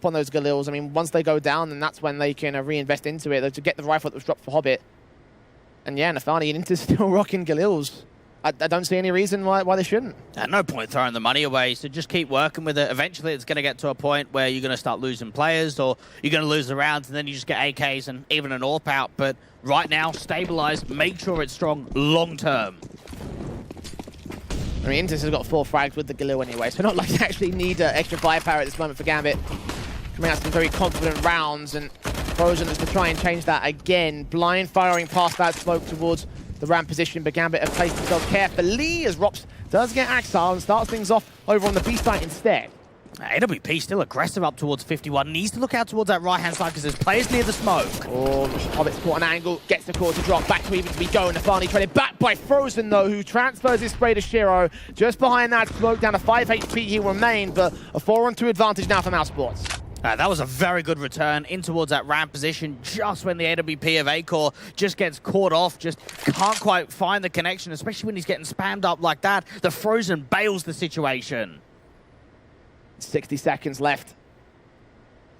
up on those Galils. I mean, once they go down, then that's when they can reinvest into it to get the rifle that was dropped for Hobbit. And yeah, Nafani and Inter still rocking Galils. I don't see any reason why they shouldn't. At no point throwing the money away, so just keep working with it. Eventually, it's going to get to a point where you're going to start losing players, or you're going to lose the rounds, and then you just get AKs and even an AWP out. But right now, stabilize, make sure it's strong long term. I mean, Inter has got 4 frags with the Galil anyway, so not like they actually need extra firepower at this moment for Gambit. Coming out some very confident rounds, and Frozen is to try and change that again. Blind firing past that smoke towards the ramp position, but Gambit have placed themselves carefully as Rops does get Axile and starts things off over on the B site instead. AWP still aggressive up towards 51. Needs to look out towards that right-hand side because there's players near the smoke. Oh, Hobbit's caught an angle, gets the core to drop, back to even to be going. Nafani traded back by Frozen though, who transfers his spray to Shiro. Just behind that smoke, down to 5 HP he remained, but a 4-on-2 advantage now for Mousesports. That was a very good return in towards that ramp position just when the AWP of A-Core just gets caught off, just can't quite find the connection, especially when he's getting spammed up like that. The Frozen bails the situation. 60 seconds left.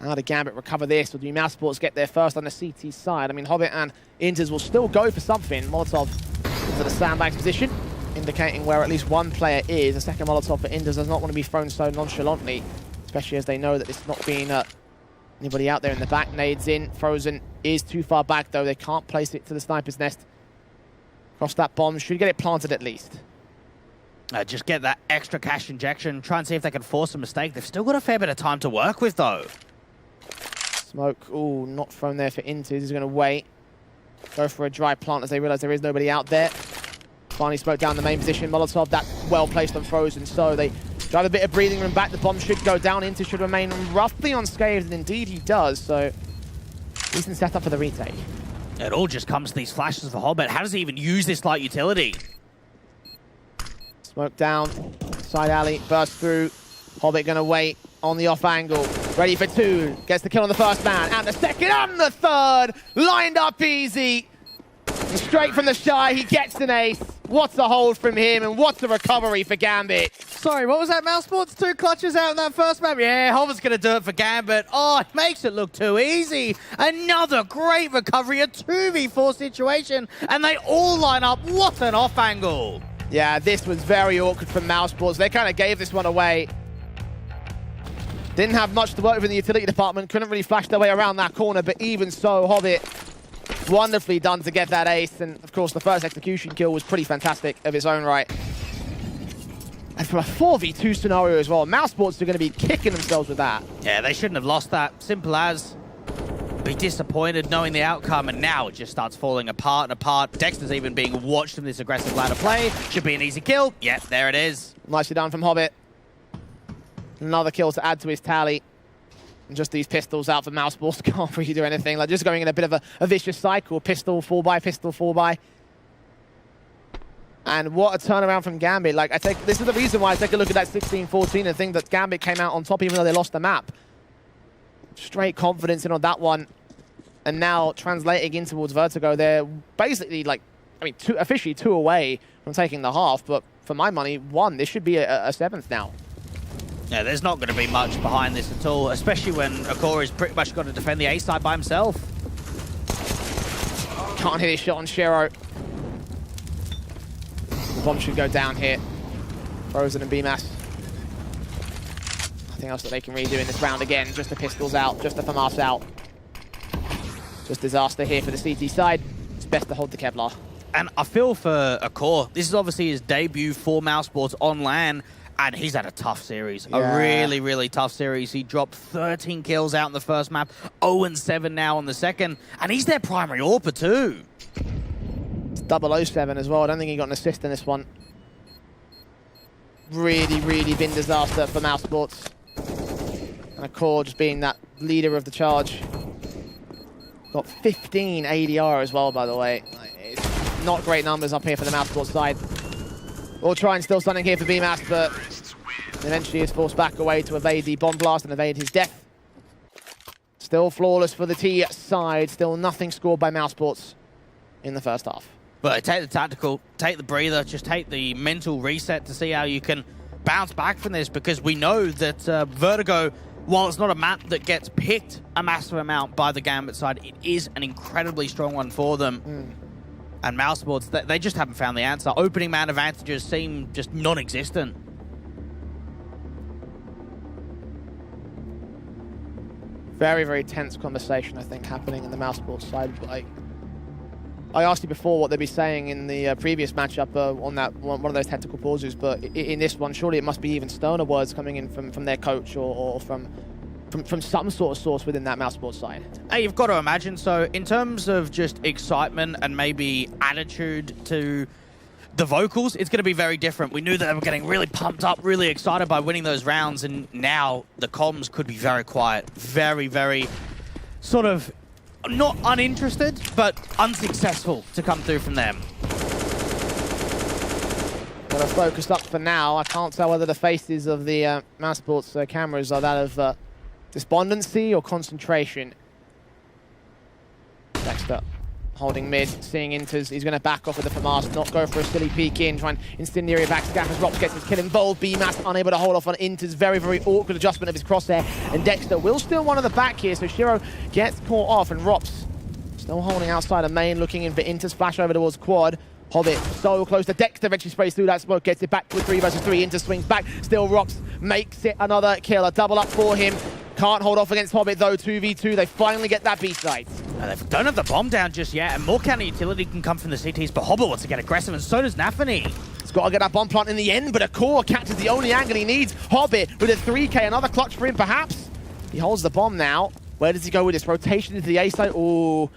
How did Gambit recover this? Or do Mousesports get there first on the CT side? I mean, Hobbit and Inters will still go for something. Molotov to the sandbags position, indicating where at least one player is. A second Molotov for Inters does not want to be thrown so nonchalantly, especially as they know that it's not being anybody out there in the back. Nades in. Frozen is too far back, though. They can't place it to the sniper's nest. Cross that bomb. Should get it planted at least. Just get that extra cash injection. Try and see if they can force a mistake. They've still got a fair bit of time to work with, though. Smoke. Ooh, not thrown there for Inters. He's going to wait. Go for a dry plant as they realize there is nobody out there. Finally smoke down the main position. Molotov, that's well placed on Frozen. So they drive a bit of breathing room back. The bomb should go down. Inters should remain roughly unscathed, and indeed he does. So decent setup for the retake. It all just comes to these flashes for Hobbit. How does he even use this light utility? Smoke down, side alley, burst through. Hobbit gonna wait on the off angle. Ready for 2, gets the kill on the first man, and the second and the third. Lined up easy. And straight from the shy, he gets an ace. What's the hold from him, and what's the recovery for Gambit? Sorry, what was that? Mousesports 2 clutches out in that first map. Yeah, Hobbit's gonna do it for Gambit. Oh, it makes it look too easy. Another great recovery, a 2v4 situation, and they all line up. What an off angle. Yeah, this was very awkward from Mousesports. They kind of gave this one away. Didn't have much to work with in the utility department. Couldn't really flash their way around that corner, but even so, Hobbit wonderfully done to get that ace. And of course, the first execution kill was pretty fantastic of its own right. And from a 4v2 scenario as well, Mousesports are going to be kicking themselves with that. Yeah, they shouldn't have lost that. Simple as. Be disappointed knowing the outcome, and now it just starts falling apart and apart. Dexter's even being watched from this aggressive ladder play. Should be an easy kill. Yep, there it is. Nicely done from Hobbit. Another kill to add to his tally. And just these pistols out for Mousesports can't really do anything. Like just going in a bit of a vicious cycle. Pistol, 4x, pistol, 4x. And what a turnaround from Gambit. Like this is the reason why I take a look at that 16-14 and think that Gambit came out on top even though they lost the map. Straight confidence in on that one. And now translating in towards Vertigo, they're basically like, I mean, officially 2 away from taking the half, but for my money, 1. This should be a 7th now. Yeah, there's not going to be much behind this at all, especially when Akori's pretty much got to defend the A side by himself. Can't hit his shot on Shiro. The bomb should go down here. Frozen and BMAS. Nothing else that they can really do in this round again. Just the pistols out, just the FAMAS out. Just disaster here for the CT side. It's best to hold the Kevlar. And I feel for Akor. This is obviously his debut for Mousesports on LAN, and he's had a tough series. Yeah. A really, really tough series. He dropped 13 kills out in the first map, 0-7 now on the second, and he's their primary AWPer too. It's 007 as well. I don't think he got an assist in this one. Really, really been disaster for Mousesports. And Akor just being that leader of the charge. Got 15 ADR as well, by the way. It's not great numbers up here for the Mousesports side. We'll try and steal something here for BMAS, but eventually is forced back away to evade the bomb blast and evade his death. Still flawless for the T side. Still nothing scored by Mousesports in the first half. But take the tactical, take the breather, just take the mental reset to see how you can bounce back from this, because we know that Vertigo while it's not a map that gets picked a massive amount by the Gambit side, it is an incredibly strong one for them. And Mousesports, they just haven't found the answer. Opening man advantages seem just non-existent. Very, very tense conversation, I think, happening in the Mousesports side. Like, I asked you before what they'd be saying in the previous matchup on that one of those tactical pauses, but in this one, surely it must be even sterner words coming in from their coach or from some sort of source within that Mousesports side. Hey, you've got to imagine. So in terms of just excitement and maybe attitude to the vocals, it's going to be very different. We knew that they were getting really pumped up, really excited by winning those rounds, and now the comms could be very quiet, very, very sort of not uninterested, but unsuccessful to come through from them. Got to focus up for now. I can't tell whether the faces of the Mousesports cameras are that of despondency or concentration. Dexter holding mid, seeing Inters. He's going to back off with the FAMAS, not go for a silly peek in, try and incendiary backstab as Rops gets his kill involved. BMAS unable to hold off on Inters. Very, very awkward adjustment of his crosshair. And Dexter will steal one of the back here, so Shiro gets caught off, and Rops still holding outside of main, looking in for Inters. Flash over towards quad. Hobbit so close to Dexter, eventually sprays through that smoke, gets it back to a 3 versus 3. Inter swings back, still Rops makes it another kill. A double up for him. Can't hold off against Hobbit though, 2v2. They finally get that B site. They don't have the bomb down just yet, and more counter utility can come from the CTs, but Hobbit wants to get aggressive, and so does Navi. He's got to get that bomb plant in the end, but a core catches the only angle he needs. Hobbit with a 3k, another clutch for him perhaps. He holds the bomb now. Where does he go with this? Rotation into the A site. Ooh.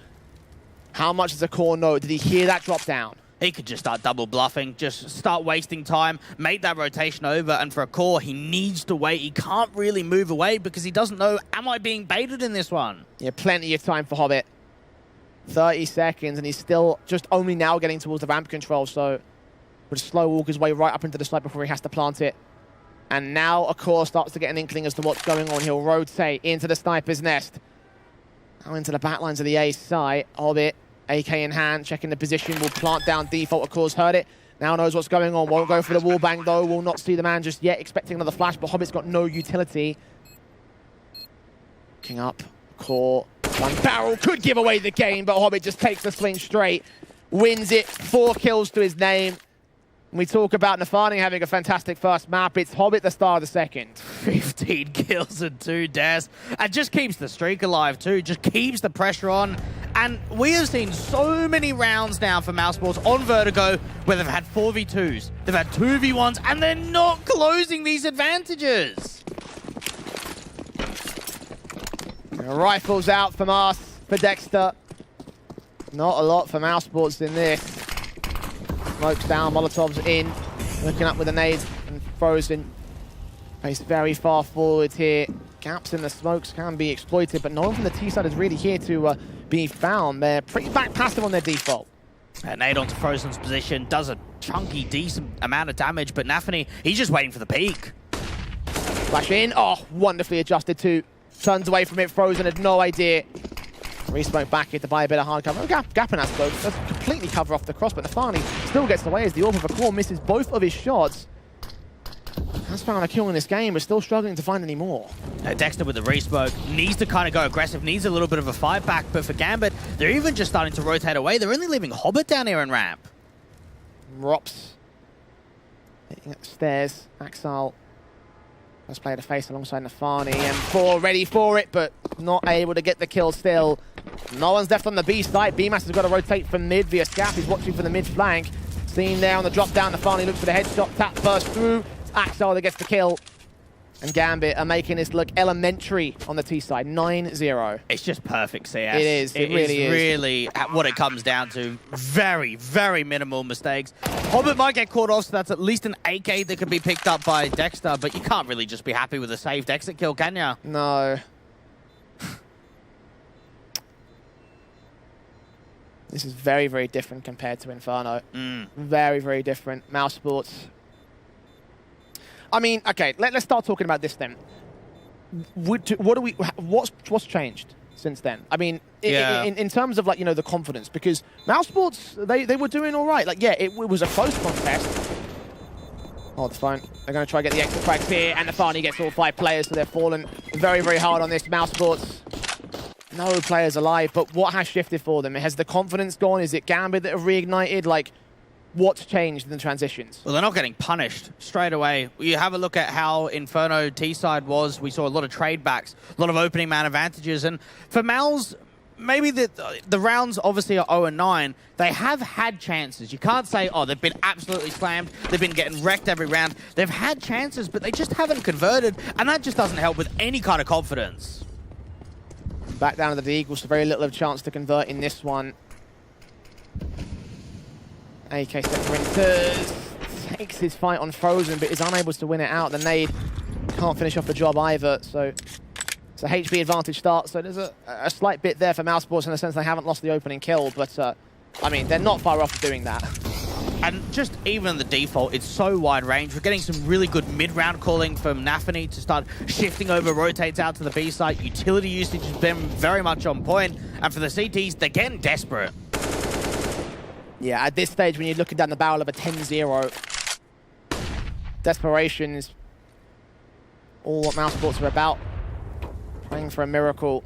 How much does a core know? Did he hear that drop down? He could just start double bluffing, just start wasting time, make that rotation over, and for a core, he needs to wait. He can't really move away because he doesn't know, am I being baited in this one? Yeah, plenty of time for Hobbit. 30 seconds, and he's still just only now getting towards the ramp control, so would slow walk his way right up into the site before he has to plant it. And now a core starts to get an inkling as to what's going on. He'll rotate into the sniper's nest. Now into the back lines of the A site. Hobbit, AK in hand, checking the position, will plant down default, of course, heard it. Now knows what's going on, won't go for the wall bang though, will not see the man just yet, expecting another flash, but Hobbit's got no utility. Looking up, core, one barrel, could give away the game, but Hobbit just takes the swing straight, wins it, 4 kills to his name. When we talk about Nafani having a fantastic first map, it's Hobbit the star of the second. 15 kills and 2 deaths, and just keeps the streak alive too, just keeps the pressure on. And we have seen so many rounds now for Mousesports on Vertigo where they've had 4v2s, they've had 2v1s, and they're not closing these advantages. Rifles out from us, for Dexter. Not a lot for Mousesports in this. Smokes down, Molotov's in, looking up with the nades and Frozen. Placed very far forward here. Gaps in the smokes can be exploited, but no one from the T side is really here to be found. They're pretty back passive on their default. Nade onto Frozen's position, does a chunky, decent amount of damage, but Nafi, he's just waiting for the peak. Flash in, oh, wonderfully adjusted too. Turns away from it, Frozen had no idea. Resmoke back here to buy a bit of hard cover. Gap in that smoke does completely cover off the cross, but Nafani still gets away as the Orb of a Core misses both of his shots. Has found a kill in this game, but still struggling to find any more. Dexter with the resmoke needs to kind of go aggressive, needs a little bit of a fight back, but for Gambit, they're even just starting to rotate away. They're only leaving Hobbit down here in ramp. Rops hitting up the stairs. Axel let's play the face alongside Nafani, and 4 ready for it, but not able to get the kill still. No one's left on the B site. BMAS has got to rotate from mid via Scap. He's watching for the mid flank. Seen there on the drop down. Nafani looks for the headshot. Tap burst through. It's Axel that gets the kill. And Gambit are making this look elementary on the T side. 9-0. It's just perfect CS. It is. It really is. Really what it comes down to. Very, very minimal mistakes. Hobbit might get caught off, so that's at least an AK that could be picked up by Dexter, but you can't really just be happy with a saved exit kill, can you? No. This is very, very different compared to Inferno. Very, very different. Mousesports. I mean, okay, let's start talking about this then. What's changed since then? I mean, in terms of, like, you know, the confidence, because Mousesports, they were doing all right. Like, yeah, it was a close contest. Oh, the phone. They're going to try to get the extra frags here, and Nafani gets all 5 players, so they're fallen very, very hard on this. Mousesports, no players alive, but what has shifted for them? Has the confidence gone? Is it Gambit that have reignited? Like, what's changed in the transitions? Well, they're not getting punished straight away. You have a look at how Inferno T-side was. We saw a lot of trade backs, a lot of opening man advantages. And for Mouse, maybe the rounds obviously are 0-9. They have had chances. You can't say, oh, they've been absolutely slammed. They've been getting wrecked every round. They've had chances, but they just haven't converted. And that just doesn't help with any kind of confidence. Back down to the Eagles, so very little of a chance to convert in this one. AK Sprinters takes his fight on Frozen, but is unable to win it out. The nade can't finish off the job either, so it's a HP advantage start. So there's a slight bit there for Mousesports in the sense they haven't lost the opening kill, but I mean, they're not far off of doing that. And just even the default, it's so wide range. We're getting some really good mid-round calling from Navi to start shifting over, rotates out to the B site. Utility usage has been very much on point. And for the CTs, they're getting desperate. Yeah, at this stage, when you're looking down the barrel of a 10-0, desperation is all what Mousesports are about. Praying for a miracle.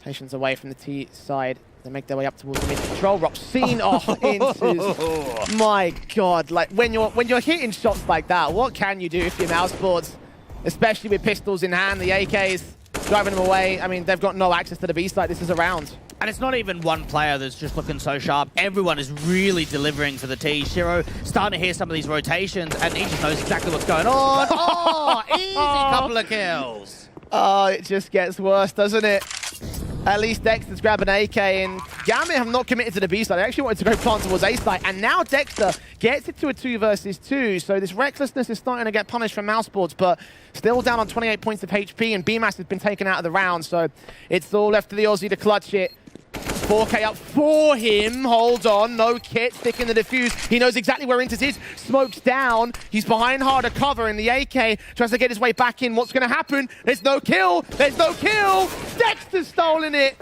Patience away from the T side. They make their way up towards the mid-control. Ropsine into... My God, like when you're hitting shots like that, what can you do if you're Mousesports? Especially with pistols in hand, the AKs driving them away. I mean, they've got no access to the B site. This is a round. And it's not even one player that's just looking so sharp. Everyone is really delivering for the T. Shiro starting to hear some of these rotations, and he just knows exactly what's going on. Oh, easy couple of kills. Oh, it just gets worse, doesn't it? At least Dexter's grabbing AK, and Gambit have not committed to the B side. They actually wanted to go plant towards A side, and now Dexter gets it to a 2 versus 2. So this recklessness is starting to get punished from Mousesports, but still down on 28 points of HP, and BMAS has been taken out of the round. So it's all left to the Aussie to clutch it. 4K up for him. Hold on. No kit. Sticking the defuse. He knows exactly where Inters is. Smokes down. He's behind harder cover, and the AK tries to get his way back in. What's going to happen? There's no kill. There's no kill. Dexter's stolen it.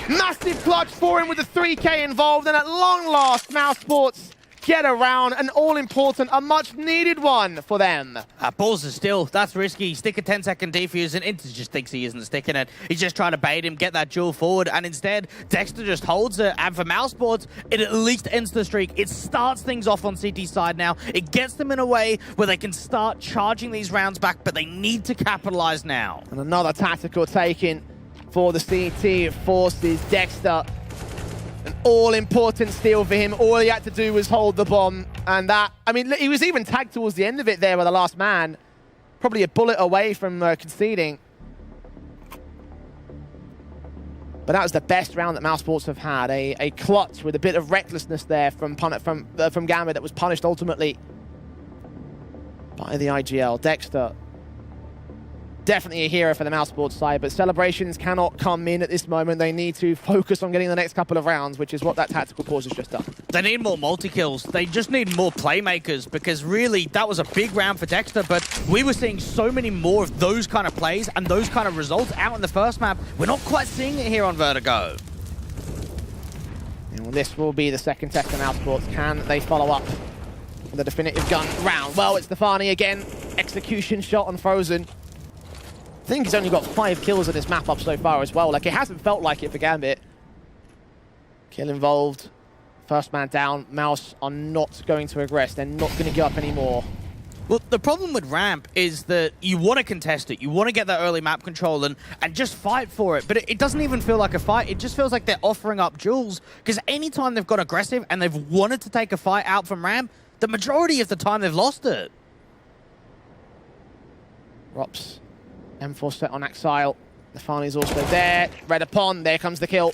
Massive clutch for him with the 3K involved, and at long last, Mousesports get around an all-important, a much-needed one for them. Balls are still. That's risky. Stick a 10-second defuse, and Inters just thinks he isn't sticking it. He's just trying to bait him, get that duel forward, and instead, Dexter just holds it. And for Mousesports, it at least ends the streak. It starts things off on CT side now. It gets them in a way where they can start charging these rounds back, but they need to capitalize now. And another tactical taken for the CT. It forces Dexter. An all-important steal for him. All he had to do was hold the bomb. And that, I mean, he was even tagged towards the end of it there by the last man. Probably a bullet away from conceding. But that was the best round that Mousesports have had. A clutch with a bit of recklessness there from Gambit that was punished ultimately by the IGL. Dexter, definitely a hero for the Mousesports side, but celebrations cannot come in at this moment. They need to focus on getting the next couple of rounds, which is what that tactical pause has just done. They need more multi-kills. They just need more playmakers, because really, that was a big round for Dexter, but we were seeing so many more of those kind of plays and those kind of results out in the first map. We're not quite seeing it here on Vertigo. And well, this will be the second test of Mousesports. Can they follow up with the definitive gun round? Well, it's Stefani again. Execution shot on Frozen. I think he's only got 5 kills in this map up so far as well. Like, it hasn't felt like it for Gambit. Kill involved. First man down. Mouse are not going to regress. They're not going to give up anymore. Well, the problem with Ramp is that you want to contest it. You want to get that early map control and just fight for it. But it doesn't even feel like a fight. It just feels like they're offering up jewels. Because anytime they've got aggressive and they've wanted to take a fight out from Ramp, the majority of the time they've lost it. Rops. M4 set on Exile. Nafani's also there. Red upon. There comes the kill.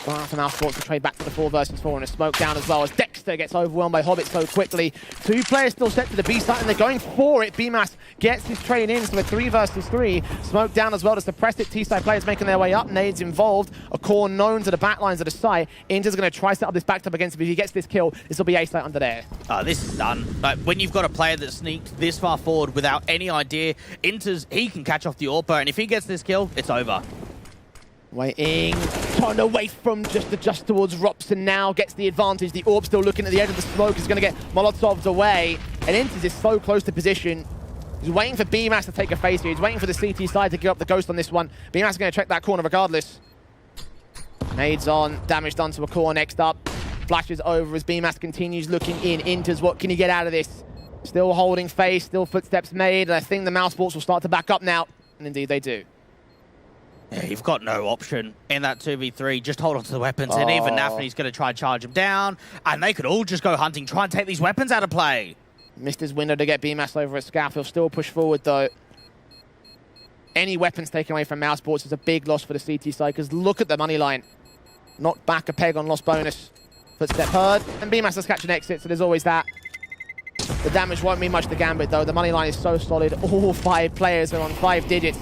Well, for Mousesports to trade back to the 4 versus 4 and a smoke down as well as Dexter gets overwhelmed by Hobbit so quickly. 2 players still set to the B site and they're going for it. BMAS gets his trade in, so a 3 versus 3. Smoke down as well to suppress it. T-side players making their way up. Nades involved. A core known to the back lines of the site. Inter's going to try to set up this back up against him. If he gets this kill, this will be A site under there. This is done. Like, when you've got a player that sneaked this far forward without any idea, Inter's, he can catch off the AWPer, and if he gets this kill, it's over. Waiting, trying to wait from just towards Robson now, gets the advantage. The Orb still looking at the edge of the smoke, is going to get Molotovs away. And Inters is so close to position. He's waiting for BMAS to take a face here. He's waiting for the CT side to give up the ghost on this one. BMAS is going to check that corner regardless. Nades on, damage done to a core next up. Flashes over as BMAS continues looking in. Inters, what can he get out of this? Still holding face, still footsteps made. I think the Mousesports will start to back up now. And indeed they do. Yeah, you've got no option in that 2v3. Just hold on to the weapons. And even Nafi's going to try and charge him down. And they could all just go hunting, try and take these weapons out of play. Missed his window to get BMAS over a Scaff. He'll still push forward though. Any weapons taken away from Mousesports is a big loss for the CT side, because look at the money line. Knocked back a peg on lost bonus. Footstep heard, and BMAS does catch an exit, so there's always that. The damage won't mean much to Gambit though. The money line is so solid. All 5 players are on 5 digits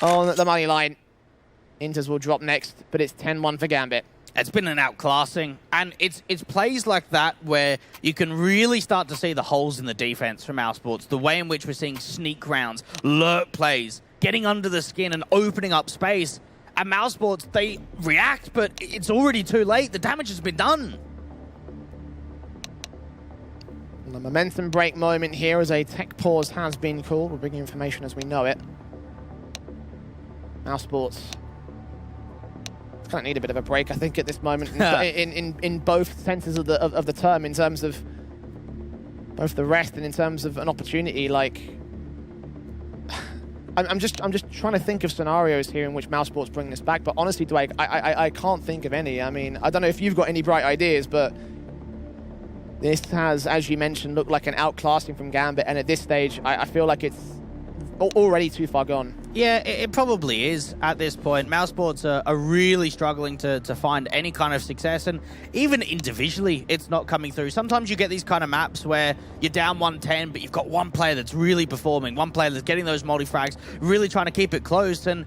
on the money line. Inters will drop next, but it's 10-1 for Gambit. It's been an outclassing, and it's plays like that where you can really start to see the holes in the defense from Mousesports. The way in which we're seeing sneak rounds, lurk plays, getting under the skin and opening up space. And Mousesports, they react, but it's already too late. The damage has been done. The momentum break moment here as a tech pause has been called. We'll bring you information as we know it. Mousesports kind of need a bit of a break, I think, at this moment in both senses of the term, in terms of both the rest and in terms of an opportunity. Like, I'm just trying to think of scenarios here in which Mousesports bring this back, but honestly, Dwight, I can't think of any. I mean, I don't know if you've got any bright ideas, but this has, as you mentioned, looked like an outclassing from Gambit, and at this stage, I feel like it's already too far gone. Yeah, it probably is at this point. Mousesports are really struggling to find any kind of success, and even individually, it's not coming through. Sometimes you get these kind of maps where you're down 110, but you've got one player that's really performing, one player that's getting those multi-frags, really trying to keep it close, and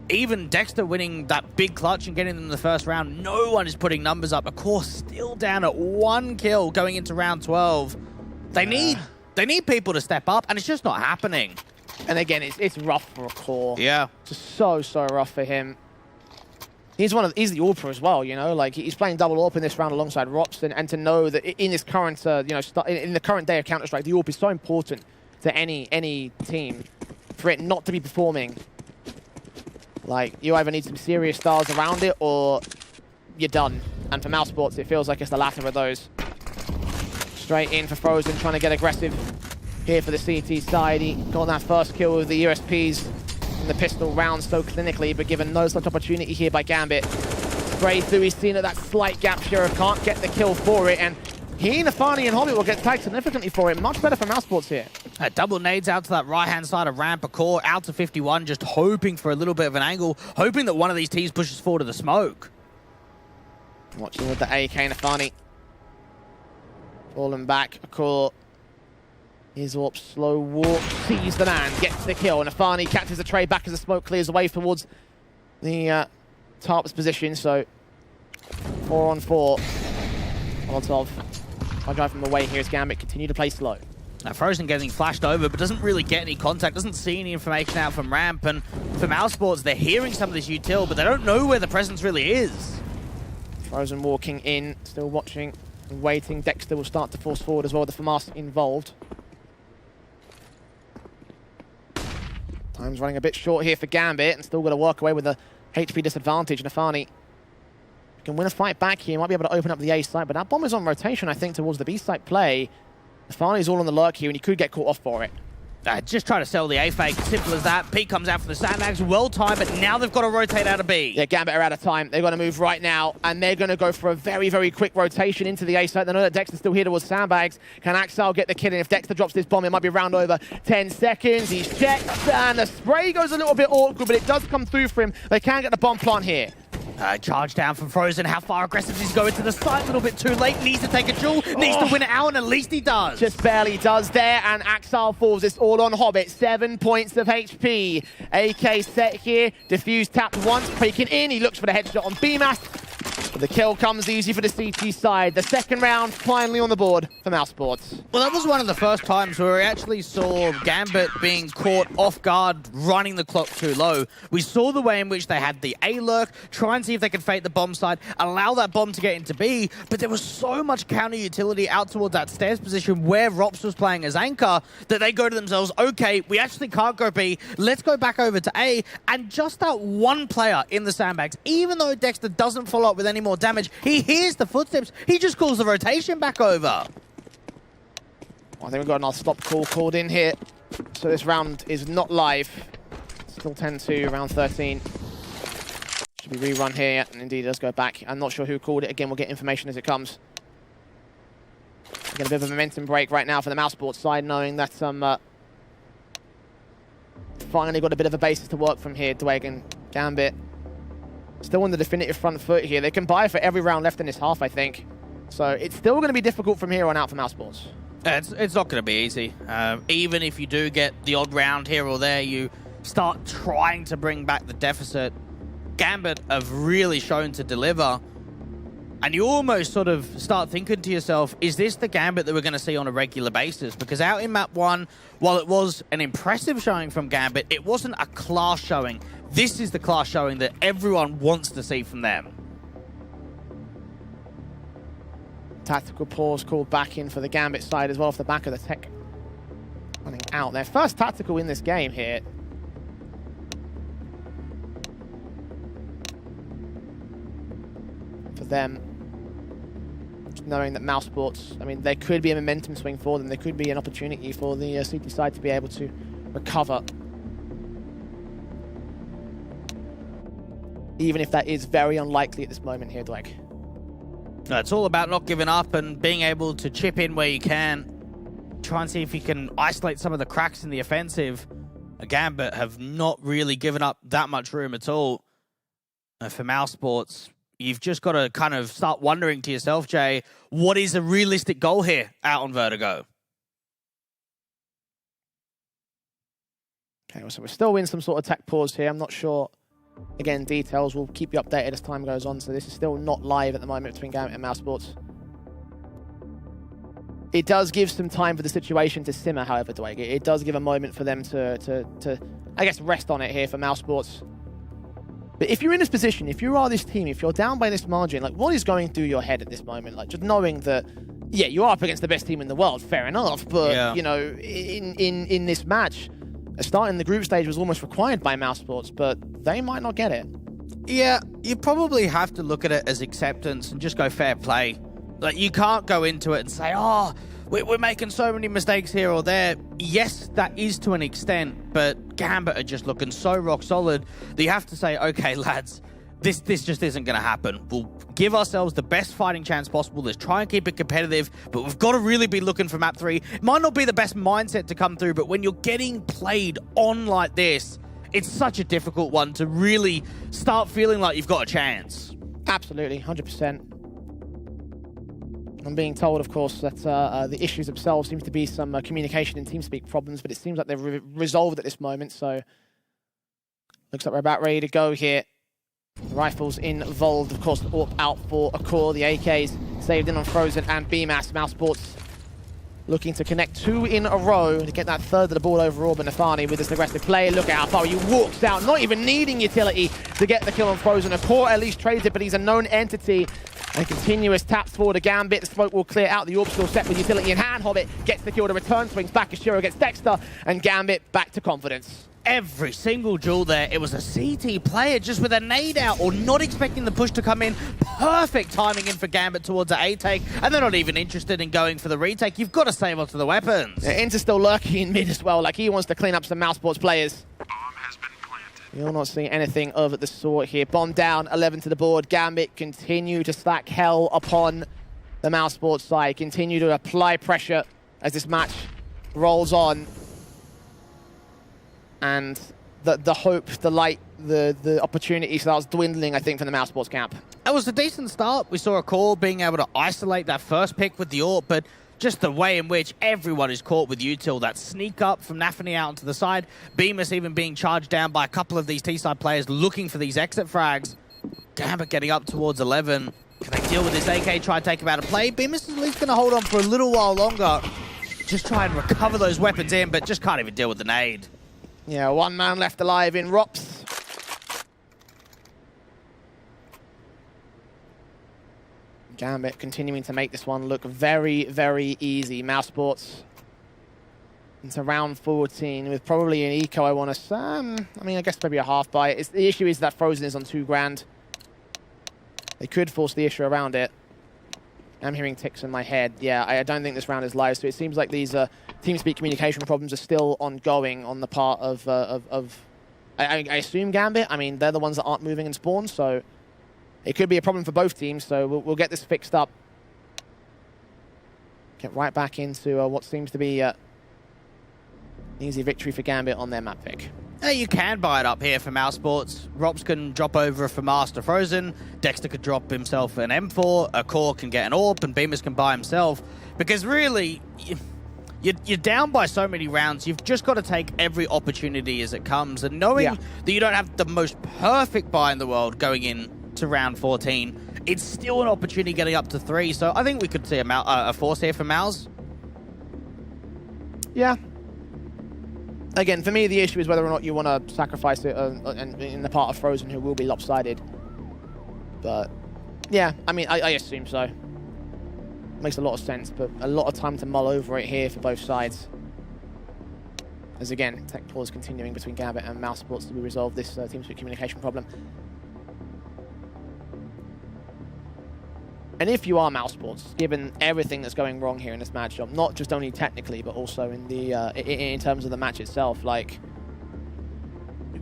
even Dexter winning that big clutch and getting them in the first round, no one is putting numbers up. Of course, still down at 1 kill going into round 12. They need people to step up, and it's just not happening. And again, it's rough for a core. Yeah. Just so rough for him. He's the AWPer as well, you know, like he's playing double AWP in this round alongside Rops, and to know that in this current, in the current day of Counter-Strike, the AWP is so important to any team for it not to be performing. Like, you either need some serious stars around it or you're done. And for Mousesports, it feels like it's the latter of those. Straight in for Frozen, trying to get aggressive here for the CT side. He got that first kill with the USPs in the pistol round so clinically, but given no such opportunity here by Gambit. Spray through, he's seen at that slight gap. Sheriff can't get the kill for it, and he, Nafani, and Hobbit will get tagged significantly for it. Much better for Mousesports here. Double nades out to that right-hand side of ramp. A core out to 51, just hoping for a little bit of an angle, hoping that one of these teams pushes forward to the smoke. Watching with the AK, Nafani. Falling back, a core. His AWP slow walk, sees the man, gets the kill, and Nafani catches the trade back as the smoke clears away towards the Tarp's position. So 4 on 4. Molotov. I'll drive from away here as Gambit continue to play slow. Now Frozen getting flashed over, but doesn't really get any contact, doesn't see any information out from ramp, and for Mousesports, they're hearing some of this util, but they don't know where the presence really is. Frozen walking in, still watching and waiting. Dexter will start to force forward as well, the FAMAS involved. Time's running a bit short here for Gambit, and still got to work away with the HP disadvantage. Nafani can win a fight back here, might be able to open up the A site, but that bomb is on rotation, I think, towards the B site play. Nafani's all on the lurk here, and he could get caught off for it. Just try to sell the A fake, simple as that. P comes out for the sandbags, well timed, but now they've got to rotate out of B. Yeah, Gambit are out of time. They're going to move right now, and they're going to go for a very quick rotation into the A site. They know that Dexter's still here towards sandbags. Can Axel get the kill? And if Dexter drops this bomb, it might be round over 10 seconds. He's checked, and the spray goes a little bit awkward, but it does come through for him. They can get the bomb plant here. Charge down from Frozen. How far aggressive does he go into the site? A little bit too late. Needs to take a duel. Needs to win it out, and at least he does. Just barely does there, and Axel falls. It's all on Hobbit. 7 points of HP. AK set here. Diffuse tapped once. Breaking in. He looks for the headshot on BMAS. The kill comes easy for the CT side. The second round finally on the board for Mousesports. Well, that was one of the first times where we actually saw Gambit being caught off guard, running the clock too low. We saw the way in which they had the A lurk, try and see if they could fake the bomb side, allow that bomb to get into B, but there was so much counter utility out towards that stairs position where Rops was playing as anchor that they go to themselves, okay, we actually can't go B, let's go back over to A, and just that one player in the sandbags, even though Dexter doesn't follow up with any more damage, he hears the footsteps, he just calls the rotation back over. I think we've got another stop call called in here. So this round is not live. Still 10-2, round 13. Should be rerun here, and indeed it does go back. I'm not sure who called it. Again, we'll get information as it comes. Get a bit of a momentum break right now for the Mousesports side, knowing that finally got a bit of a basis to work from here. Dwayne and Gambit still on the definitive front foot here. They can buy for every round left in this half, I think. So it's still going to be difficult from here on out for Mousesports. It's not going to be easy. Even if you do get the odd round here or there, you start trying to bring back the deficit. Gambit have really shown to deliver. And you almost sort of start thinking to yourself, is this the Gambit that we're going to see on a regular basis? Because out in map 1, while it was an impressive showing from Gambit, it wasn't a class showing. This is the class showing that everyone wants to see from them. Tactical pause called back in for the Gambit side as well off the back of the tech running out. Their first tactical in this game here. For them, just knowing that Mousesports, I mean, there could be a momentum swing for them. There could be an opportunity for the CT side to be able to recover. Even if that is very unlikely at this moment here, Dweck. No, it's all about not giving up and being able to chip in where you can. Try and see if you can isolate some of the cracks in the offensive. Gambit have not really given up that much room at all. For Mousesports, you've just got to kind of start wondering to yourself, Jay, what is a realistic goal here out on Vertigo? Okay, so we're still in some sort of tech pause here. I'm not sure. Again, details, we'll keep you updated as time goes on, so this is still not live at the moment between Gambit and Mousesports. It does give some time for the situation to simmer, however, Dwayne. It does give a moment for them to I guess, rest on it here for Mousesports. But if you're in this position, if you are this team, if you're down by this margin, like, what is going through your head at this moment? Like, just knowing that, yeah, you are up against the best team in the world, fair enough, but, yeah, you know, in this match, starting the group stage was almost required by Mousesports, but they might not get it. Yeah, you probably have to look at it as acceptance and just go fair play. Like, you can't go into it and say, oh, we're making so many mistakes here or there. Yes, that is to an extent, but Gambit are just looking so rock solid that you have to say, okay, lads, this just isn't going to happen. We'll give ourselves the best fighting chance possible. Let's try and keep it competitive, but we've got to really be looking for map 3. It might not be the best mindset to come through, but when you're getting played on like this, it's such a difficult one to really start feeling like you've got a chance. Absolutely, 100%. I'm being told, of course, that the issues themselves seems to be some communication and TeamSpeak problems, but it seems like they're resolved at this moment, so looks like we're about ready to go here. The rifles involved, of course, AWP out for a core. The AKs saved in on Frozen and BMAS. Mousesports looking to connect 2 in a row to get that third of the ball over Orban Nafani with this aggressive play. Look at how far he walks out, not even needing utility to get the kill on Frozen. A core at least trades it, but he's a known entity. And continuous taps forward to Gambit. The smoke will clear out. The AWP still set with utility in hand. Hobbit gets the kill to return, swings back. Ashiro gets Dexter, and Gambit back to confidence. Every single duel there, it was a CT player just with a nade out or not expecting the push to come in. Perfect timing in for Gambit towards the A take, and they're not even interested in going for the retake. You've got to save onto the weapons. Yeah, Inter's still lurking in mid as well, like he wants to clean up some Mousesports players. Bomb has been planted. You're not seeing anything of the sort here. Bomb down, 11 to the board. Gambit continue to stack hell upon the Mousesports side, continue to apply pressure as this match rolls on. And the hope, the light, the opportunity starts dwindling, I think, from the Mousesports camp. It was a decent start. We saw a core being able to isolate that first pick with the AWP, but just the way in which everyone is caught with util, that sneak up from Nafani out onto the side, Bemis even being charged down by a couple of these T-side players looking for these exit frags. Gambit getting up towards 11. Can they deal with this AK, try and take him out of play? Bemis is at least going to hold on for a little while longer. Just try and recover those weapons in, but just can't even deal with the nade. Yeah, one man left alive in Rops. Gambit continuing to make this one look very, very easy. Mousesports into round 14 with probably an eco, I want to say. I mean, I guess maybe a half buy. The issue is that Frozen is on 2 grand. They could force the issue around it. I'm hearing ticks in my head. Yeah, I don't think this round is live, so it seems like these TeamSpeak communication problems are still ongoing on the part of I assume Gambit. I mean, they're the ones that aren't moving in spawn, so it could be a problem for both teams, so we'll get this fixed up. Get right back into what seems to be an easy victory for Gambit on their map pick. You can buy it up here for Mousesports. Rops can drop over for Master Frozen. Dexter could drop himself an M4. A Core can get an AWP, and Bemis can buy himself. Because really, you're down by so many rounds. You've just got to take every opportunity as it comes. And knowing that you don't have the most perfect buy in the world going in to round 14, it's still an opportunity getting up to 3. So I think we could see a force here for Mouse. Yeah. Again, for me, the issue is whether or not you want to sacrifice it in the part of Frozen, who will be lopsided. But, yeah, I mean, I assume so. Makes a lot of sense, but a lot of time to mull over it here for both sides. As, again, tech pause continuing between Gambit and Mousesports to resolve this TeamSpeak communication problem. And if you are Mousesports, given everything that's going wrong here in this matchup, not just only technically, but also in the in terms of the match itself, like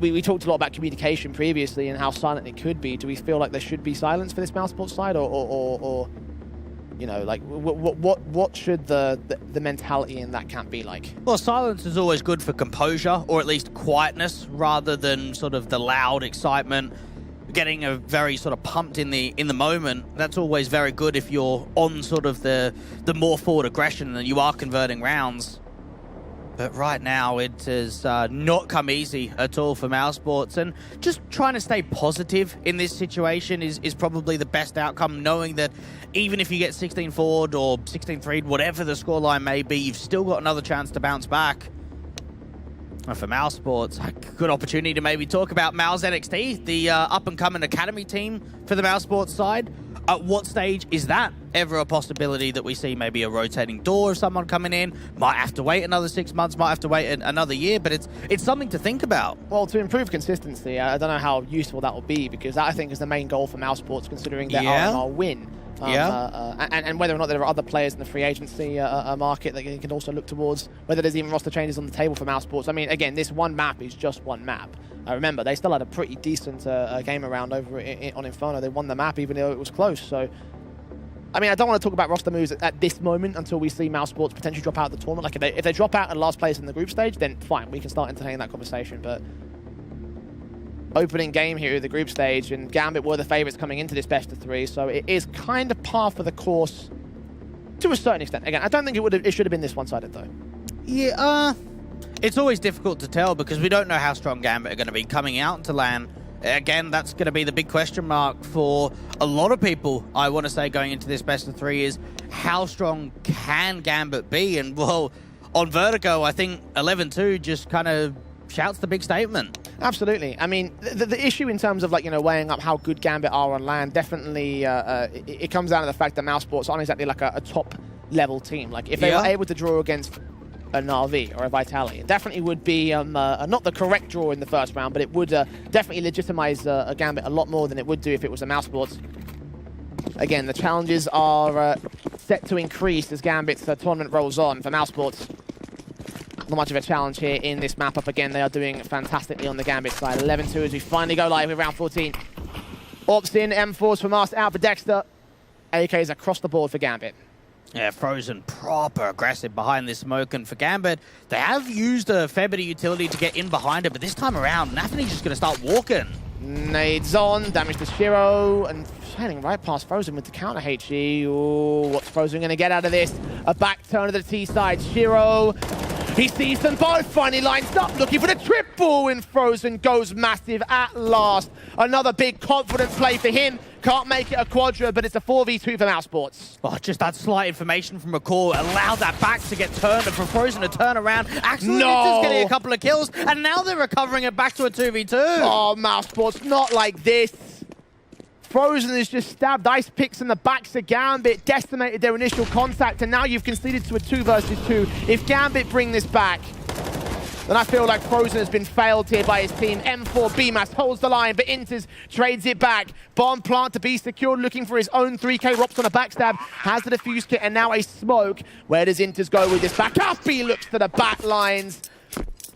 we talked a lot about communication previously and how silent it could be. Do we feel like there should be silence for this Mousesports side, or you know, like what should the mentality in that camp be like? Well, silence is always good for composure, or at least quietness, rather than sort of the loud excitement. Getting a very sort of pumped in the moment, that's always very good if you're on sort of the more forward aggression and you are converting rounds. But right now it has not come easy at all for Mousesports, and just trying to stay positive in this situation is probably the best outcome, knowing that even if you get 16 forward or 16-3, whatever the scoreline may be, you've still got another chance to bounce back. For Mousesports, a good opportunity to maybe talk about Mouse NXT, the up-and-coming academy team for the Mousesports side. At what stage is that ever a possibility that we see maybe a rotating door of someone coming in? Might have to wait another 6 months, might have to wait another year, but it's something to think about. Well, to improve consistency, I don't know how useful that will be, because that, I think, is the main goal for Mousesports, considering their RMR win. And whether or not there are other players in the free agency market that you can also look towards, whether there's even roster changes on the table for Mousesports. I mean, again, this one map is just one map. Remember, they still had a pretty decent game around over on Inferno. They won the map even though it was close. So, I mean, I don't want to talk about roster moves at this moment until we see Mousesports potentially drop out of the tournament. Like, if they drop out at last place in the group stage, then fine, we can start entertaining that conversation. But opening game here at the group stage, and Gambit were the favourites coming into this best of 3, so it is kind of par for the course to a certain extent. Again, I don't think it should have been this one-sided though. Yeah, it's always difficult to tell because we don't know how strong Gambit are going to be coming out into LAN. Again, that's going to be the big question mark for a lot of people, I want to say, going into this best of 3 is how strong can Gambit be? And, well, on Vertigo, I think 11-2 just kind of shouts the big statement. Absolutely. I mean, the issue in terms of, like, you know, weighing up how good Gambit are on LAN, definitely it comes down to the fact that Mousesports aren't exactly like a top-level team. Like, if they were able to draw against a Navi or a Vitality, it definitely would be not the correct draw in the first round, but it would definitely legitimize a Gambit a lot more than it would do if it was a Mousesports. Again, the challenges are set to increase as Gambit's tournament rolls on. For Mousesports, not much of a challenge here in this map up again. They are doing fantastically on the Gambit side. 11-2 as we finally go live with round 14. Ops in, M4s from us, out for Dexter. AKs across the board for Gambit. Yeah, Frozen proper aggressive behind this smoke, and for Gambit, they have used a fair bit of utility to get in behind it, but this time around, Nafi's just going to start walking. Nades on, damage to Shiro, and sailing right past Frozen with the counter HE. Ooh, what's Frozen going to get out of this? A back turn to the T side. Shiro, he sees them both, finally lines up, looking for the triple, and Frozen goes massive at last. Another big confidence play for him. Can't make it a quadra, but it's a 4v2 for Mousesports. Oh, just that slight information from McCall allowed that back to get turned and for Frozen to turn around. Axel and Intis getting a couple of kills, and now they're recovering it back to a 2v2. Oh, Mousesports, not like this. Frozen has just stabbed ice picks in the backs of Gambit, decimated their initial contact, and now you've conceded to a 2 versus 2. If Gambit bring this back, then I feel like Frozen has been failed here by his team. M4 BMAS holds the line, but Inters trades it back. Bomb plant to be secured, looking for his own 3k. Rops on a backstab, has the defuse kit, and now a smoke. Where does Inters go with this back up? He looks to the back lines.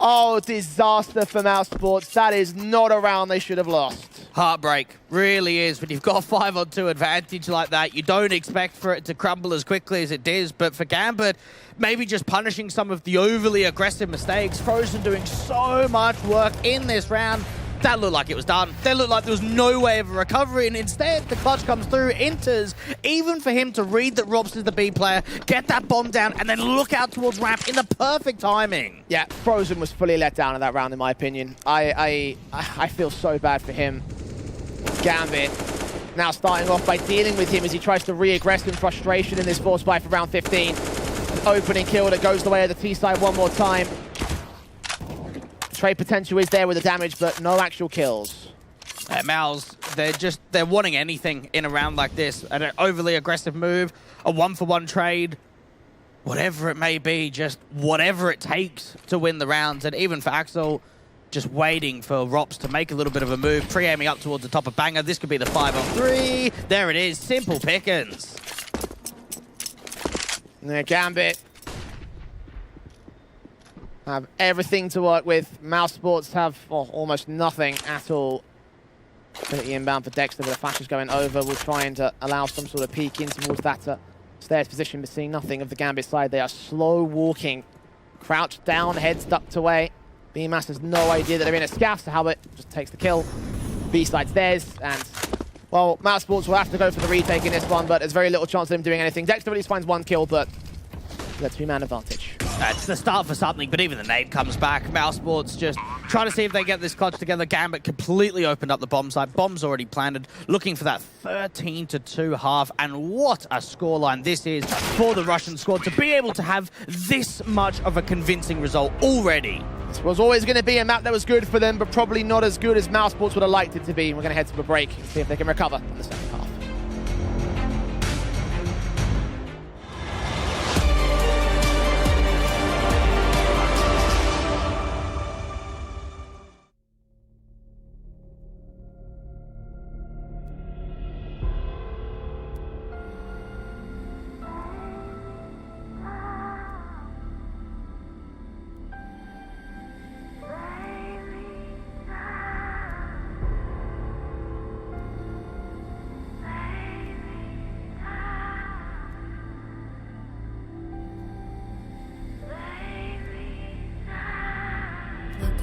Oh, disaster for Mousesports. That is not a round they should have lost. Heartbreak, really is. When you've got a 5-on-2 advantage like that, you don't expect for it to crumble as quickly as it does. But for Gambit, maybe just punishing some of the overly aggressive mistakes. Frozen doing so much work in this round. That looked like it was done. That looked like there was no way of a recovery, and instead the clutch comes through. Inters, even for him to read that Robs is the B player, get that bomb down, and then look out towards ramp in the perfect timing. Yeah, Frozen was fully let down in that round, in my opinion. I feel so bad for him. Gambit now starting off by dealing with him as he tries to re-aggress in frustration in this force buy for round 15. An opening kill that goes the way of the T side one more time. Trade potential is there with the damage, but no actual kills. Mouse, they're wanting anything in a round like this. An overly aggressive move, a 1-for-1 trade, whatever it may be, just whatever it takes to win the rounds. And even for Axel, just waiting for Rops to make a little bit of a move, pre-aiming up towards the top of Banger. This could be the 5-on-3. There it is, simple pickings. Yeah, Gambit have everything to work with. Mousesports have almost nothing at all. Ability inbound for Dexter, but the flash is going over. We'll try and allow some sort of peek in towards that stairs position, but seeing nothing of the Gambit side. They are slow walking. Crouched down, heads ducked away. BMAS has no idea that they're in a scaff, so Halbert just takes the kill. B side's theirs, and well, Mousesports will have to go for the retake in this one, but there's very little chance of them doing anything. Dexter at least finds one kill, but the 2-man advantage. It's the start for something, but even the nade comes back. Mousesports just trying to see if they get this clutch together. Gambit completely opened up the bomb site. Bomb's already planted, looking for that 13-2 half. And what a scoreline this is for the Russian squad to be able to have this much of a convincing result already. This was always going to be a map that was good for them, but probably not as good as Mousesports would have liked it to be. We're going to head to a break and see if they can recover in the second half.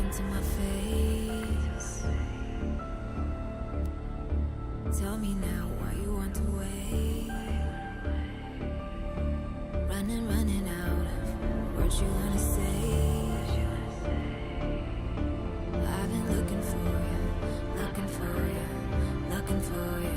To my face, tell me now why you want to wait. Running out of words you wanna say. I've been looking for you, looking for you, looking for you.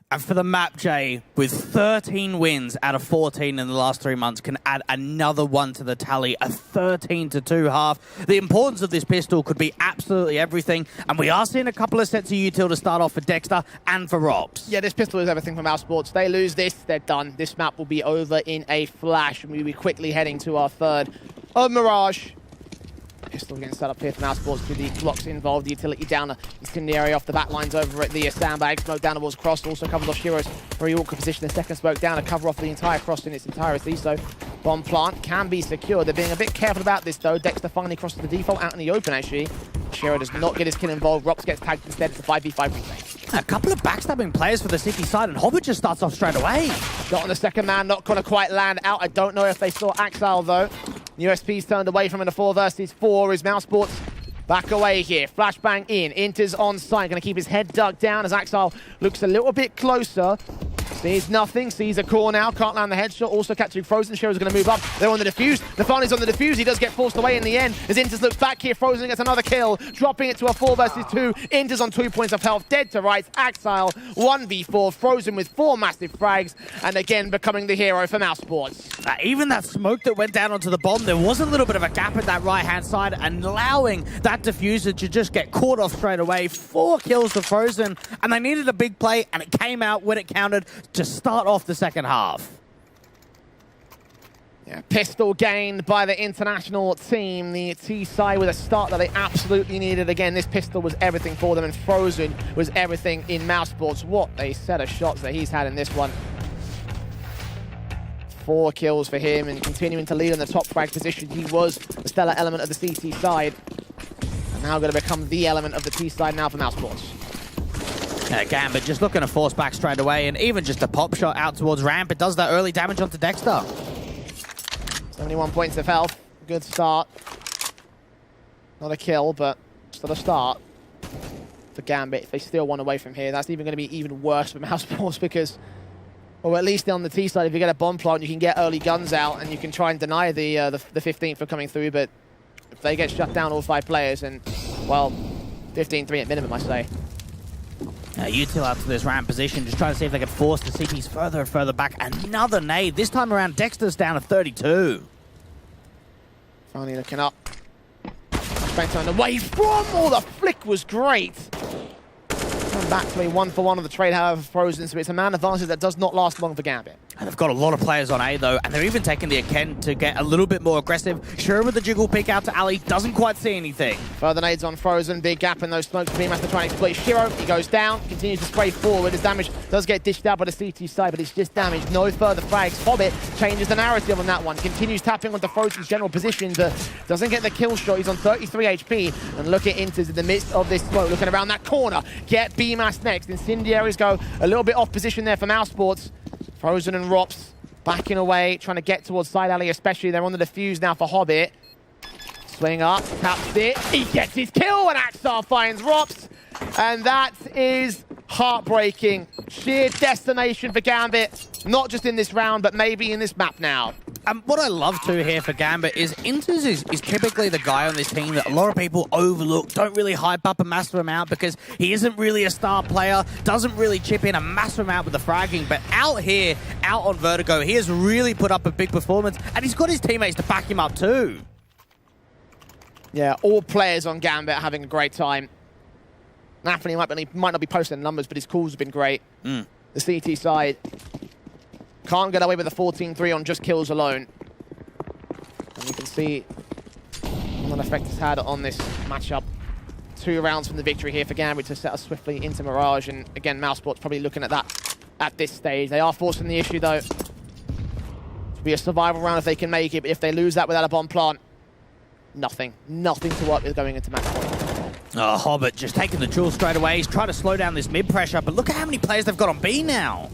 And for the map, Jay, with 13 wins out of 14 in the last 3 months, can add another one to the tally, a 13-2 half. The importance of this pistol could be absolutely everything, and we are seeing a couple of sets of util to start off for Dexter and for Robs. Yeah, this pistol is everything for Mousesports. They lose this, they're done. This map will be over in a flash, and we'll be quickly heading to our third of Mirage. Pistol getting set up here for Mousesports with the blocks involved, the utility down, incendiary off the back lines over at the sandbag, smoke down towards cross, also covers off Shiro's very awkward position, the second smoke down to cover off the entire cross in its entirety, so bomb plant can be secured. They're being a bit careful about this though. Dexter finally crosses the default out in the open actually. Shiro does not get his kill involved, Rops gets tagged instead, it's a 5v5 retake. A couple of backstabbing players for the City side, and Hobbit just starts off straight away. Shot on the second man, not gonna quite land out. I don't know if they saw Axel though. USP's turned away from in a 4 versus 4 as Mousesports back away here. Flashbang in, Inter's on site, gonna keep his head dug down as Axel looks a little bit closer. Sees nothing, sees a core now, can't land the headshot, also catching Frozen. Shiro's going to move up, they're on the defuse. Nathani's on the defuse, he does get forced away in the end. As Inters looks back here, Frozen gets another kill, dropping it to a 4 versus 2. Inters on 2 points of health, dead to rights. Axile 1v4, Frozen with 4 massive frags, and again becoming the hero for Mousesports. Even that smoke that went down onto the bomb, there was a little bit of a gap at that right-hand side, and allowing that diffuser to just get caught off straight away. 4 kills to Frozen, and they needed a big play, and it came out when it counted to start off the second half. Yeah, pistol gained by the international team. The T side with a start that they absolutely needed. Again, this pistol was everything for them, and Frozen was everything in Mousesports. What a set of shots that he's had in this one. 4 kills for him, and continuing to lead in the top frag position. He was the stellar element of the CT side, and now going to become the element of the T side now for Mousesports. Gambit just looking to force back straight away, and even just a pop shot out towards ramp, it does that early damage onto Dexter. 71 points of health, good start. Not a kill, but still a start for Gambit. If they steal one away from here, that's even going to be even worse for Mousesports because, or at least on the T side, if you get a bomb plant, you can get early guns out and you can try and deny the 15th from coming through, but if they get shut down all 5 players, and, well, 15-3 at minimum, I say. Util out to this ramp position, just trying to see if they can force the CTs further and further back. Another nade. This time around, Dexter's down to 32. Finally looking up. Back on the way from, oh, the flick was great. Come back to a 1-for-1 on the trade, however, Frozen, so it's a man advantage that does not last long for Gambit. And they've got a lot of players on A, though, and they're even taking the Aken to get a little bit more aggressive. Sure, with the jiggle pick out to Ali, doesn't quite see anything. Further nades on Frozen, big gap in those smokes. Beam has to try and exploit Shiro. He goes down, continues to spray forward. His damage does get dished out by the CT side, but it's just damage. No further frags. Hobbit changes the narrative on that one. Continues tapping onto Frozen's general position, but doesn't get the kill shot. He's on 33 HP. And look at Inters in the midst of this smoke, looking around that corner. Get BMAS next. Incendiaries go a little bit off position there for Mousesports. Frozen and Rops backing away, trying to get towards side alley especially. They're on the defuse now for Hobbit. Swing up, taps it. He gets his kill, and Axar finds Rops. And that is heartbreaking. Sheer destination for Gambit. Not just in this round, but maybe in this map now. And what I love too here for Gambit is Inters is typically the guy on this team that a lot of people overlook, don't really hype up a massive amount because he isn't really a star player, doesn't really chip in a massive amount with the fragging, but out here, out on Vertigo, he has really put up a big performance, and he's got his teammates to back him up too. Yeah, all players on Gambit are having a great time. Nafi might not be posting numbers, but his calls have been great. The CT side can't get away with a 14-3 on just kills alone. And you can see what effect it's had on this matchup. 2 rounds from the victory here for Gambit to set us swiftly into Mirage. And again, Mousesports probably looking at that at this stage. They are forcing the issue though. To be a survival round if they can make it, but if they lose that without a bomb plant, nothing to work with going into match point. Oh, Hobbit just taking the jewel straight away. He's trying to slow down this mid pressure, but look at how many players they've got on B now.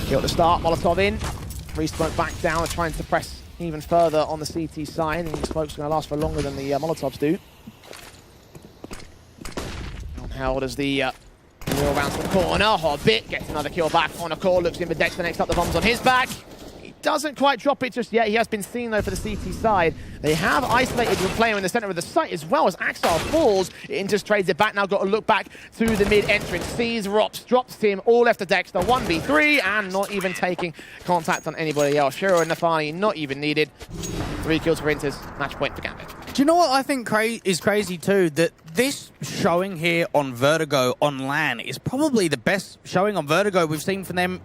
Kill at the start, Molotov in. Re-smoke back down and trying to press even further on the CT side. And the smoke's going to last for longer than the Molotovs do. How does the wheel round to the corner? Hobbit gets another kill back on a call, looks in for Dexter next up, the bomb's on his back. He doesn't quite drop it just yet. He has been seen, though, for the CT side. They have isolated the player in the center of the site as well as Axar falls. It just trades it back. Now got to look back to the mid-entrance. Sees Rops, drops him, all left to Dexter. 1v3, and not even taking contact on anybody else. Shiro and Nafani not even needed. 3 kills for Inters. Match point for Gambit. Do you know what I think is crazy too? That this showing here on Vertigo on LAN is probably the best showing on Vertigo we've seen from them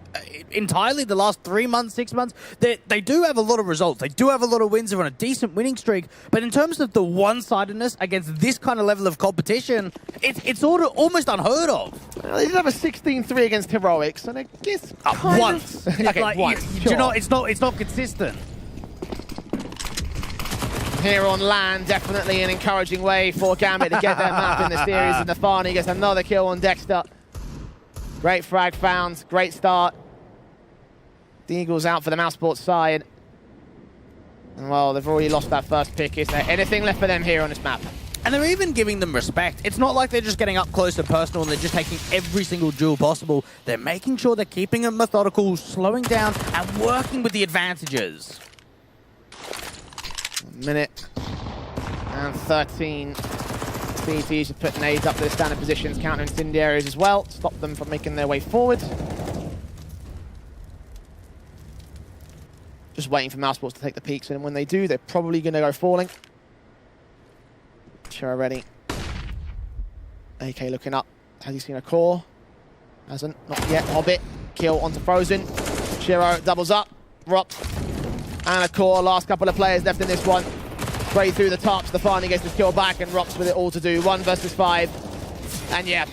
entirely the last 3 months, 6 months. They do have a lot of results. They do have a lot of wins. They're on a decent winning streak. But in terms of the one-sidedness against this kind of level of competition, it's sort of almost unheard of. Well, they did have a 16-3 against Heroics, and I guess once. Okay, like, once. Do you know, it's not consistent. Here on LAN, definitely an encouraging way for Gambit to get their map in the series. And Nafani gets another kill on Dexter. Great frag found, great start. The Eagles out for the Mousesports side. And well, they've already lost that first pick. Is there anything left for them here on this map? And they're even giving them respect. It's not like they're just getting up close and personal and they're just taking every single duel possible. They're making sure they're keeping it methodical, slowing down, and working with the advantages. Minute and 13. CT should put nades up to the standard positions, counter incendiaries as well. Stop them from making their way forward. Just waiting for Mousesports to take the peaks, and when they do, they're probably going to go falling. Shiro ready. AK looking up. Has he seen a core? Hasn't. Not yet. Hobbit. Kill onto Frozen. Shiro doubles up. Rops. And a core. Last couple of players left in this one. Straight through the tops. Stefani gets his kill back, and Rops with it all to do. 1 versus 5. And yeah,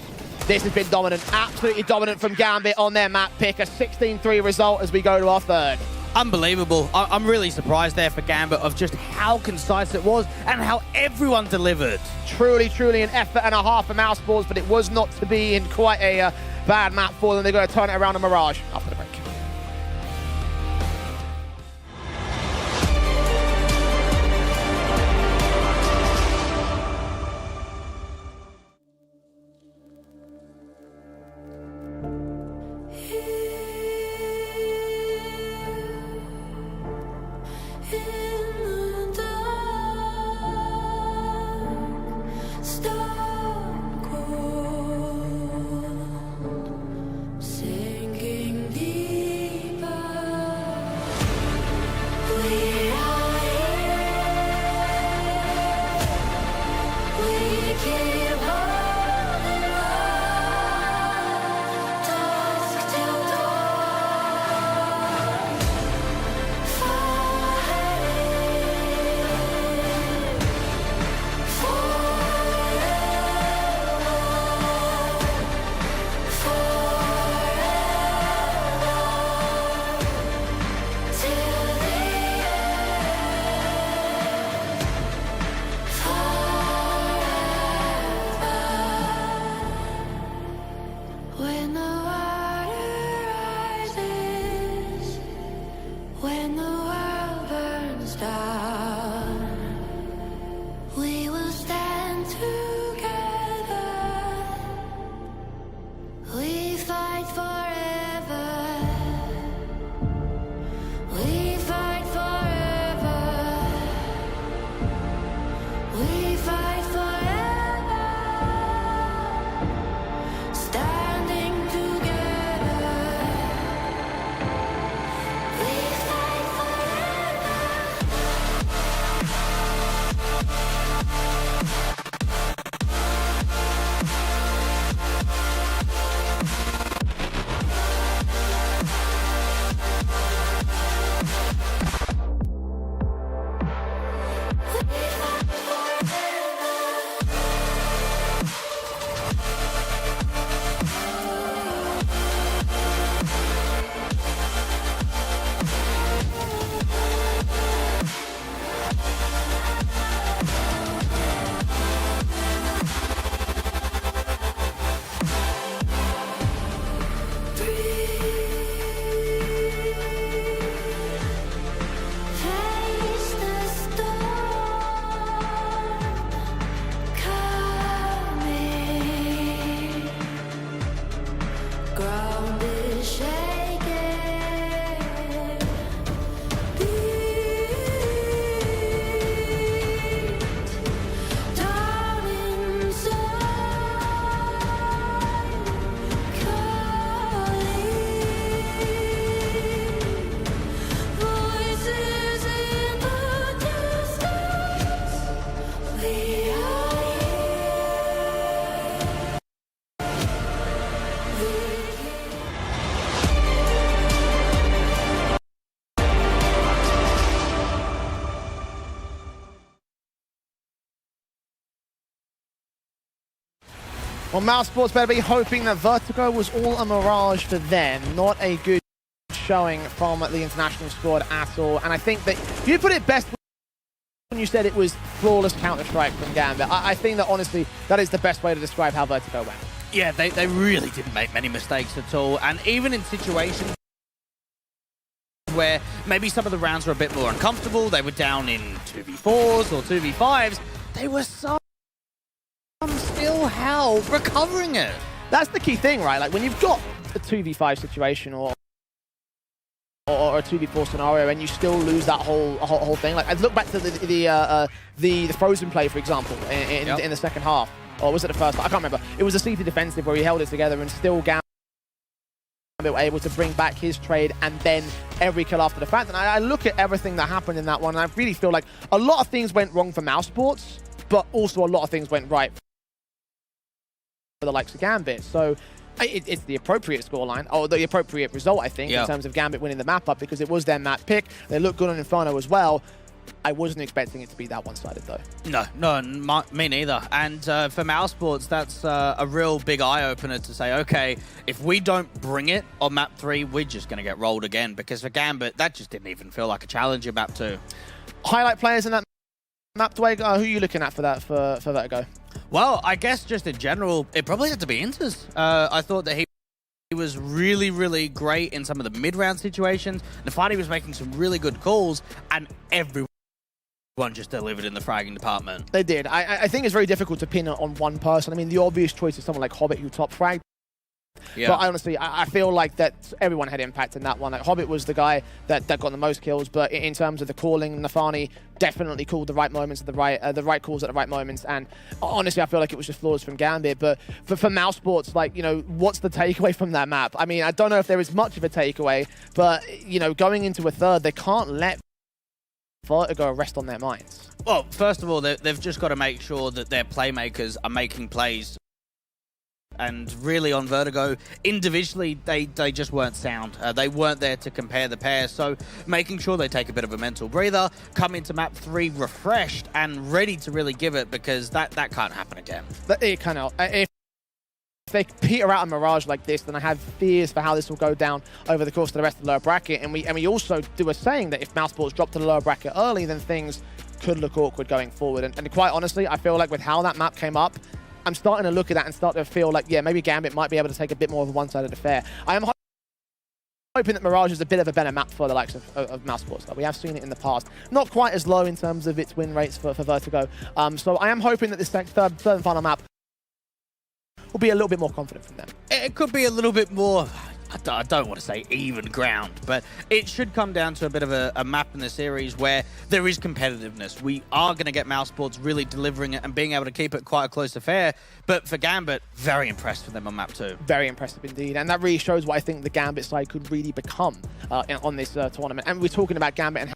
this has been dominant. Absolutely dominant from Gambit on their map pick. A 16-3 result as we go to our third. Unbelievable. I'm really surprised there for Gambit of just how concise it was and how everyone delivered. Truly, truly an effort and a half for Mousesports, but it was not to be in quite a bad map for them. They're going to turn it around on Mirage after the break. Well, Mousesports better be hoping that Vertigo was all a mirage for them, not a good showing from the international squad at all. And I think that you put it best when you said it was flawless Counter-Strike from Gambit. I think that, honestly, that is the best way to describe how Vertigo went. Yeah, they really didn't make many mistakes at all. And even in situations where maybe some of the rounds were a bit more uncomfortable, they were down in 2v4s or 2v5s, they were still hell recovering it. That's the key thing, right? Like, when you've got a 2v5 situation or a 2v4 scenario and you still lose that whole thing. Like, I look back to the Frozen play, for example, in the second half. Or was it the first? I can't remember. It was a CT defensive where he held it together and still Gambit were able to bring back his trade and then every kill after the fact. And I look at everything that happened in that one and I really feel like a lot of things went wrong for Mousesports, but also a lot of things went right for the likes of Gambit. So it's the appropriate scoreline, or the appropriate result, I think, in terms of Gambit winning the map up, because it was their map pick. They look good on Inferno as well. I wasn't expecting it to be that one-sided, though. No, me neither. And for Mousesports, that's a real big eye-opener to say, okay, if we don't bring it on map 3, we're just going to get rolled again, because for Gambit, that just didn't even feel like a challenge in map 2. Highlight players in that map, Dwayne, who are you looking at for that, for Vertigo? Well, I guess just in general, it probably had to be Inters. I thought that he was really, really great in some of the mid-round situations. Nafani was making some really good calls, and everyone just delivered in the fragging department. They did. I think it's very difficult to pin it on one person. I mean, the obvious choice is someone like Hobbit, who top fragged. Yeah. But honestly, I feel like that everyone had impact in that one. Like, Hobbit was the guy that got the most kills, but in terms of the calling, Nafani definitely called the right moments at the right calls at the right moments. And honestly, I feel like it was just flaws from Gambit. But for Mousesports, like, you know, what's the takeaway from that map? I mean, I don't know if there is much of a takeaway, but, you know, going into a third, they can't let Vertigo rest on their minds. Well, first of all, they've just got to make sure that their playmakers are making plays. And really on Vertigo, individually, they just weren't sound. They weren't there to compare the pairs. So making sure they take a bit of a mental breather, come into map 3 refreshed and ready to really give it, because that can't happen again. It cannot. If they peter out a mirage like this, then I have fears for how this will go down over the course of the rest of the lower bracket. And we also do a saying that if Mousesports drop to the lower bracket early, then things could look awkward going forward. And quite honestly, I feel like with how that map came up, I'm starting to look at that and start to feel like, yeah, maybe Gambit might be able to take a bit more of a one-sided affair. I am hoping that Mirage is a bit of a better map for the likes of Mousesports. Like, we have seen it in the past. Not quite as low in terms of its win rates for Vertigo. So I am hoping that this third and final map will be a little bit more confident from them. It could be a little bit more, I don't want to say even ground, but it should come down to a bit of a map in the series where there is competitiveness. We are going to get Mousesports really delivering it and being able to keep it quite a close affair. But for Gambit, very impressed with them on map 2. Very impressive indeed. And that really shows what I think the Gambit side could really become on this tournament. And we're talking about Gambit and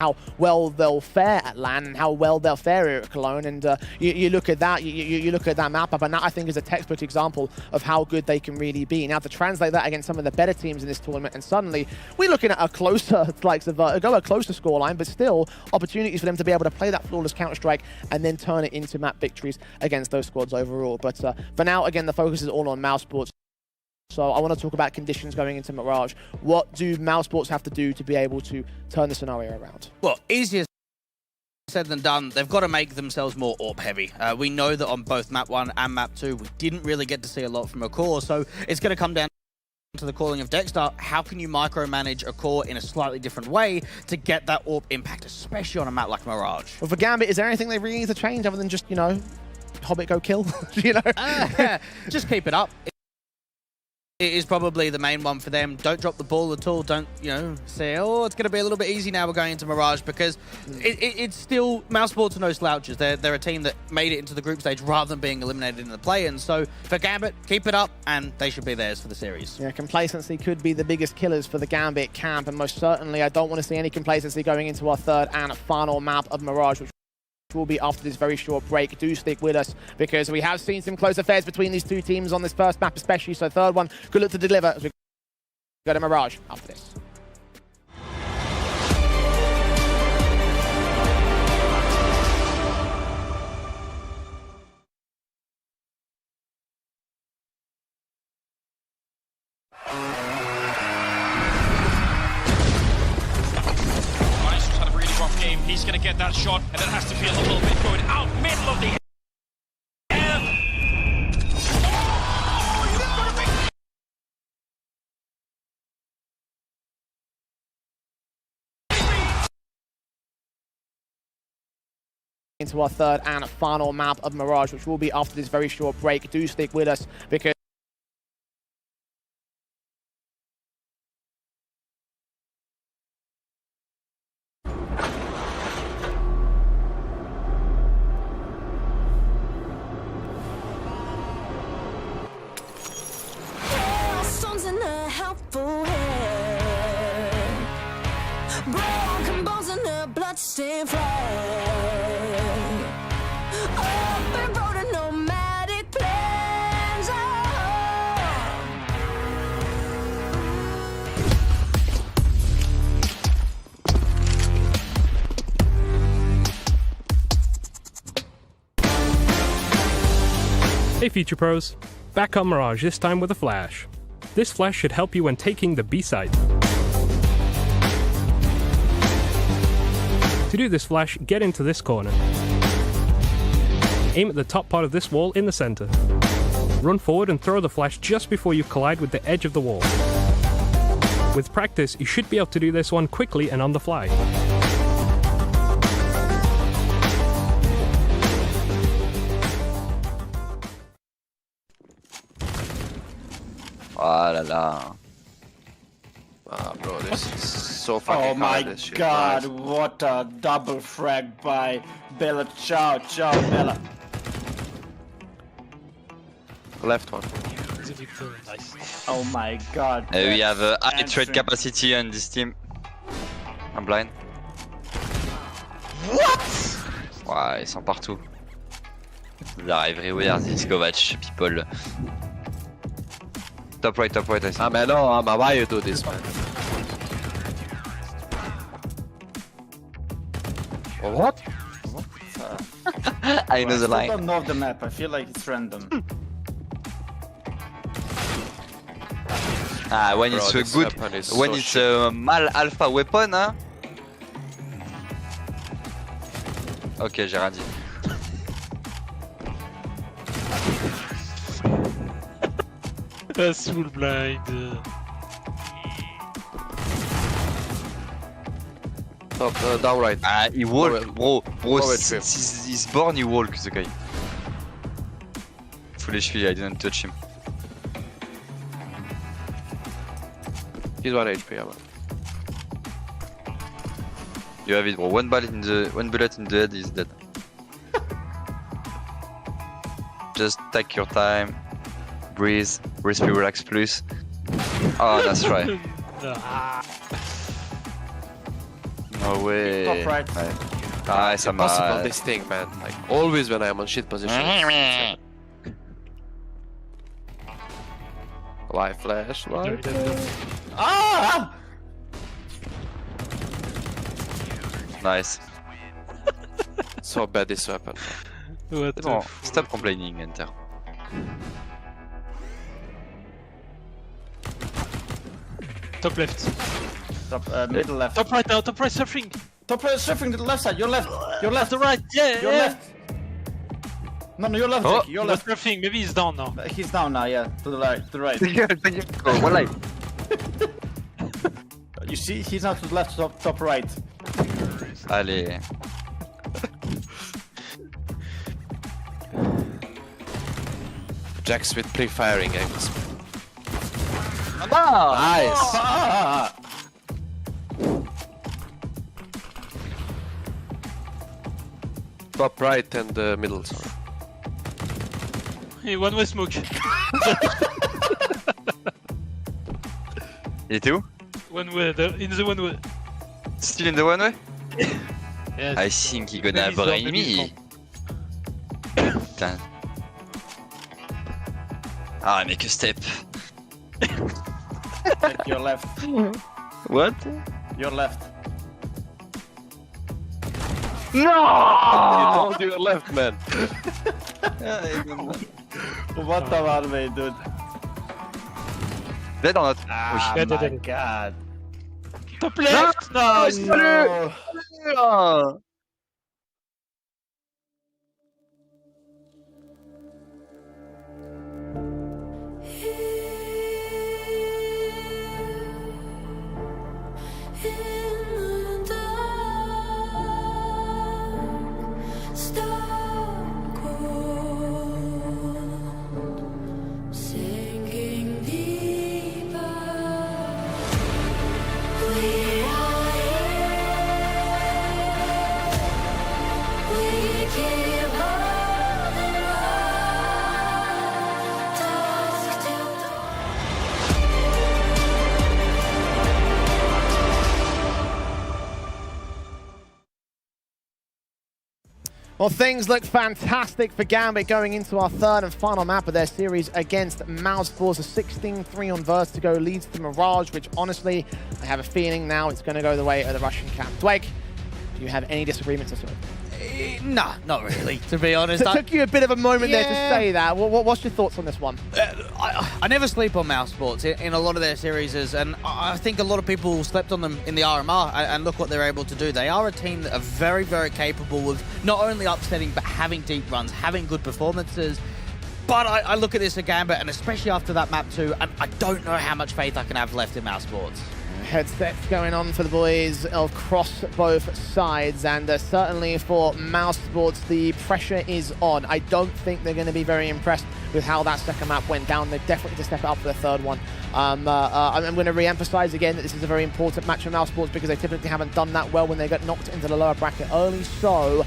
how well they'll fare at LAN and how well they'll fare here at Cologne. And you look at that, you look at that map up, and that I think is a textbook example of how good they can really be. Now, to translate that against some of the better teams in this tournament, and suddenly we're looking at a closer, like Vertigo, a closer scoreline, but still opportunities for them to be able to play that flawless Counter-Strike and then turn it into map victories against those squads overall. But for now, again, the focus is all on Mousesports. So I want to talk about conditions going into Mirage. What do Mousesports have to do to be able to turn the scenario around? Well, easier said than done. They've got to make themselves more AWP heavy. We know that on both map 1 and map 2, we didn't really get to see a lot from a core, so it's going to come down to the calling of Dexter. How can you micromanage a core in a slightly different way to get that AWP impact, especially on a map like Mirage? Well, for Gambit, is there anything they really need to change other than just, you know, Hobbit go kill? You know? Yeah, just keep it up. It is probably the main one for them. Don't drop the ball at all. Don't, you know, say, oh, it's going to be a little bit easy now we're going into Mirage, because it's still, Mousesports are no slouches. They're a team that made it into the group stage rather than being eliminated in the play-in. So for Gambit, keep it up, and they should be theirs for the series. Yeah, complacency could be the biggest killers for the Gambit camp, and most certainly I don't want to see any complacency going into our third and final map of Mirage, which will be after this very short break. Do stick with us, because we have seen some close affairs between these two teams on this first map especially, so third one could look to deliver as we go to Mirage after this. get that shot, and then has to feel a little bit going out middle of the air. Into our third and final map of Mirage, which will be after this very short break. Do stick with us because Stones in a helpful hand, broken bones in a bloodstained flag. Open road and nomadic plans. Hey Future Pros, back on Mirage, this time with a flash. This flash should help you when taking the B-side. To do this flash, get into this corner. Aim at the top part of this wall in the center. Run forward and throw the flash just before you collide with the edge of the wall. With practice, you should be able to do this one quickly and on the fly. Oh là là. Ah, bro, this is so fucking Oh my hard, this shit, god, guys. what a double frag by Bella. Ciao, ciao, Bella. Left one. Oh my god. We have a high Hamstring. trade capacity on this team. I'm blind. What? Ouais, ils sont partout. They are everywhere, these Kovac people. Top right, I think. Ah, man, no, why you do this, man? What? I know the I line. don't know the map, I feel like it's random. Ah, when Bro, it's a this good, weapon is when so it's shit. a mal alpha weapon, hein. Ok, j'ai rien dit. Full blind. Top, down right. Ah, he walk, bro, Forward since he's born he walk, the guy. Full HP, I didn't touch him. He's 1 HP, yeah, man. You have it, bro. One bullet in the head, he's dead. Just take your time, breathe, respire, relax, plus. Oh, that's right. No way. Top right. Ah, ça Impossible, m'a. this thing, man. Like, always when I'm on shit position. Why flash? Why? Ah! Nice. So bad, this weapon. What C'est bon, stop complaining, enter. Top left. Top, middle left. Top right now, top right surfing. Top right, surfing to the left side, your left. Your left. The right, yeah, Your yeah. left. No, your left, Oh, Jackie, your Not left. surfing, maybe he's down now. He's down now, yeah. To the right, to the right. Go, one life. You see, he's not to the left, top right. Allez. Jacks with pre-firing angles. Nice. Ah! Top right and middle, sorry. Hey, one way smoke. Il était où? One way, in the one way. Still in the one way? Yes. I think he gonna Maybe he's down, brain maybe he's me. Putain. Ah, make a step. Take your left. What? Your left. You told you left, man. What the hell, dude? Dead or not? Ah, Dead, my dead. god. Top left! Nice! No. Oh. stone cold, sinking deeper. We are here. We keep holding on, dusk till dawn. Well, things look fantastic for Gambit going into our third and final map of their series against Mousesports. A 16-3 on Vertigo leads to Mirage, which honestly, I have a feeling now it's going to go the way of the Russian camp. Dwayne, do you have any disagreements at all? Nah, not really, to be honest. It took you a bit of a moment there to say that. What's your thoughts on this one? I never sleep on Mousesports in a lot of their series, and I think a lot of people slept on them in the RMR, and look what they're able to do. They are a team that are very, very capable of not only upsetting, but having deep runs, having good performances. But I look at this at Gambit, and especially after that map too, and I don't know how much faith I can have left in Mousesports. Headsets going on for the boys across both sides, and certainly for Mousesports, the pressure is on. I don't think they're going to be very impressed with how that second map went down. They're definitely to step it up for the third one. I'm going to re-emphasize again that this is a very important match for Mousesports because they typically haven't done that well when they get knocked into the lower bracket early. So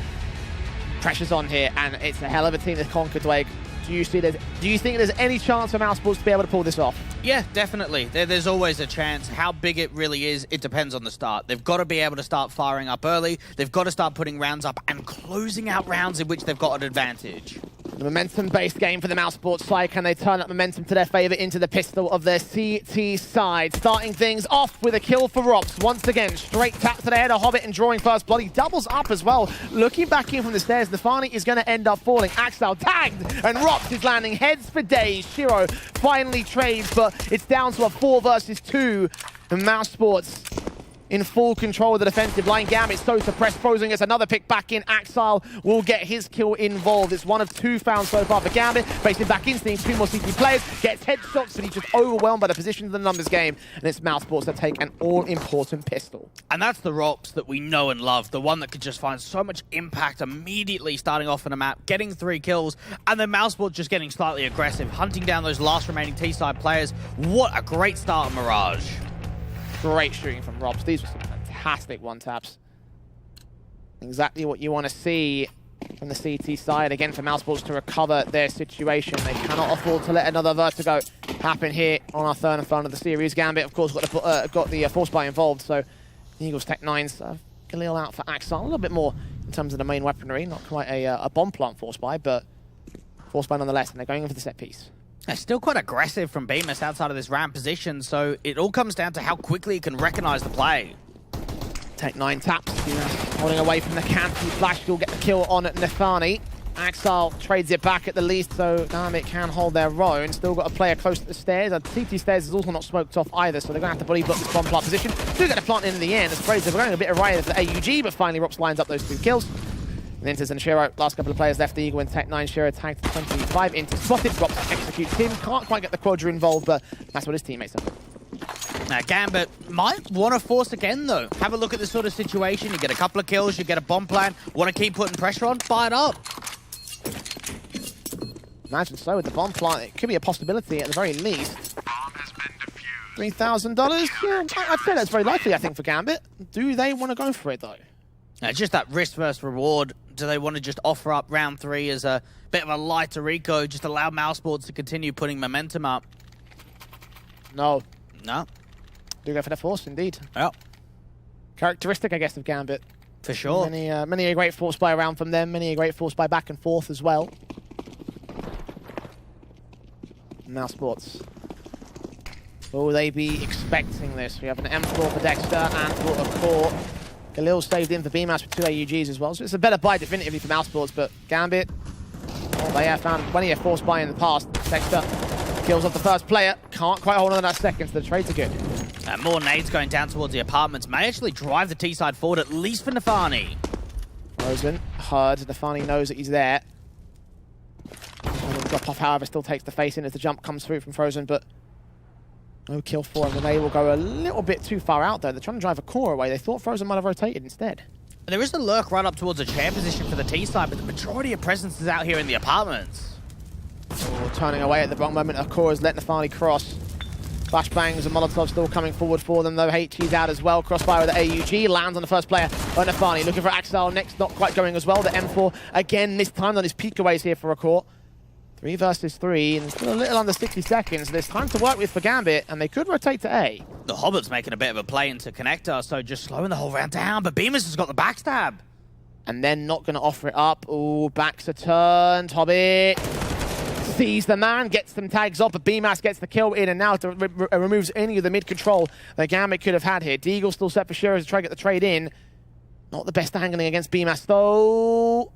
pressure's on here, and it's a hell of a team to conquer, Dwayne. Do you think there's any chance for Mousesports to be able to pull this off? Yeah, definitely. There's always a chance. How big it really is, it depends on the start. They've got to be able to start firing up early. They've got to start putting rounds up and closing out rounds in which they've got an advantage. The momentum-based game for the Mousesports side. Can they turn up momentum to their favor into the pistol of their CT side? Starting things off with a kill for Rops. Once again, straight tap to the head of Hobbit and drawing first blood. He doubles up as well. Looking back in from the stairs, Nafani is going to end up falling. Axel tagged, and Rops is landing heads for days. Shiro finally trades, but it's down to a 4 versus 2. And Mousesports in full control of the defensive line. Gambit so suppressed. Frozen gets another pick back in. Axel will get his kill involved. It's one of 2 found so far for Gambit. Facing back instinct, 2 more CT players. Gets headshots, but he's just overwhelmed by the position of the numbers game. And it's Mousesports that take an all-important pistol. And that's the Rops that we know and love. The one that could just find so much impact immediately starting off on a map, getting 3 kills, and then Mousesports just getting slightly aggressive, hunting down those last remaining T-side players. What a great start of Mirage. Great shooting from Robs. These were some fantastic one-taps. Exactly what you want to see from the CT side. Again, for Mousesports to recover their situation. They cannot afford to let another Vertigo happen here on our third and final of the series. Gambit, of course, got the Force Buy involved, so the Eagles Tech 9s. Galil out for Axel. A little bit more in terms of the main weaponry. Not quite a bomb plant Force Buy, but Force Buy nonetheless, and they're going in for the set piece. They're still quite aggressive from Bemis outside of this ramp position, so it all comes down to how quickly it can recognize the play. Tech 9 taps, holding away from the camp. Flash will get the kill on Nefani. Axel trades it back at the least, so Gambit can hold their own. Still got a player close to the stairs. CT stairs is also not smoked off either, so they're going to have to body block this bomb plant position. Do get a plant in the end. As Fraser, we're going a bit of riot for AUG, but finally Rops lines up those 2 kills. And Inters and Shiro, last couple of players left. The Eagle and Tech 9. Shiro tagged to 25. Inters spotted, Rops executes him. Can't quite get the Quadra involved, but that's what his teammates are. Now, Gambit might want to force again, though. Have a look at this sort of situation. You get a couple of kills, you get a bomb plan. Want to keep putting pressure on? Fire it up. Imagine so with the bomb plant. It could be a possibility at the very least. $3,000? Yeah, I'd say that's very likely, I think, for Gambit. Do they want to go for it, though? Now, just that risk versus reward. Do they want to just offer up round 3 as a bit of a lighter eco, just allow Mousesports to continue putting momentum up? No. No. Do go for the force, indeed. Yep. Characteristic, I guess, of Gambit. For sure. Many a great force buy around from them, many a great force buy back and forth as well. Mousesports. Will they be expecting this? We have an M4 for Dexter and for a core. Galil saved in for BMAS with 2 AUGs as well, so it's a better buy definitively for Mousesports, but Gambit, they have found plenty of force buy in the past. Dexter kills off the first player, can't quite hold on to that second, so the trades are good. And more nades going down towards the apartments may actually drive the T-side forward, at least for Nafani. Frozen, heard, Nafani knows that he's there. Drop off, however, still takes the face in as the jump comes through from Frozen, but no kill for him, and they will go a little bit too far out, though. They're trying to drive a core away. They thought Frozen might have rotated instead. There is a lurk right up towards a chair position for the T side, but the majority of presence is out here in the apartments. Oh, turning away at the wrong moment. Akora is letting Nafani cross. Flashbangs and Molotov still coming forward for them, though. HG's out as well. Crossfire with the AUG. Lands on the first player. Nafani looking for Axel next. Not quite going as well. The M4 again, this time on his peekaways here for Akor. 3 versus 3, and still a little under 60 seconds. There's time to work with for Gambit, and they could rotate to A. The Hobbit's making a bit of a play into connector, so just slowing the whole round down, but Bemis has got the backstab. And then not going to offer it up. Ooh, backs are turned. Hobbit sees the man, gets some tags off, but BMAS gets the kill in and now removes any of the mid-control that Gambit could have had here. Deagle still set for Shiro to try to get the trade in. Not the best angling against BMAS, though.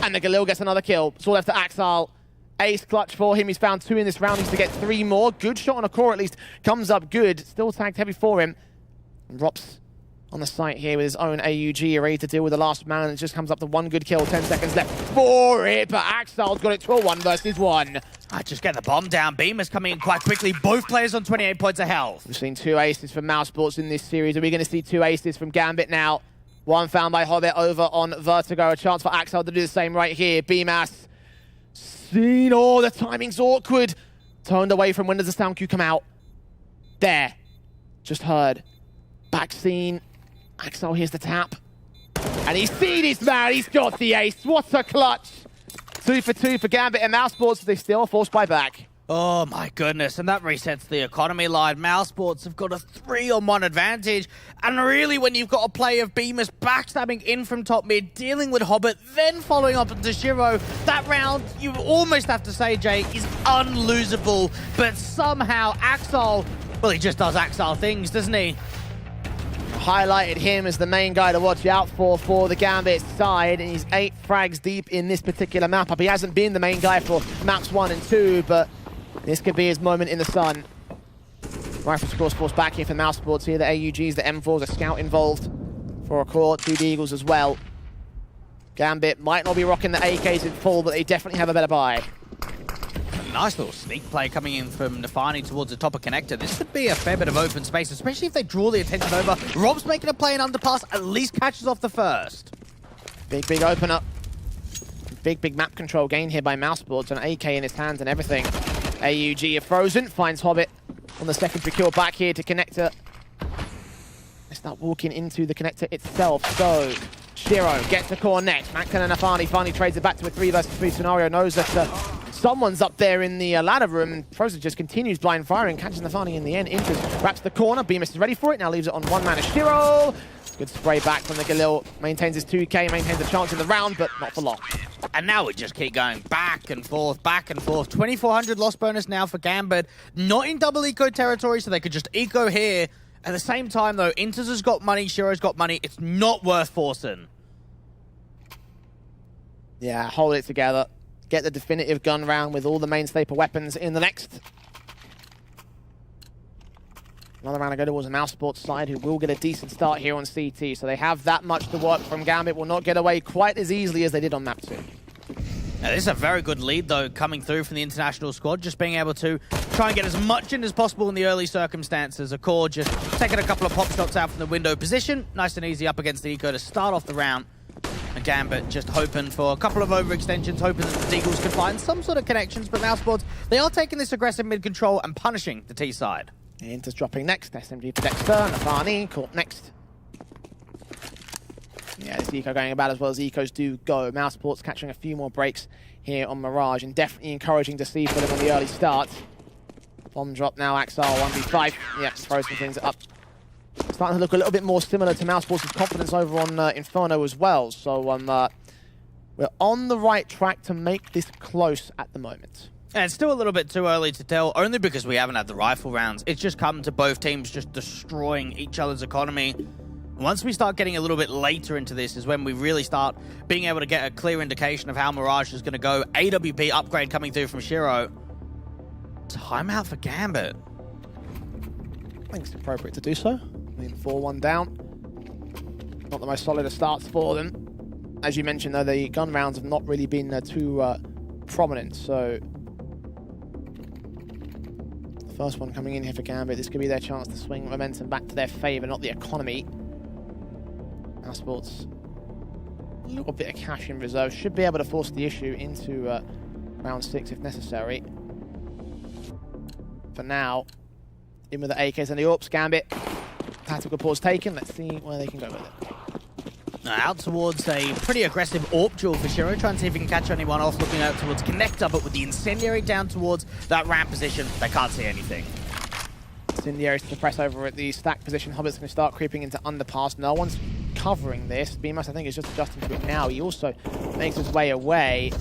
And the Galil gets another kill. It's all left to Axel. Ace clutch for him. He's found 2 in this round. Needs to get 3 more. Good shot on a core, at least. Comes up good. Still tagged heavy for him. And Rops on the site here with his own AUG, ready to deal with the last man. It just comes up to 1 good kill. 10 seconds left for it, but Axel's got it to a 1 versus 1. I just get the bomb down. Bemis coming in quite quickly. Both players on 28 points of health. We've seen 2 aces from Mousesports in this series. Are we going to see 2 aces from Gambit now? 1 found by Hobbit over on Vertigo. A chance for Axel to do the same right here. BMAS seen. Oh, the timing's awkward. Turned away from when does the sound cue come out? There. Just heard. Back scene. Axel hears the tap. And he's seen his man. He's got the ace. What a clutch. 2 for 2 for Gambit and Mousesports. They still forced by back. Oh my goodness, and that resets the economy line. Mousesports have got a 3-on-1 advantage, and really when you've got a play of Bemis backstabbing in from top mid, dealing with Hobbit, then following up into Shiro, that round, you almost have to say, Jay, is unlosable, but somehow Axel, well, he just does Axel things, doesn't he? Highlighted him as the main guy to watch out for the Gambit side, and he's 8 frags deep in this particular map up. He hasn't been the main guy for maps 1 and 2, but this could be his moment in the sun. Rifle force back here for Mousesports here. The AUGs, the M4s, a scout involved for a core. 2 Deagles as well. Gambit might not be rocking the AKs in full, but they definitely have a better buy. Nice little sneak play coming in from Nafani towards the top of connector. This could be a fair bit of open space, especially if they draw the attention over. Rob's making a play in underpass, at least catches off the first. Big opener. Big map control gain here by Mousesports. An AK in his hands and everything. AUG are frozen, finds Hobbit on the secondary kill back here to connector. They start walking into the connector itself, so Shiro gets the core next. Macton and Nafani finally trades it back to a 3 versus 3 scenario, knows that someone's up there in the ladder room, and Frozen just continues blind firing, catches Nafani in the end, enters, wraps the corner, Bemis is ready for it, now leaves it on 1 man as Shiro. Good spray back from the Galil, maintains his 2k, maintains a chance in the round, but not for long. And now we just keep going back and forth, back and forth. 2,400 loss bonus now for Gambit. Not in double eco territory, so they could just eco here. At the same time, though, Inters has got money, Shiro's got money. It's not worth forcing. Yeah, hold it together. Get the definitive gun round with all the main staple weapons in the next. Another round to go towards the Mousesports side, who will get a decent start here on CT. So they have that much to work from. Gambit will not get away quite as easily as they did on map 2. Now, this is a very good lead, though, coming through from the international squad. Just being able to try and get as much in as possible in the early circumstances. Accord just taking a couple of pop shots out from the window position. Nice and easy up against the eco to start off the round. And Gambit just hoping for a couple of overextensions, hoping that the Deagles can find some sort of connections. But Mousesports, they are taking this aggressive mid-control and punishing the T side. Inter's dropping next. SMG for Dexter. Nafani caught next. Yeah, this eco going about as well as ecos do go. Mousesports catching a few more breaks here on Mirage, and definitely encouraging to see for them on the early start. Bomb drop now, Axel 1v5. Yeah, throws some things up. Starting to look a little bit more similar to Mousesports' confidence over on Inferno as well. So we're on the right track to make this close at the moment. And it's still a little bit too early to tell, only because we haven't had the rifle rounds. It's just come to both teams just destroying each other's economy. Once we start getting a little bit later into this is when we really start being able to get a clear indication of how Mirage is going to go. AWP upgrade coming through from Shiro. Timeout for Gambit. I think it's appropriate to do so. I mean, 4-1 down. Not the most solid of starts for them. As you mentioned, though, the gun rounds have not really been too prominent, so first one coming in here for Gambit. This could be their chance to swing momentum back to their favour, not the economy. Mousesports, a little bit of cash in reserve. Should be able to force the issue into round 6 if necessary. For now, in with the AKs and the AWPs. Gambit, tactical pause taken. Let's see where they can go with it. Out towards a pretty aggressive AWP duel for Shiro, trying to see if he can catch anyone off, looking out towards Connector, but with the Incendiary down towards that ramp position, they can't see anything. Incendiary to press over at the stack position. Hobbit's going to start creeping into underpass. No one's covering this. BMS, I think, is just adjusting to it now. He also makes his way away.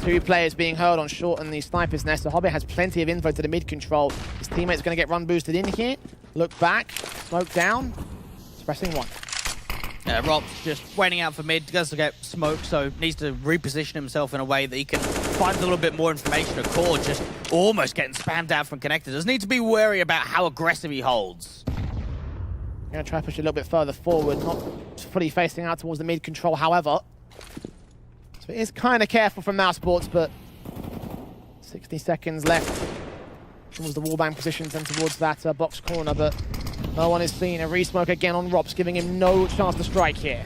2 players being hurled on short and the sniper's nest. So Hobbit has plenty of info to the mid control. His teammate's going to get run boosted in here. Look back, smoke down. It's pressing 1. Rob's just waiting out for mid, does get smoked, so needs to reposition himself in a way that he can find a little bit more information. A core just almost getting spammed out from Connector. Does need to be wary about how aggressive he holds. Going to try to push a little bit further forward, not fully facing out towards the mid control, however. So it is kind of careful from Mousesports, but 60 seconds left towards the wallbang positions and towards that box corner, but no one is seen. A resmoke again on Rops, giving him no chance to strike here.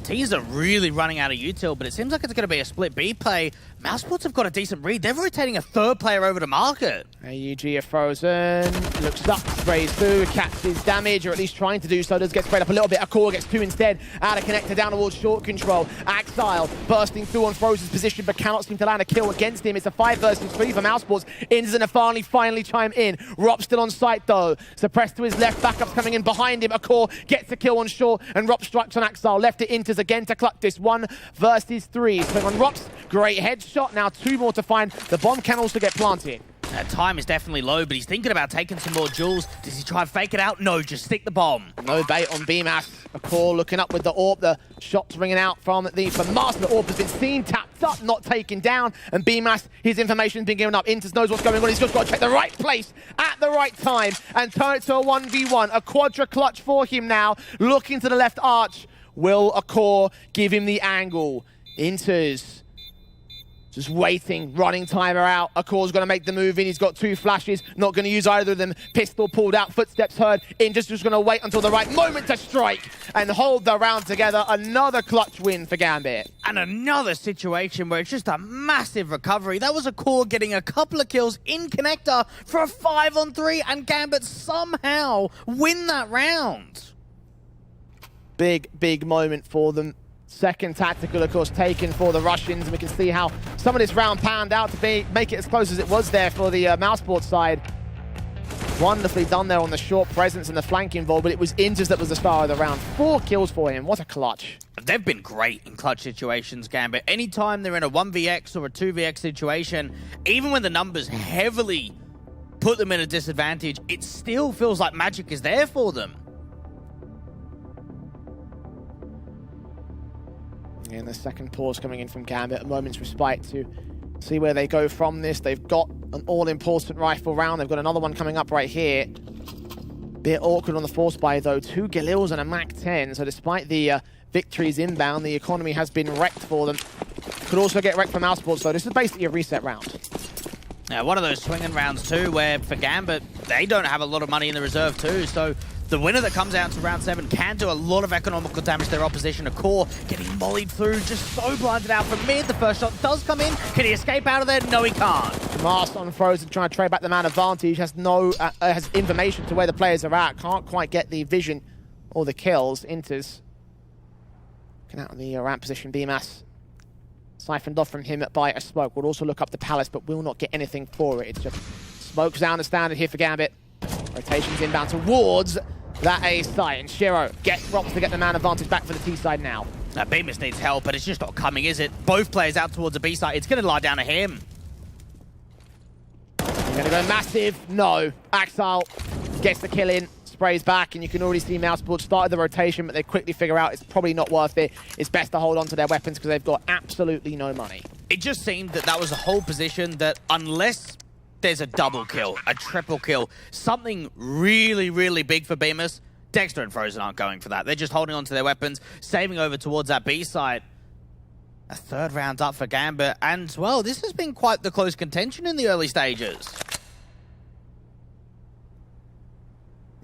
Teams are really running out of util, but it seems like it's going to be a split B play. Mousesports have got a decent read. They're rotating a 3rd player over to market. AUG are frozen, looks up, sprays through, catches damage, or at least trying to do so. Does get sprayed up a little bit. A core gets 2 instead. Out of Connector down towards short control. Axile bursting through on Frozen's position, but cannot seem to land a kill against him. It's a 5 versus 3 for Mousesports. Inders and Afani finally chime in. Rop still on site though. Suppressed to his left, backups coming in behind him. A core gets a kill on short, and Rop strikes on Axile. Left it Inters again to clutch this 1 versus 3. Swing on Rops, great headshot. Now 2 more to find. The bomb can also get planted. Time is definitely low, but he's thinking about taking some more duels. Does he try and fake it out? No, just stick the bomb. No bait on BMAS. A core looking up with the AWP. The shots ringing out from Master. The AWP has been seen, tapped up, not taken down. And BMAS, his information's been given up. Inters knows what's going on. He's just got to check the right place at the right time and turn it to a 1v1. A quadra clutch for him now. Looking to the left arch. Will a core give him the angle? Inters just waiting, running timer out. A core's going to make the move in. He's got 2 flashes, not going to use either of them. Pistol pulled out, footsteps heard. Inters just going to wait until the right moment to strike and hold the round together. Another clutch win for Gambit. And another situation where it's just a massive recovery. That was a core getting a couple of kills in Connector for a 5-on-3, and Gambit somehow win that round. Big moment for them. Second tactical, of course, taken for the Russians, and we can see how some of this round panned out to make it as close as it was there for the Mousesports side. Wonderfully done there on the short presence and the flank involved, but it was Inters that was the star of the round. 4 kills for him. What a clutch. They've been great in clutch situations, Gambit. Anytime they're in a 1vx or a 2vx situation, even when the numbers heavily put them in a disadvantage, it still feels like magic is there for them. And the second pause coming in from Gambit, a moment's respite to see where they go from this. They've got an all-important rifle round. They've got another one coming up right here. Bit awkward on the force buy though. 2 Galils and a MAC-10. So despite the victories inbound, the economy has been wrecked for them. Could also get wrecked for Mousesports though. This is basically a reset round. Now, one of those swinging rounds too, where for Gambit, they don't have a lot of money in the reserve too, so the winner that comes out to round 7 can do a lot of economical damage to their opposition. A core getting mollied through, just so blinded out from mid. The first shot does come in. Can he escape out of there? No, he can't. Master on Frozen trying to trade back the man advantage. Has no has information to where the players are at. Can't quite get the vision or the kills. Inters looking out in the ramp position. BMAS siphoned off from him by a smoke. Will also look up the Palace, but will not get anything for it. It's just smokes down the standard here for Gambit. Rotations inbound towards that A site, and Shiro gets Rops to get the man advantage back for the T side now. Bemis needs help, but it's just not coming, is it? Both players out towards the B side. It's going to lie down to him. He's going to go massive. No. Axile gets the kill in, sprays back, and you can already see Mousesports started the rotation, but they quickly figure out it's probably not worth it. It's best to hold on to their weapons because they've got absolutely no money. It just seemed that that was a whole position that unless there's a double kill, a triple kill, something really, really big for Bemis, Dexter and Frozen aren't going for that. They're just holding on to their weapons, saving over towards that B side. A 3rd round up for Gambit, and, well, this has been quite the close contention in the early stages.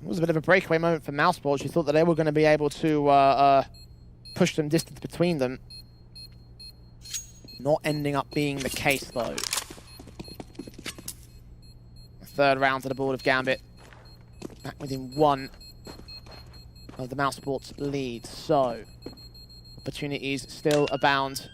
It was a bit of a breakaway moment for Mousesports. You thought that they were going to be able to push some distance between them. Not ending up being the case, though. The third round to the board of Gambit. Back within one of the Mousesports lead. So, opportunities still abound.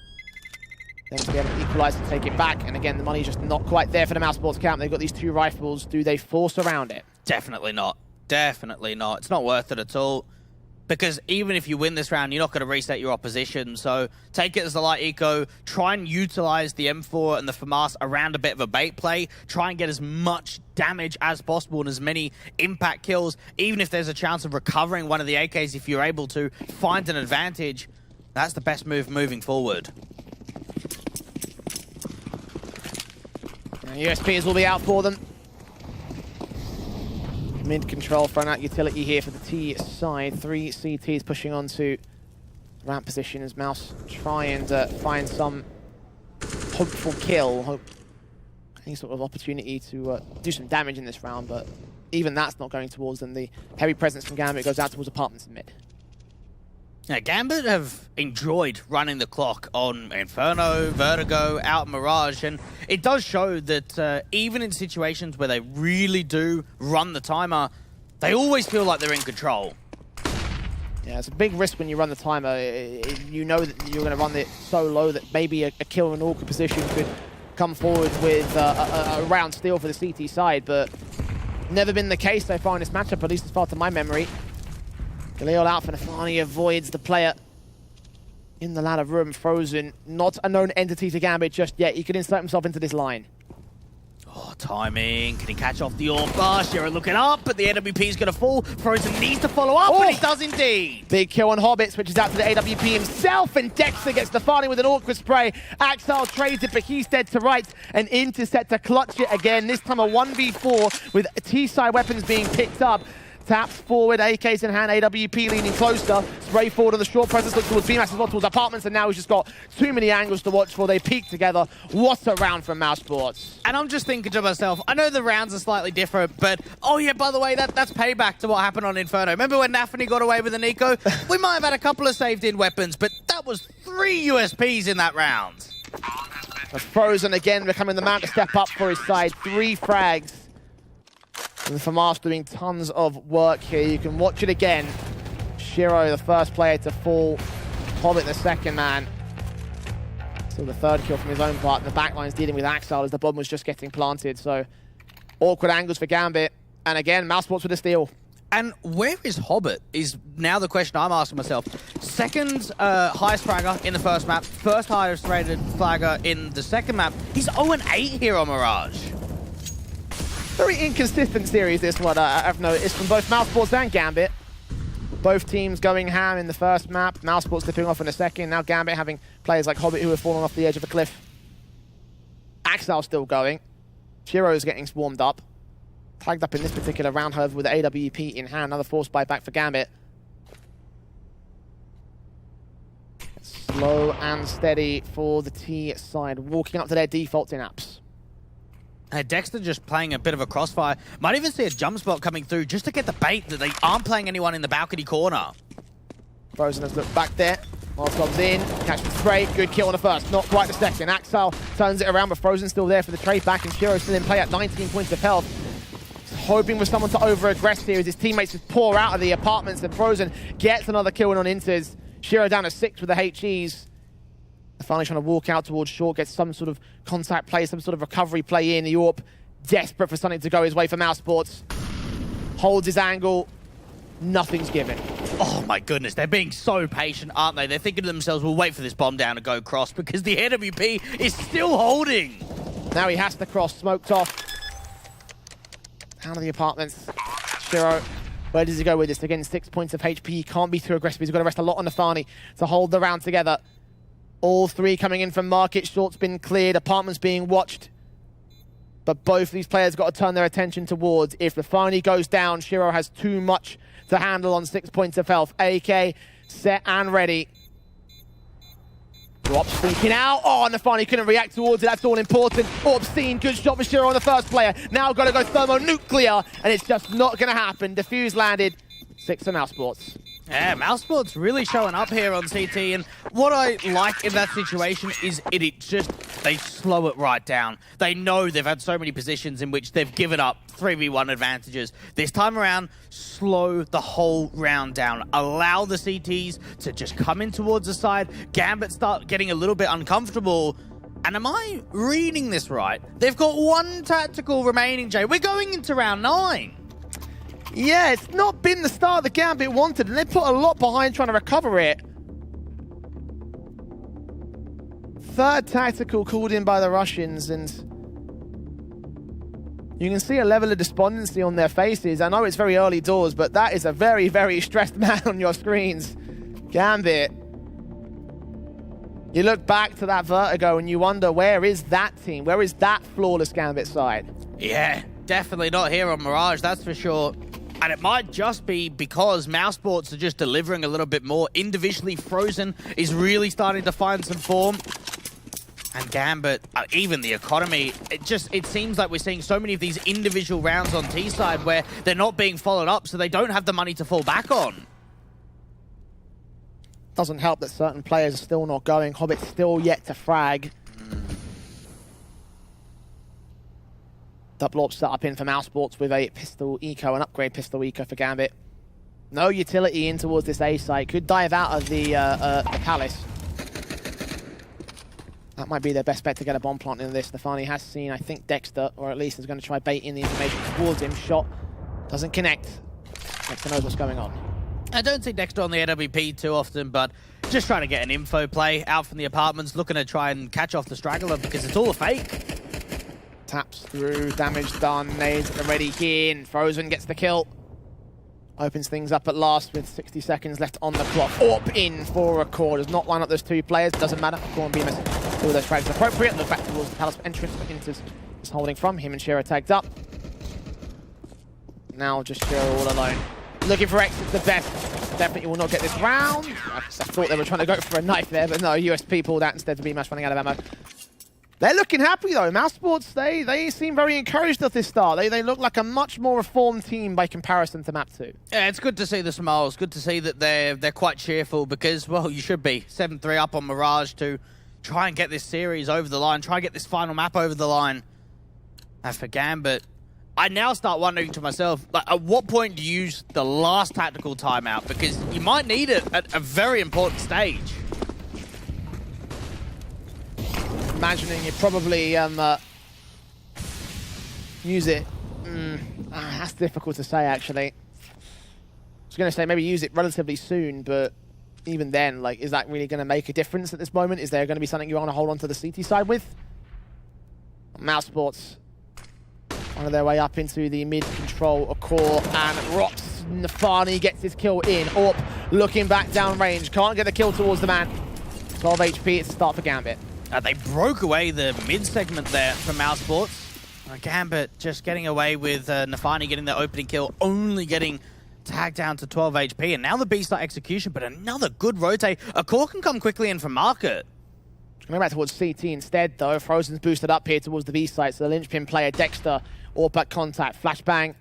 Then to be able to equalize and take it back. And again, the money's just not quite there for the Mousesports camp. They've got these 2 rifles. Do they force around it? Definitely not. Definitely not. It's not worth it at all. Because even if you win this round, you're not going to reset your opposition. So take it as a light eco. Try and utilize the M4 and the FAMAS around a bit of a bait play. Try and get as much damage as possible and as many impact kills. Even if there's a chance of recovering one of the AKs, if you're able to find an advantage, that's the best move moving forward. USPs will be out for them. Mid control, thrown out utility here for the T side. 3 CTs pushing onto ramp position as Mouse try and find some hopeful kill. Any sort of opportunity to do some damage in this round, but even that's not going towards them. The heavy presence from Gambit goes out towards apartments in mid. Now, Gambit have enjoyed running the clock on Inferno, Vertigo, out Mirage, and it does show that even in situations where they really do run the timer, they always feel like they're in control. Yeah, it's a big risk when you run the timer. You know that you're going to run it so low that maybe a kill in an awkward position could come forward with a round steal for the CT side, but never been the case so far in this matchup, at least as far to my memory. Galil out for Nafani, avoids the player in the ladder room. Frozen, not a known entity to Gambit just yet. He could insert himself into this line. Oh, timing. Can he catch off the AWP bar? Shiro looking up, but the AWP is going to fall. Frozen needs to follow up, and he does indeed. Big kill on Hobbit, switches out to the AWP himself, and Dexter gets Nafani with an awkward spray. Axel trades it, but he's dead to right, and Intercept to clutch it again. This time a 1v4 with T-side weapons being picked up. Taps forward, AKs in hand, AWP leaning closer. Spray forward on the short presence, looks towards BMAS as well, towards apartments, and now he's just got too many angles to watch for. They peak together. What a round from Mousesports. And I'm just thinking to myself, I know the rounds are slightly different, but oh yeah, by the way, that's payback to what happened on Inferno. Remember when Nafani got away with an eco? We might have had a couple of saved-in weapons, but that was 3 USPs in that round. Frozen again becoming the man to step up for his side. 3 frags. And FAMAS doing tons of work here. You can watch it again. Shiro, the first player to fall. Hobbit, the second man. So the third kill from his own part. The backline's dealing with Axel as the bomb was just getting planted. So awkward angles for Gambit. And again, Mousesports with a steal. And where is Hobbit is now the question I'm asking myself. Second highest fragger in the first map. First highest rated flagger in the second map. He's 0-8 here on Mirage. Very inconsistent series, this one, I've noticed, from both Mousesports and Gambit. Both teams going ham in the first map, Mousesports slipping off in the second, now Gambit having players like Hobbit who have fallen off the edge of a cliff. Axel still going. Shiro's getting swarmed up. Tagged up in this particular round, however, with the AWP in hand. Another force buyback for Gambit. Slow and steady for the T side, walking up to their defaults in apps. Dexter just playing a bit of a crossfire. Might even see a jump spot coming through just to get the bait that they aren't playing anyone in the balcony corner. Frozen has looked back there. Molotov's in, catch the spray, good kill on the first, not quite the second. Axel turns it around, but Frozen's still there for the trade back, and Shiro still in play at 19 points of health. He's hoping for someone to over-aggress here as his teammates just pour out of the apartments, and Frozen gets another kill in on Inters. Shiro down to 6 with the HEs. Finally trying to walk out towards short, get some sort of contact play, some sort of recovery play in. The AWP desperate for something to go his way for Mousesports. Holds his angle. Nothing's given. Oh my goodness, they're being so patient, aren't they? They're thinking to themselves, we'll wait for this bomb down to go cross because the AWP is still holding. Now he has to cross, smoked off. Down to the apartments. Shiro, where does he go with this? Again, 6 points of HP. He can't be too aggressive. He's got to rest a lot on Nafani to hold the round together. All 3 coming in from market. Short's been cleared. Apartments being watched. But both these players got to turn their attention towards. If Nafani goes down, Shiro has too much to handle on 6 points of health. AK set and ready. Drops freaking out. Oh, Nafani couldn't react towards it. That's all important. Obscene, good shot for Shiro on the first player. Now got to go thermonuclear, and it's just not going to happen. Defuse landed. 6 for Mousesports. Yeah, Mousesports really showing up here on CT, and what I like in that situation is they slow it right down. They know they've had so many positions in which they've given up 3v1 advantages. This time around, slow the whole round down. Allow the CTs to just come in towards the side. Gambit start getting a little bit uncomfortable. And am I reading this right? They've got 1 tactical remaining, Jay. We're going into round 9. Yeah, it's not been the start the Gambit wanted, and they put a lot behind trying to recover it. 3rd tactical called in by the Russians, and you can see a level of despondency on their faces. I know it's very early doors, but that is a very, very stressed man on your screens. Gambit. You look back to that Vertigo and you wonder, where is that team? Where is that flawless Gambit side? Yeah, definitely not here on Mirage, that's for sure. And it might just be because Mousesports are just delivering a little bit more. Individually, Frozen is really starting to find some form. And Gambit, even the economy, it seems like we're seeing so many of these individual rounds on T-side where they're not being followed up, so they don't have the money to fall back on. Doesn't help that certain players are still not going. Hobbit's still yet to frag. Double AWP set up in for Mousesports with a pistol eco, an upgrade pistol eco for Gambit. No utility in towards this A site. Could dive out of the Palace. That might be their best bet to get a bomb plant in this. Nafani has seen, I think, Dexter, or at least is going to try bait in the information towards him. Shot doesn't connect. Dexter knows what's going on. I don't see Dexter on the AWP too often, but just trying to get an info play out from the apartments, looking to try and catch off the straggler because it's all a fake. Taps through, damage done, nades already in. Frozen gets the kill. Opens things up at last with 60 seconds left on the clock. AWP in for a core. Does not line up those 2 players. Doesn't matter. Core and Bemis do those frags appropriate. Look back towards the Palace entrance, but Inters is holding from him and Shiro tagged up. Now just Shiro all alone. Looking for exit the best. Definitely will not get this round. I thought they were trying to go for a knife there, but no, USP pulled out instead of Bemis running out of ammo. They're looking happy though. Mousesports, they seem very encouraged at this start. They look like a much more reformed team by comparison to map 2. Yeah, it's good to see the smiles. Good to see that they're quite cheerful because, well, you should be. 7-3 up on Mirage to try and get this series over the line. Try and get this final map over the line. As for Gambit, I now start wondering to myself, like, at what point do you use the last tactical timeout? Because you might need it at a very important stage. Imagining you probably use it. That's difficult to say, actually. I was going to say maybe use it relatively soon, but even then, like, is that really going to make a difference at this moment? Is there going to be something you want to hold on to the CT side with? Mousesports on their way up into the mid-control core, and Rops Nafani gets his kill in. AWP looking back down range, can't get the kill towards the man. 12 HP, it's a start for Gambit. They broke away the mid-segment there from Mousesports. Gambit just getting away with Nafani getting the opening kill, only getting tagged down to 12 HP. And now the B-side execution, but another good rotate. A core can come quickly in from Market. Going back towards CT instead, though. Frozen's boosted up here towards the B site, so the linchpin player, Dexter, AWP at contact. Flashbang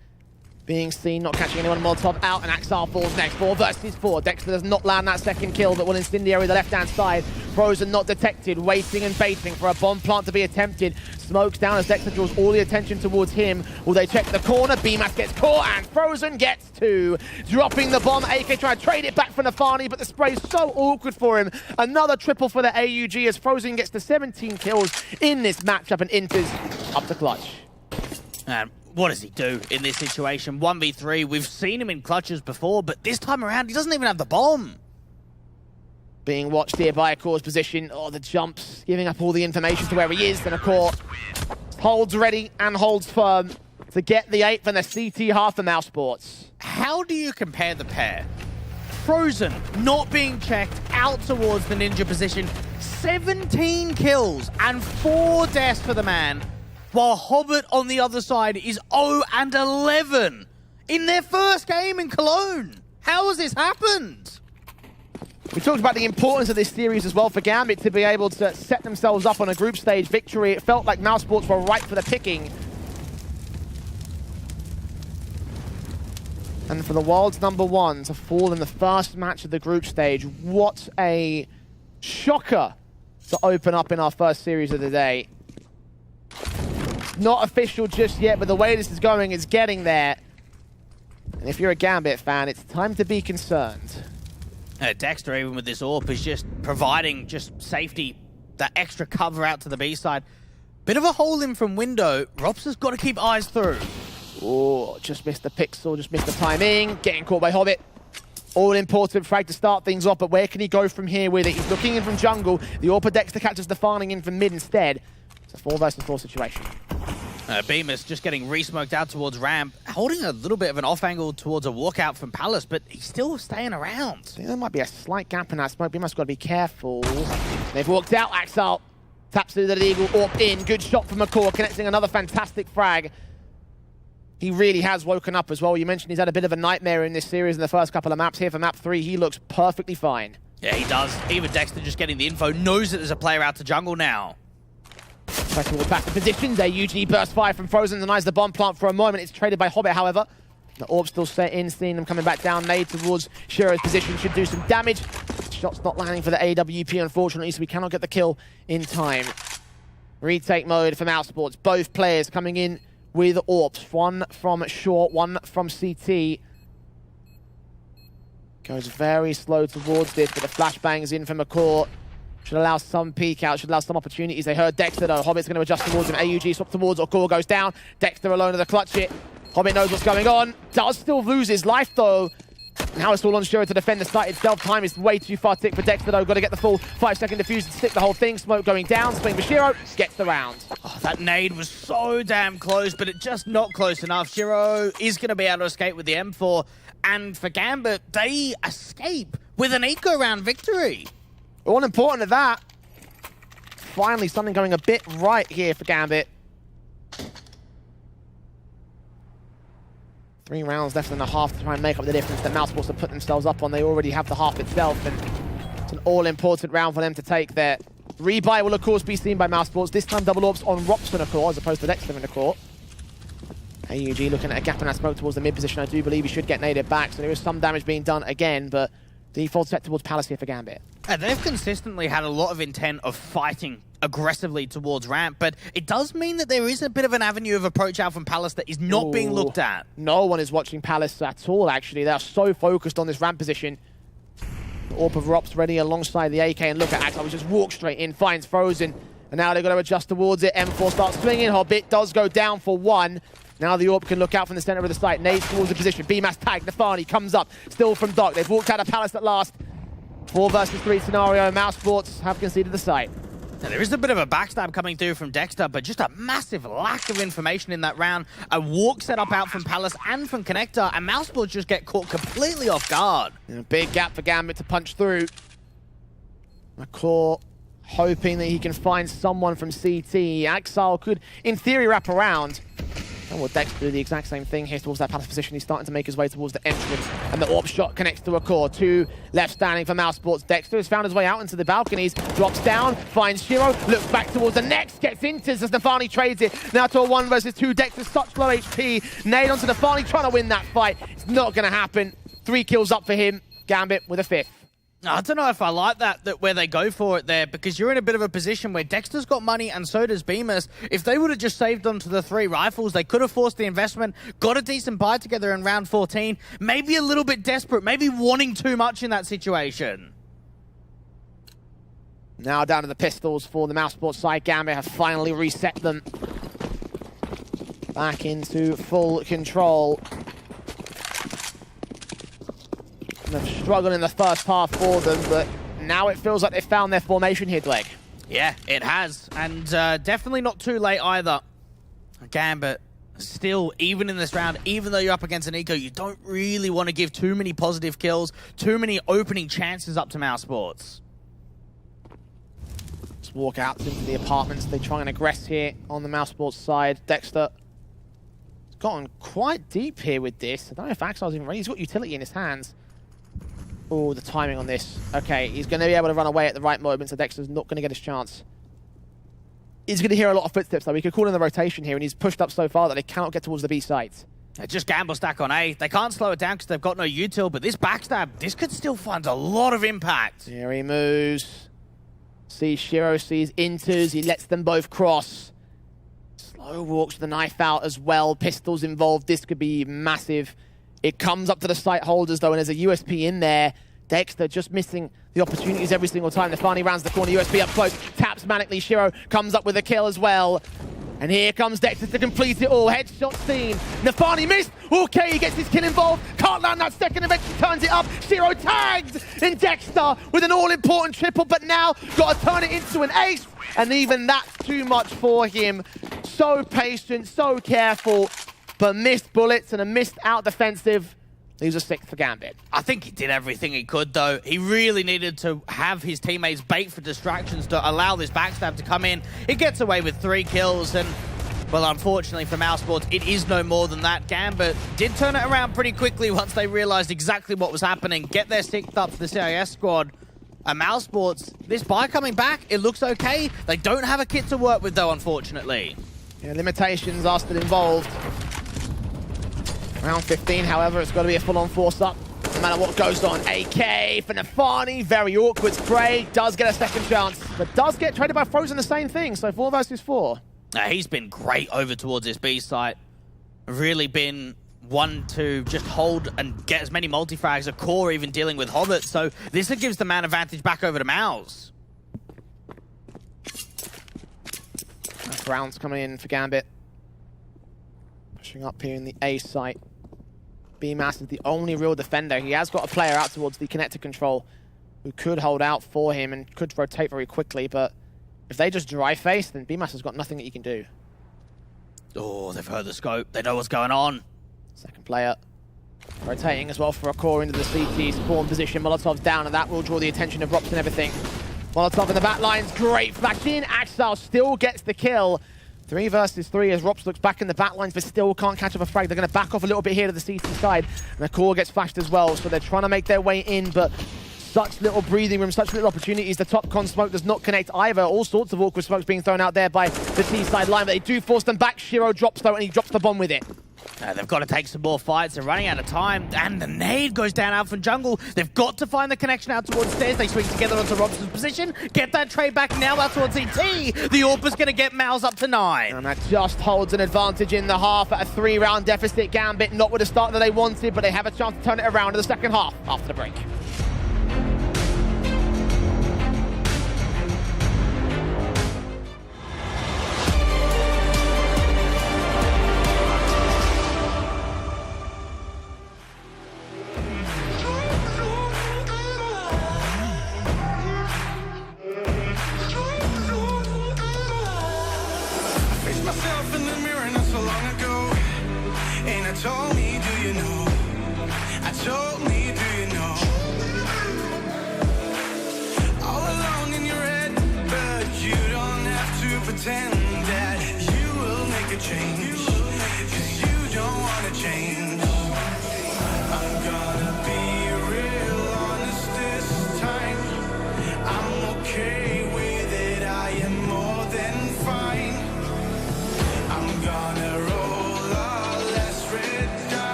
being seen, not catching anyone. Molotov out, and Axar falls next. 4 versus 4. Dexter does not land that second kill, but will incendiary the left-hand side. Frozen not detected, waiting and baiting for a bomb plant to be attempted. Smokes down as Dexter draws all the attention towards him. Will they check the corner? BMAS gets caught, and Frozen gets 2. Dropping the bomb. AK trying to trade it back for Nafani, but the spray's so awkward for him. Another triple for the AUG as Frozen gets to 17 kills in this matchup, and Inters up to clutch. And what does he do in this situation? 1v3, we've seen him in clutches before, but this time around, he doesn't even have the bomb. Being watched here by a core's position. Oh, the jumps, giving up all the information to where he is. Then a core holds ready and holds firm to get the 8th and the CT half for Mousesports. How do you compare the pair? Frozen not being checked out towards the ninja position. 17 kills and 4 deaths for the man. While Hobbit on the other side is 0-11 in their first game in Cologne. How has this happened? We talked about the importance of this series as well for Gambit to be able to set themselves up on a group stage victory. It felt like Mousesports were right for the picking. And for the world's #1 to fall in the first match of the group stage, what a shocker to open up in our first series of the day. Not official just yet, but the way this is going is getting there. And if you're a Gambit fan, it's time to be concerned. Dexter, even with this AWP, is just providing just safety, that extra cover out to the B side. Bit of a hole in from window. Rops has got to keep eyes through. Oh, just missed the pixel, just missed the timing. Getting caught by Hobbit. All important frag to start things off, but where can he go from here with it? He's looking in from jungle. The AWP Dexter catches the farming in from mid instead. It's a 4 versus 4 situation. Bemis just getting re-smoked out towards ramp, holding a little bit of an off angle towards a walkout from Palace, but he's still staying around. I think there might be a slight gap in that smoke. Bemis got to be careful. They've walked out. Axel taps through the legal AWP in. Good shot from McCaw, connecting another fantastic frag. He really has woken up as well. You mentioned he's had a bit of a nightmare in this series in the first couple of maps. Here for map 3, he looks perfectly fine. Yeah, he does. Even Dexter just getting the info, knows that there's a player out to jungle now. Back towards back to positions. There, UG burst fire from Frozen, denies the bomb plant for a moment. It's traded by Hobbit, however. The AWP still set in, seeing them coming back down. Nade towards Shiro's position should do some damage. Shot's not landing for the AWP, unfortunately, so we cannot get the kill in time. Retake mode for Mousesports. Both players coming in with AWPs. One from short, one from CT. Goes very slow towards this, but the flashbangs in from McCaw. Should allow some peek out, should allow some opportunities. They heard Dexter though. Hobbit's going to adjust towards him. AUG swap towards, Core goes down. Dexter alone in the clutch hit. Hobbit knows what's going on. Does still lose his life though. Now it's all on Shiro to defend the site itself. Time is way too far tick for Dexter though. Got to get the full 5-second defuse to stick the whole thing. Smoke going down. Swing for Shiro. Gets the round. Oh, that nade was so damn close, but it just not close enough. Shiro is going to be able to escape with the M4. And for Gambit, they escape with an eco-round victory. All important at that. Finally, something going a bit right here for Gambit. 3 rounds left and a half to try and make up the difference that Mousesports have put themselves up on. They already have the half itself, and it's an all-important round for them to take there. Rebuy will, of course, be seen by Mousesports. This time, double AWPs on Ropson, of course, as opposed to Dexter in the court. AUG looking at a gap in that smoke towards the mid position. I do believe he should get naded back, so there is some damage being done again, but default set towards Palace here for Gambit. They've consistently had a lot of intent of fighting aggressively towards ramp, but it does mean that there is a bit of an avenue of approach out from Palace that is not being looked at. No one is watching Palace at all, actually. They're so focused on this ramp position. The AWP of Rops ready alongside the AK, and look at Axel, just walk straight in, finds Frozen, and now they've got to adjust towards it. M4 starts swinging, Hobbit does go down for 1. Now the AWP can look out from the center of the site. Nade towards the position. BMAS tag. Nafani comes up. Still from Doc. They've walked out of Palace at last. 4 versus 3 scenario. Mousesports have conceded the site. Now, there is a bit of a backstab coming through from Dexter, but just a massive lack of information in that round. A walk set up out from Palace and from Connector, and Mousesports just get caught completely off guard. And a big gap for Gambit to punch through. McCaw hoping that he can find someone from CT. Axel could, in theory, wrap around. And will Dexter do the exact same thing here towards that Palace position. He's starting to make his way towards the entrance. And the AWP shot connects to a core. 2 left standing for Mousesports. Dexter has found his way out into the balconies. Drops down, finds Shiro, looks back towards the next, gets into as Nafani trades it. Now to a 1 versus 2. Dexter such low HP. Nade onto Nafani trying to win that fight. It's not going to happen. 3 kills up for him. Gambit with a 5th. I don't know if I like that where they go for it there, because you're in a bit of a position where Dexter's got money and so does Bemis. If they would have just saved onto the 3 rifles, they could have forced the investment, got a decent buy together in round 14. Maybe a little bit desperate, maybe wanting too much in that situation. Now down to the pistols for the Mousesports side. Gambit have finally reset them back into full control. They've struggled in the first half for them, but now it feels like they've found their formation here, Dweg. Yeah, it has. And definitely not too late either. Gambit, still, even in this round, even though you're up against an eco, you don't really want to give too many positive kills, too many opening chances up to Mousesports. Just walk out into the apartments. They try and aggress here on the Mousesports side. Dexter has gotten quite deep here with this. I don't know if Axel's even ready. He's got utility in his hands. Oh, the timing on this. Okay, he's going to be able to run away at the right moment, so Dexter's not going to get his chance. He's going to hear a lot of footsteps, though. We could call in the rotation here, and he's pushed up so far that they cannot get towards the B site. Just gamble stack on A. They can't slow it down because they've got no util, but this backstab, this could still find a lot of impact. Here he moves. Sees Shiro, sees Inters. He lets them both cross. Slow walks the knife out as well. Pistols involved. This could be massive. It comes up to the site holders, though, and there's a USP in there. Dexter just missing the opportunities every single time. Nafani rounds the corner, USP up close, taps manically. Shiro comes up with a kill as well. And here comes Dexter to complete it all. Headshot seen. Nafani missed. Okay, he gets his kill involved. Can't land that second, eventually turns it up. Shiro tagged. And Dexter with an all-important triple, but now got to turn it into an ace. And even that's too much for him. So patient, so careful, but missed bullets and a missed out defensive. Leaves a 6th for Gambit. I think he did everything he could, though. He really needed to have his teammates bait for distractions to allow this backstab to come in. He gets away with 3 kills, and, well, unfortunately for Mousesports, it is no more than that. Gambit did turn it around pretty quickly once they realized exactly what was happening. Get their 6th up to the CIS squad. And Mousesports, this buy coming back, it looks okay. They don't have a kit to work with, though, unfortunately. Yeah, limitations are still involved. Round 15, however, it's got to be a full-on force-up, no matter what goes on. AK for Nafani, very awkward spray, does get a second chance, but does get traded by Frozen, the same thing, so 4 versus 4. He's been great over towards this B site. Really been one to just hold and get as many multi-frags, a core even dealing with Hobbit, so this gives the man advantage back over to Mouse. Rounds coming in for Gambit. Pushing up here in the A site. B-Mass is the only real defender. He has got a player out towards the connector control who could hold out for him and could rotate very quickly, but if they just dry face, then B-Mass has got nothing that he can do. Oh, they've heard the scope. They know what's going on. Second player rotating as well for a core into the CT spawn position. Molotov's down, and that will draw the attention of Rops and everything. Molotov in the back lines, great flash in. Axel still gets the kill. 3 versus 3 as Rops looks back in the back lines, but still can't catch up a frag. They're going to back off a little bit here to the CT side. And the core gets flashed as well, so they're trying to make their way in, but such little breathing room, such little opportunities. The top con smoke does not connect either. All sorts of awkward smokes being thrown out there by the T side line, but they do force them back. Shiro drops though, and he drops the bomb with it. They've got to take some more fights. They're running out of time. And the nade goes down out from jungle. They've got to find the connection out towards stairs. They swing together onto Robson's position. Get that trade back now out towards CT. The AWP is going to get Mouse up to 9. And that just holds an advantage in the half at a 3-round deficit. Gambit not with the start that they wanted, but they have a chance to turn it around in the second half after the break.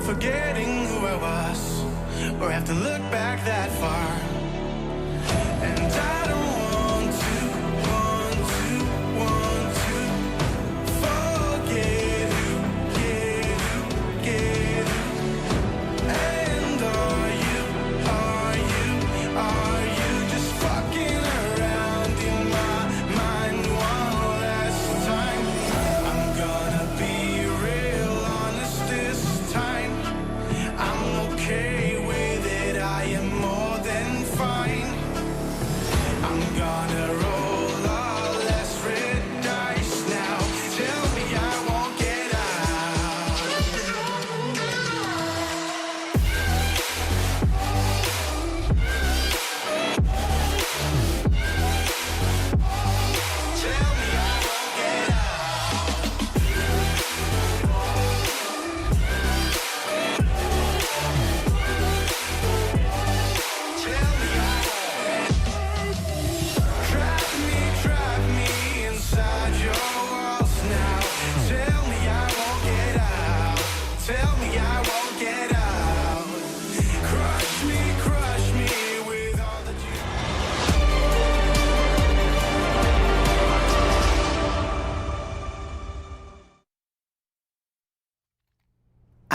Forgetting who I was, or have to look back that far. And I don't want to forget who. And are you just fucking around in my mind one last time? I'm gonna be real honest this time. I'm okay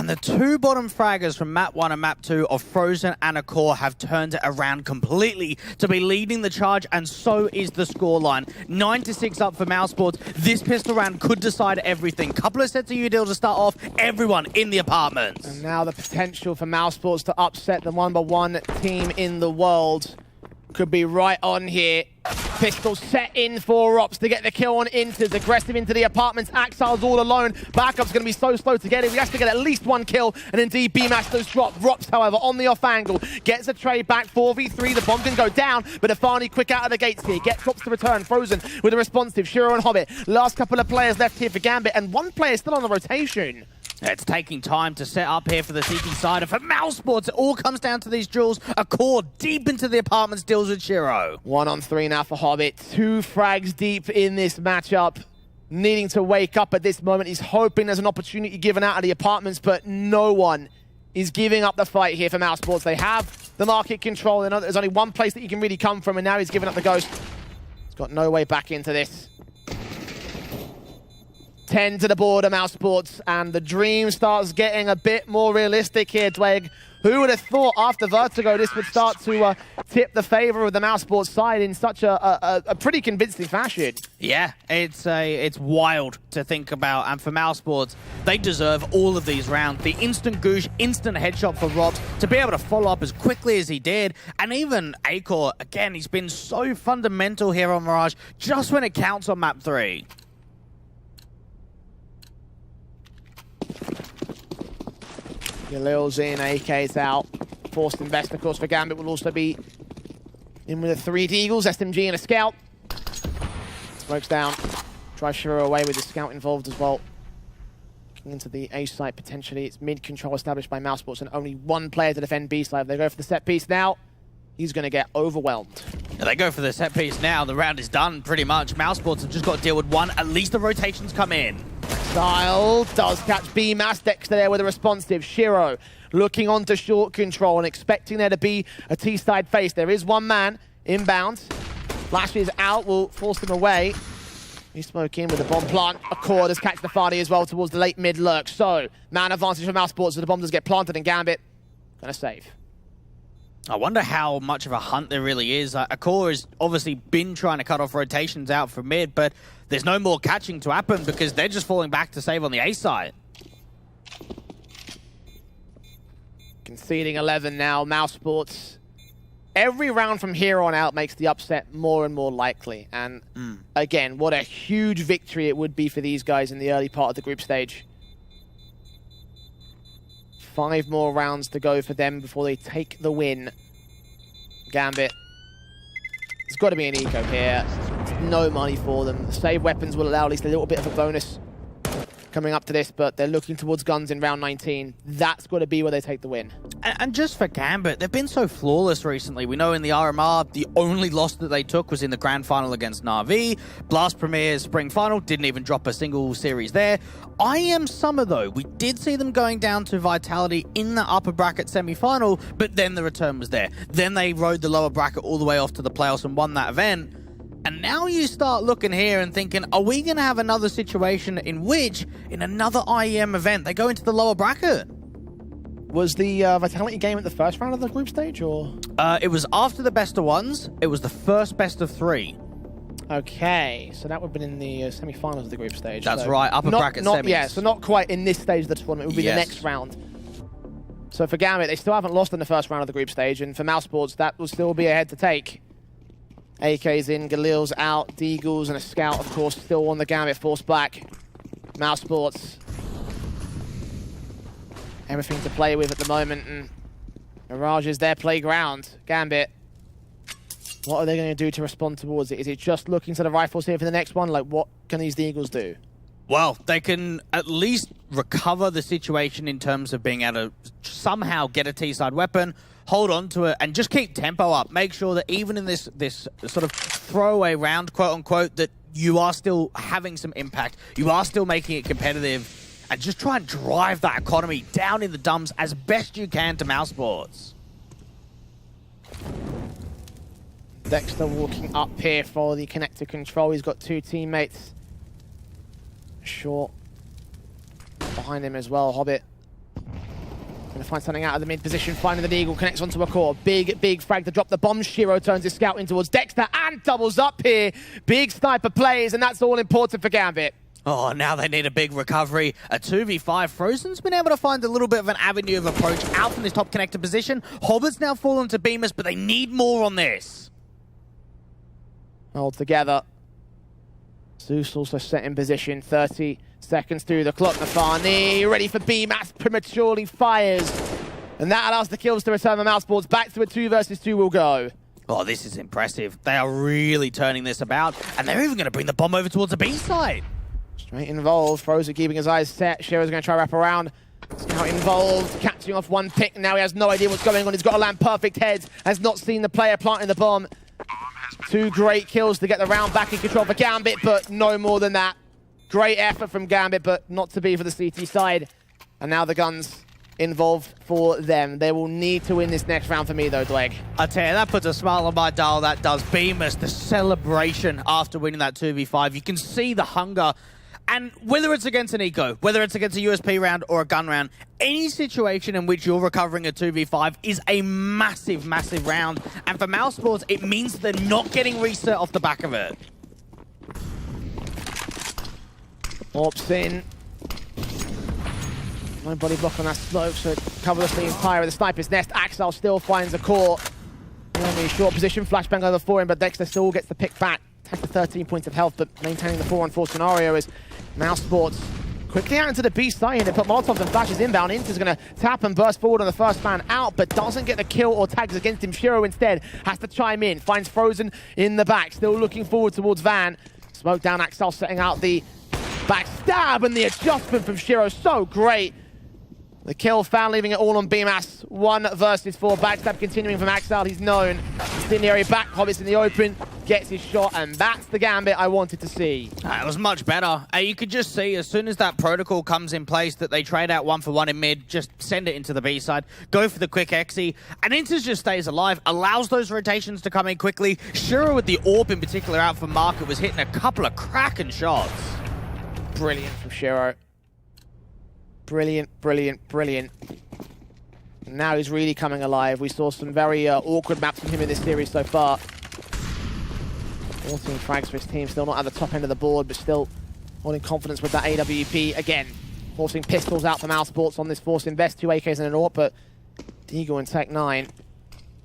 And the two bottom fraggers from map 1 and map 2 of Frozen and Akor have turned it around completely to be leading the charge, and so is the scoreline. 9-6 up for Mousesports. This pistol round could decide everything. Couple of sets of U-deals to start off, everyone in the apartments. And now the potential for Mousesports to upset the #1 team in the world could be right on here. Pistol set in for Ops to get the kill on Inters. Aggressive into the apartments. Axile's all alone. Backup's going to be so slow to get him. He has to get at least one kill. And indeed, B-Mash does drop. Rops, however, on the off angle. Gets a trade back. 4v3. The bomb can go down. But Afani quick out of the gates here. Gets drops to return. Frozen with a responsive. Shiro and Hobbit. Last couple of players left here for Gambit. And one player still on the rotation. It's taking time to set up here for the CT side. And for Mousesports, it all comes down to these duels. Akor deep into the apartments deals with Shiro. 1-on-3 now for Hobbit. 2 frags deep in this matchup. Needing to wake up at this moment. He's hoping there's an opportunity given out of the apartments, but no one is giving up the fight here for Mousesports. They have the market control. They know there's only one place that you can really come from, and now he's giving up the ghost. He's got no way back into this. 10 to the border, Mousesports, and the dream starts getting a bit more realistic here, Dweg. Who would have thought after Vertigo this would start to tip the favor of the Mousesports side in such a pretty convincing fashion? Yeah, it's wild to think about, and for Mousesports, they deserve all of these rounds. The instant goosh, instant headshot for Robs, to be able to follow up as quickly as he did, and even Akor, again, he's been so fundamental here on Mirage, just when it counts on map 3. Galil's in, AK's out. Forced invest, of course, for Gambit will also be in with the 3 Deagles, SMG and a Scout. Smokes down. Tries Shiro away with the Scout involved as well. Looking into the A site potentially. It's mid-control established by Mousesports and only one player to defend B side. If they go for the set piece now, he's going to get overwhelmed. If they go for the set piece now, the round is done pretty much. Mousesports have just got to deal with one. At least the rotations come in. Style does catch B-Mass. Dexter there with a responsive. Shiro looking onto short control and expecting there to be a T-side face. There is one man inbound. Flashes out, will force him away. You smoke in with the bomb plant. Akor does catch the Fadi as well towards the late mid lurk. So, man advantage for Mousesports, so the bomb does get planted and Gambit gonna save. I wonder how much of a hunt there really is. Akor has obviously been trying to cut off rotations out from mid, but there's no more catching to happen because they're just falling back to save on the A side. Conceding 11 now, Mousesports. Every round from here on out makes the upset more and more likely. And again, what a huge victory it would be for these guys in the early part of the group stage. 5 more rounds to go for them before they take the win. Gambit. There's got to be an eco here. No money for them. Save weapons will allow at least a little bit of a bonus coming up to this, but they're looking towards guns in round 19. That's got to be where they take the win. And just for Gambit, they've been so flawless recently. We know in the RMR, the only loss that they took was in the grand final against Navi. Blast Premier's spring final, didn't even drop a single series there. IEM Summer, though, we did see them going down to Vitality in the upper bracket semi-final, but then the return was there. Then they rode the lower bracket all the way off to the playoffs and won that event. And now you start looking here and thinking, are we going to have another situation in which, in another IEM event, they go into the lower bracket? Was the Vitality game at the first round of the group stage, or? It was after the best of ones. It was the first best of 3. Okay, so that would have been in the semi-finals of the group stage. That's so right, upper bracket semis. Yeah, so not quite in this stage of the tournament. It would be the next round. So for Gambit, they still haven't lost in the first round of the group stage, and for Mousesports, that will still be a head to take. AK's in, Galil's out, Deagles and a Scout, of course, still on the Gambit, forced back. Mousesports. Everything to play with at the moment, and Mirage is their playground. Gambit, what are they going to do to respond towards it? Is it just looking to the rifles here for the next one? Like, what can these Deagles do? Well, they can at least recover the situation in terms of being able to somehow get a T-side weapon, hold on to it, and just keep tempo up. Make sure that even in this sort of throwaway round, quote-unquote, that you are still having some impact. You are still making it competitive. And just try and drive that economy down in the dumps as best you can to Mousesports. Dexter walking up here for the connector control. He's got 2 teammates. Short behind him as well, Hobbit. Gonna find something out of the mid position, finding the Eagle, connects onto a core. Big frag to drop the bomb. Shiro turns his scout in towards Dexter and doubles up here. Big sniper plays, and that's all important for Gambit. Oh, now they need a big recovery. A 2v5. Frozen's been able to find a little bit of an avenue of approach out from this top connector position. Hobbert's now fallen to Bemis, but they need more on this. All together. Zeus also set in position. 30 seconds through the clock. Nafani ready for B-Mass, prematurely fires. And that allows the kills to return the Mousesports. Back to a 2 versus 2 will go. Oh, this is impressive. They are really turning this about. And they're even going to bring the bomb over towards the B side. Straight involved. Frozen keeping his eyes set. Shiro's going to try to wrap around. Scout involved. Catching off one pick. Now he has no idea what's going on. He's got to land perfect heads. Has not seen the player planting the bomb. 2 great kills to get the round back in control for Gambit, but no more than that. Great effort from Gambit, but not to be for the CT side. And now the guns involved for them. They will need to win this next round for me, though, Dweg. I tell you, that puts a smile on my dial, that does. Bemis, the celebration after winning that 2v5. You can see the hunger. And whether it's against an eco, whether it's against a USP round or a gun round, any situation in which you're recovering a 2v5 is a massive, massive round. And for Mousesports, it means they're not getting reset off the back of it. Ops in. No body block on that smoke, so it covers the entire of the sniper's nest. Axel still finds a core. Only short position, flashbang over for him, but Dexter still gets the pick back. Take the 13 points of health, but maintaining the 4-on-4 scenario as Mousesports quickly out into the B side. They put Molotovs and flashes inbound. Inter's going to tap and burst forward on the first man out, but doesn't get the kill or tags against him. Shiro instead has to chime in, finds Frozen in the back, still looking forward towards Van. Smoke down, Axel setting out the backstab, and the adjustment from Shiro so great. The kill found, leaving it all on BMAS. 1 versus 4. Backstab continuing from Axel. He's known. Incendiary back. Hobbit's in the open. Gets his shot, and that's the Gambit I wanted to see. It was much better. You could just see as soon as that protocol comes in place that they trade out 1-for-1 in mid, just send it into the B side, go for the quick exi, and Inters just stays alive, allows those rotations to come in quickly. Shiro with the AWP in particular out for Market was hitting a couple of cracking shots. Brilliant from Shiro. Brilliant, brilliant, brilliant. Now he's really coming alive. We saw some very awkward maps from him in this series so far. 14 frags for his team, still not at the top end of the board, but still holding confidence with that AWP. Again, forcing pistols out for Mousesports on this force invest. 2 AKs and an AWP, but Deagle and Tech 9.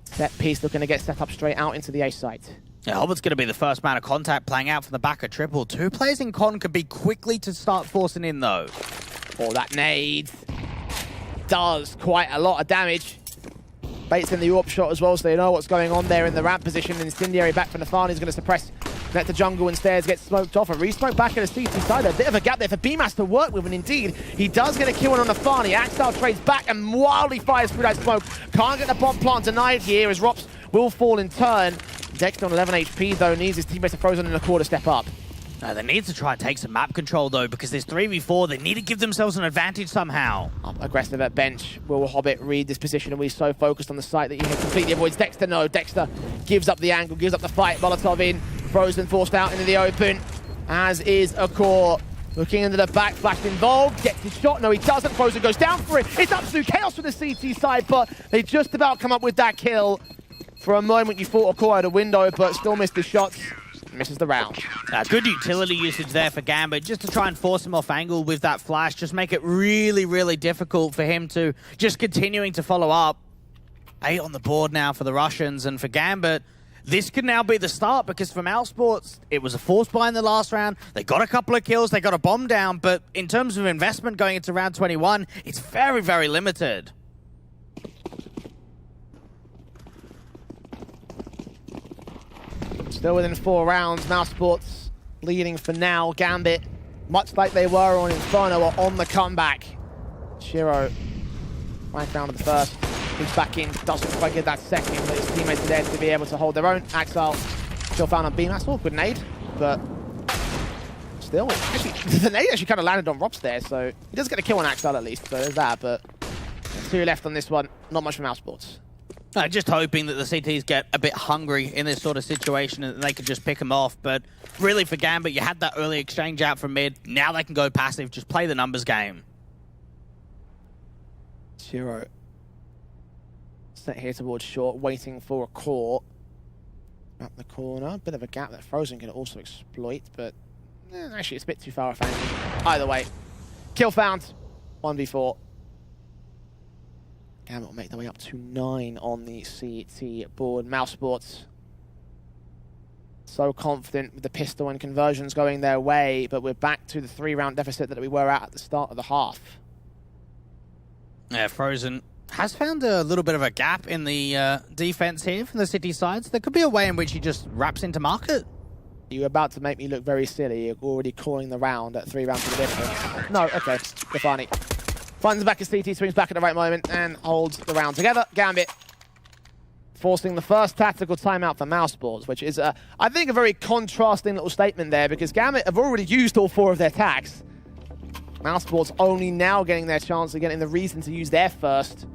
Set piece looking to get set up straight out into the A site. Yeah, Hobbert's going to be the first man of contact playing out from the back of triple. 2 players in con could be quickly to start forcing in, though. Oh, that nade does quite a lot of damage. Baits in the AWP shot as well, so they know what's going on there in the ramp position. Incendiary back from Nafani is going to suppress. Let the jungle and stairs get smoked off. A re-smoke back at the CT side. A bit of a gap there for BMAS to work with, and indeed, he does get a kill on Nafani. Axel trades back and wildly fires through that smoke. Can't get the bomb plant denied here as Rops will fall in turn. Dexter on 11 HP though, needs his teammates to Frozen in the core to step up. They need to try and take some map control though, because there's 3v4. They need to give themselves an advantage somehow. Aggressive at bench. Will Hobbit read this position? And we're so focused on the site that he completely avoids Dexter. No, Dexter gives up the angle, gives up the fight. Molotov in. Frozen forced out into the open, as is a core. Looking into the back, flash involved, gets his shot. No, he doesn't. Frozen goes down for it. It's absolute chaos for the CT side, but they just about come up with that kill. For a moment, you thought a core had a window, but still missed his shots. Misses the round. Good utility usage there for Gambit, just to try and force him off angle with that flash, just make it really, really difficult for him to just continuing to follow up. 8 on the board now for the Russians, and for Gambit, this could now be the start, because for Mousesports, it was a force buy in the last round. They got a couple of kills, they got a bomb down, but in terms of investment going into round 21, it's very, very limited. Still within 4 rounds, Mousesports leading for now. Gambit, much like they were on Inferno, are on the comeback. Shiro, right down to the first. He's back in, doesn't quite get that second, but his teammates are there to be able to hold their own. Axel still found on BMAS, awkward nade, but still, actually, the nade actually kind of landed on Rops there, so he does get a kill on Axel at least, so there's that, but 2 left on this one, not much for Mousesports. Just hoping that the CTs get a bit hungry in this sort of situation and they could just pick them off. But really for Gambit, you had that early exchange out from mid. Now they can go passive, just play the numbers game. Shiro Set here towards short, waiting for a core. Up the corner, bit of a gap that Frozen can also exploit, but actually it's a bit too far off angle. Either way, kill found, 1v4. Gambit will make their way up to 9 on the CT board. Mousesports, so confident with the pistol and conversions going their way, but we're back to the 3-round deficit that we were at the start of the half. Yeah, Frozen has found a little bit of a gap in the defense here from the City side. So there could be a way in which he just wraps into market. You're about to make me look very silly. You're already calling the round at 3 rounds of the difference. No, okay, Stefani. Finds the back of CT, swings back at the right moment, and holds the round together. Gambit forcing the first tactical timeout for Mousesports, which is, I think, a very contrasting little statement there, because Gambit have already used all 4 of their tags. Mousesports only now getting their chance of getting the reason to use their first.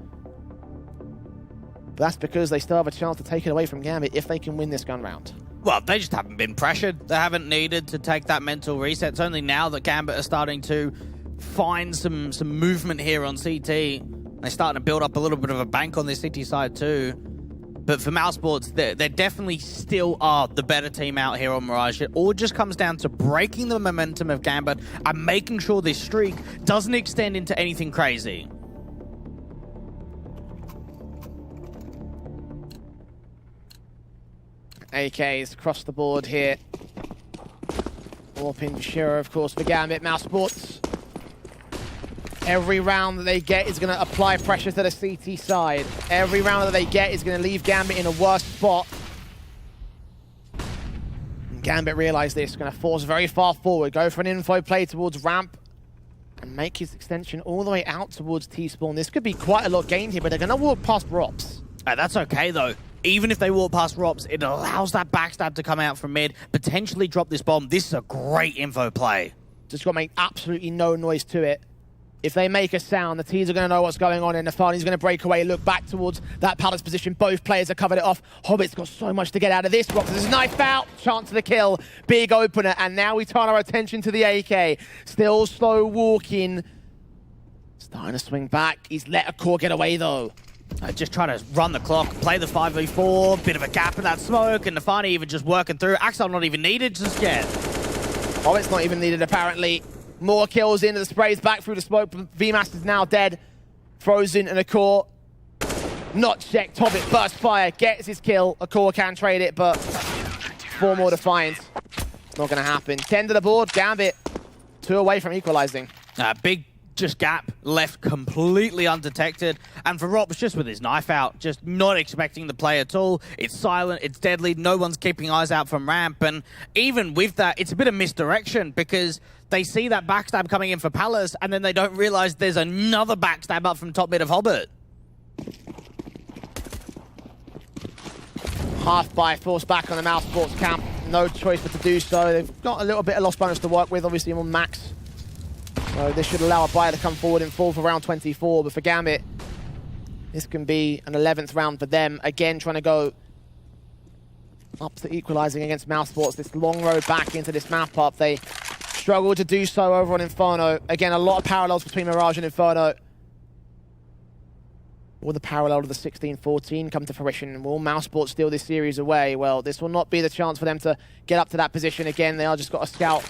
But that's because they still have a chance to take it away from Gambit if they can win this gun round. Well, they just haven't been pressured. They haven't needed to take that mental reset. It's only now that Gambit are starting to find some movement here on CT. They're starting to build up a little bit of a bank on this City side too. But for Mousesports, they definitely still are the better team out here on Mirage. It all just comes down to breaking the momentum of Gambit and making sure this streak doesn't extend into anything crazy. AKs across the board here. Warping Shiro, of course, for Gambit. Mousesports. Every round that they get is going to apply pressure to the CT side. Every round that they get is going to leave Gambit in a worse spot. And Gambit realize this, going to force very far forward, go for an info play towards ramp, and make his extension all the way out towards T-spawn. This could be quite a lot gained here, but they're going to walk past Rops. That's okay, though. Even if they walk past Rops, it allows that backstab to come out from mid, potentially drop this bomb. This is a great info play. Just got to make absolutely no noise to it. If they make a sound, the teams are going to know what's going on, and Nafani's going to break away, look back towards that Palace position. Both players have covered it off. Hobbit's got so much to get out of this. Rops has a knife out, chance of the kill, big opener, and now we turn our attention to the AK. Still slow walking. Starting to swing back. He's let a core get away, though. Just trying to run the clock, play the 5v4, bit of a gap in that smoke, and Nafani even just working through. Axel not even needed just yet. Hobbit's not even needed, apparently. More kills into the sprays, back through the smoke. VMAS is now dead. Frozen and a core. Not checked. Hobbit burst fire, gets his kill. A core can trade it, but 4 more to find. It's not going to happen. 10 to the board. Gambit 2 away from equalizing. Big just gap left completely undetected. And for Rops, just with his knife out, just not expecting the play at all. It's silent, it's deadly, no one's keeping eyes out from ramp. And even with that, it's a bit of misdirection because they see that backstab coming in for Palace and then they don't realize there's another backstab up from top mid of Hobbit. Half by force back on the Mousesports camp. No choice but to do so. They've got a little bit of loss bonus to work with, obviously on max. So this should allow a buyer to come forward in full for round 24. But for Gambit, this can be an 11th round for them. Again, trying to go up to equalizing against Mousesports. This long road back into this map up. They struggle to do so over on Inferno. Again, a lot of parallels between Mirage and Inferno. Will the parallel to the 16-14 come to fruition? Will Mousesports steal this series away? Well, this will not be the chance for them to get up to that position again. They are just got a scout.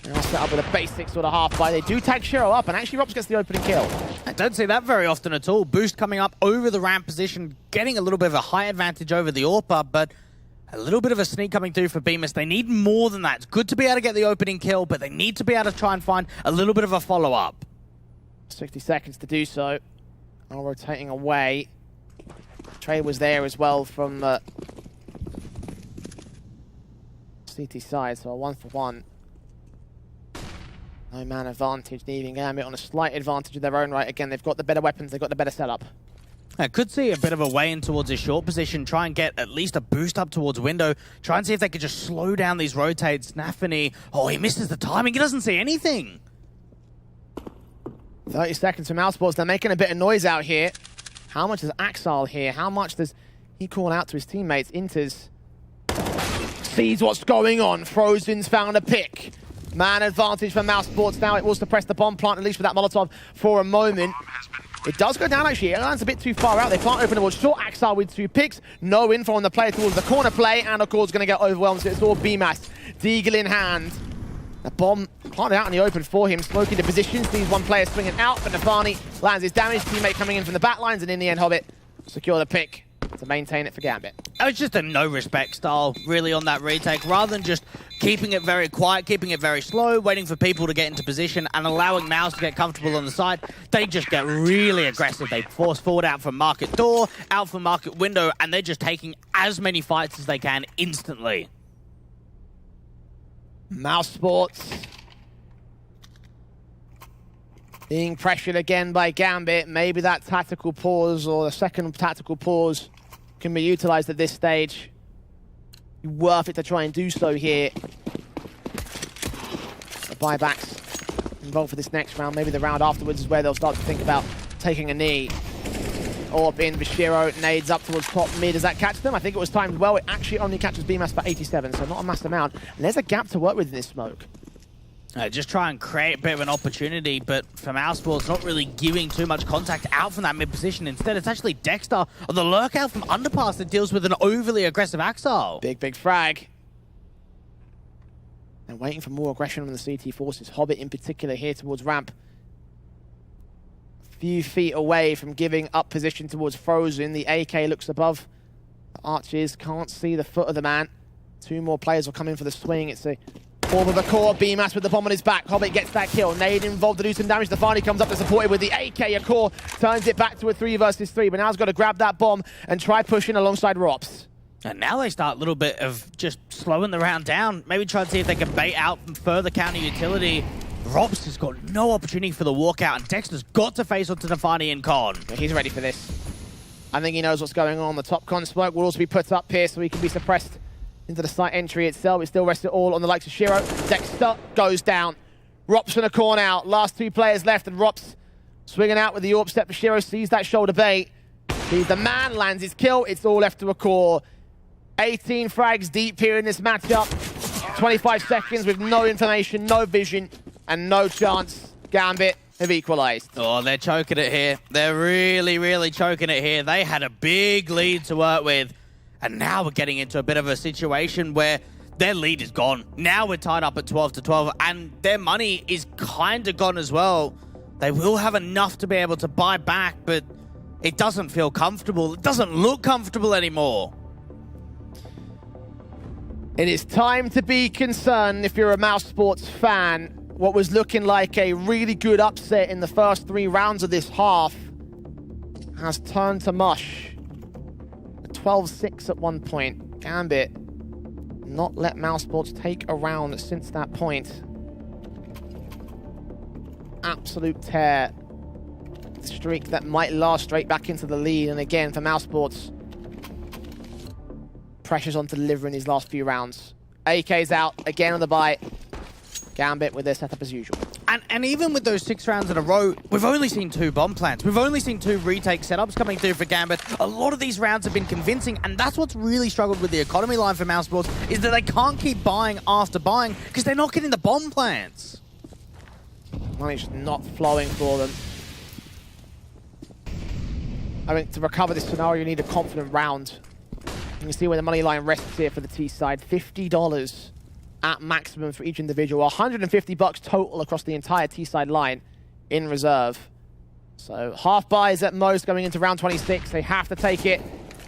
They'll set up with a basic sort of half buy. They do tag Shiro up, and actually Rops gets the opening kill. I don't see that very often at all. Boost coming up over the ramp position, getting a little bit of a high advantage over the AWP, but a little bit of a sneak coming through for Bemis. They need more than that. It's good to be able to get the opening kill, but they need to be able to try and find a little bit of a follow-up. 60 seconds to do so. Now rotating away. Trade was there as well from CT side, so a 1-for-1. No man advantage, leaving Gambit on a slight advantage of their own right. Again, they've got the better weapons, they've got the better setup. I could see a bit of a way in towards his short position, try and get at least a boost up towards window, try and see if they could just slow down these rotates. Nafani, oh, he misses the timing, he doesn't see anything. 30 seconds for Mousesports, they're making a bit of noise out here. How much is Axel here? How much does he call out to his teammates? Inters sees what's going on. Frozen's found a pick. Man advantage for Mousesports now. It will suppress the bomb plant, at least with that Molotov for a moment. It does go down, actually. It lands a bit too far out. They can't open the wall. Short Axar with 2 picks. No info on the player towards the corner play, and of course, going to get overwhelmed, so it's all BMAS. Deagle in hand. The bomb planted out in the open for him. Smoke into position. Sees one player swinging out, but Nafani lands his damage. Teammate coming in from the back lines, and in the end, Hobbit secure the pick to maintain it for Gambit. It was just a no-respect style, really, on that retake. Rather than just keeping it very quiet, keeping it very slow, waiting for people to get into position and allowing Mouse to get comfortable on the side, they just get really aggressive. They force forward out from market door, out from market window, and they're just taking as many fights as they can instantly. Mousesports being pressured again by Gambit. Maybe that tactical pause or the second tactical pause can be utilized at this stage. Worth it to try and do so here. The buybacks involved for this next round. Maybe the round afterwards is where they'll start to think about taking a knee. Orb in, Vishiro nades up towards top mid. Does that catch them? I think it was timed well. It actually only catches BMAS for 87, so not a massive amount. And there's a gap to work with in this smoke. Just try and create a bit of an opportunity, but for Mousesports, not really giving too much contact out from that mid position. Instead, it's actually Dexter on the lurk out from underpass that deals with an overly aggressive Axel. Big frag. And waiting for more aggression from the CT forces. Hobbit in particular here towards ramp. A few feet away from giving up position towards Frozen. The AK looks above the arches. Can't see the foot of the man. 2 more players will come in for the swing. It's a Orb of the core, BMAS with the bomb on his back. Hobbit gets that kill. Nade involved to do some damage. Stefani comes up to support it with the AK. Akor turns it back to a 3 versus 3, but now he's got to grab that bomb and try pushing alongside Rops. And now they start a little bit of just slowing the round down. Maybe try and see if they can bait out further counter utility. Rops has got no opportunity for the walkout, and Dexter's got to face onto Stefani and Con. He's ready for this. I think he knows what's going on. The top con smoke will also be put up here so he can be suppressed into the site entry itself. It still rests it all on the likes of Shiro. Dexter goes down. Rops in a corner out. Last 2 players left, and Rops swinging out with the AWP step. Shiro sees that shoulder bait. Sees the man, lands his kill. It's all left to a core. 18 frags deep here in this matchup. 25 seconds with no information, no vision, and no chance. Gambit have equalized. Oh, they're choking it here. They're really choking it here. They had a big lead to work with. And now we're getting into a bit of a situation where their lead is gone. Now we're tied up at 12-12, and their money is kind of gone as well. They will have enough to be able to buy back, but it doesn't feel comfortable. It doesn't look comfortable anymore. It is time to be concerned if you're a Mousesports fan. What was looking like a really good upset in the first 3 rounds of this half has turned to mush. 12-6 at one point. Gambit not let Mousesports take a round since that point. Absolute tear. Streak that might last straight back into the lead. And again, for Mousesports, pressures on to delivering these last few rounds. AK's out, again on the bite. Gambit with their setup as usual. And even with those 6 rounds in a row, we've only seen 2 bomb plants. We've only seen 2 retake setups coming through for Gambit. A lot of these rounds have been convincing, and that's what's really struggled with the economy line for Mousesports, is that they can't keep buying after buying because they're not getting the bomb plants. Money's just not flowing for them. I think to recover this scenario, you need a confident round. You can see where the money line rests here for the T side. $50 at maximum for each individual. $150 total across the entire T-side line in reserve. So half buys at most going into round 26. They have to take it.